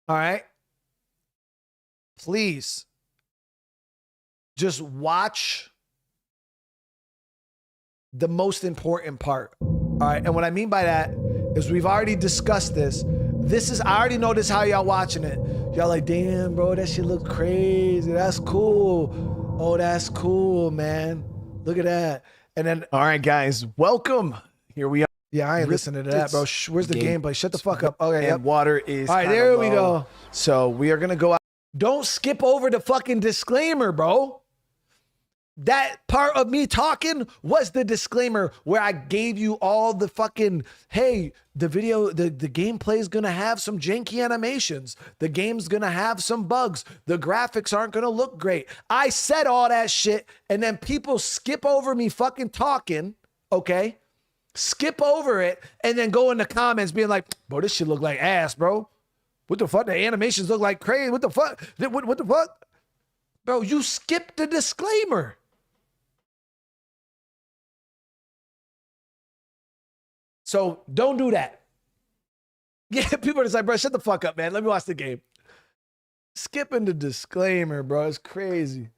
Speaker 1: all right, please just watch the most important part. All right. And what I mean by that is we've already discussed this. I already know this how y'all watching it. Y'all like, damn, bro, that shit look crazy. That's cool. Oh, that's cool, man. Look at that. And then, all right, guys, welcome. Here we are. Yeah, I ain't listening to that, bro. Where's the gameplay? Shut the fuck up. Okay,
Speaker 2: and water is
Speaker 1: all right, there we
Speaker 2: low.
Speaker 1: go. So we are going to go out. Don't skip over the fucking disclaimer, bro. That part of me talking was the disclaimer where I gave you all the fucking, hey, the video, the gameplay is going to have some janky animations. The game's going to have some bugs. The graphics aren't going to look great. I said all that shit, and then people skip over me fucking talking, okay? Skip over it, and then go in the comments being like, bro, this shit look like ass, bro. What the fuck? The animations look like crazy. What the fuck? What the fuck? Bro, you skipped the disclaimer. So don't do that. Yeah, people are just like, bro, shut the fuck up, man. Let me watch the game. Skipping the disclaimer, bro. It's crazy.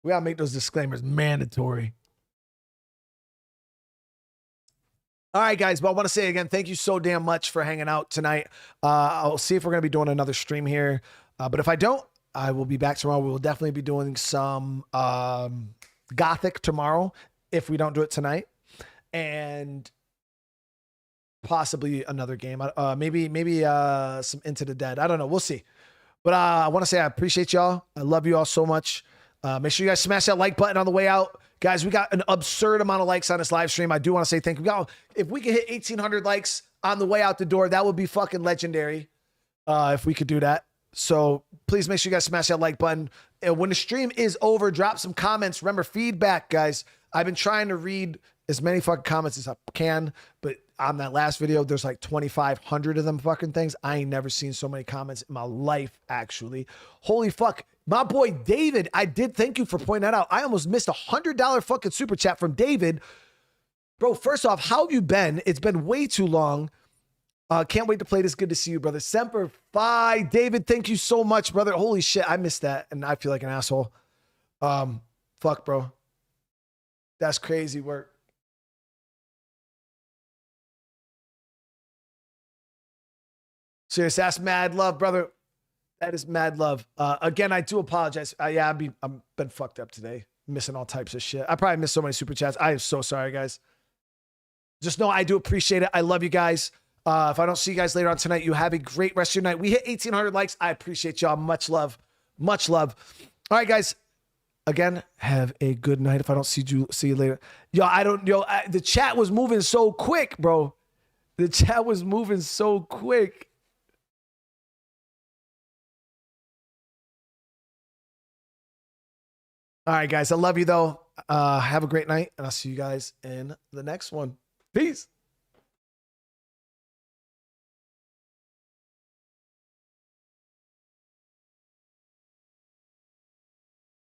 Speaker 1: We gotta make those disclaimers mandatory. All right, guys. Well, I want to say again, thank you so damn much for hanging out tonight. I'll see if we're going to be doing another stream here. But if I don't, I will be back tomorrow. We will definitely be doing some Gothic tomorrow if we don't do it tonight. And possibly another game. Maybe some Into the Dead. I don't know. We'll see. But I want to say I appreciate y'all. I love you all so much. Make sure you guys smash that like button on the way out. Guys, we got an absurd amount of likes on this live stream. I do want to say thank you. If we could hit 1,800 likes on the way out the door, that would be fucking legendary if we could do that. So please make sure you guys smash that like button. And when the stream is over, drop some comments. Remember, feedback, guys. I've been trying to read as many fucking comments as I can, but on that last video, there's like 2,500 of them fucking things. I ain't never seen so many comments in my life, actually. Holy fuck. My boy David, I did thank you for pointing that out. I almost missed $100 fucking super chat from David. Bro, first off, how have you been? It's been way too long. Can't wait to play this. Good to see you, brother. Semper Fi. David, thank you so much, brother. Holy shit, I missed that, and I feel like an asshole. Fuck, bro. That's crazy work. Serious, that's mad love, brother. That is mad love. Again, I do apologize. Yeah, I've been fucked up today. Missing all types of shit. I probably missed so many super chats. I am so sorry, guys. Just know I do appreciate it. I love you guys. If I don't see you guys later on tonight, you have a great rest of your night. We hit 1,800 likes. I appreciate y'all. Much love. Much love. All right, guys.
Speaker 2: again, have a good night. If I don't see you later. The chat was moving so quick, bro. The chat was moving so quick. All right, guys. I love you, though. Have a great night, and I'll see you guys in the next one. Peace.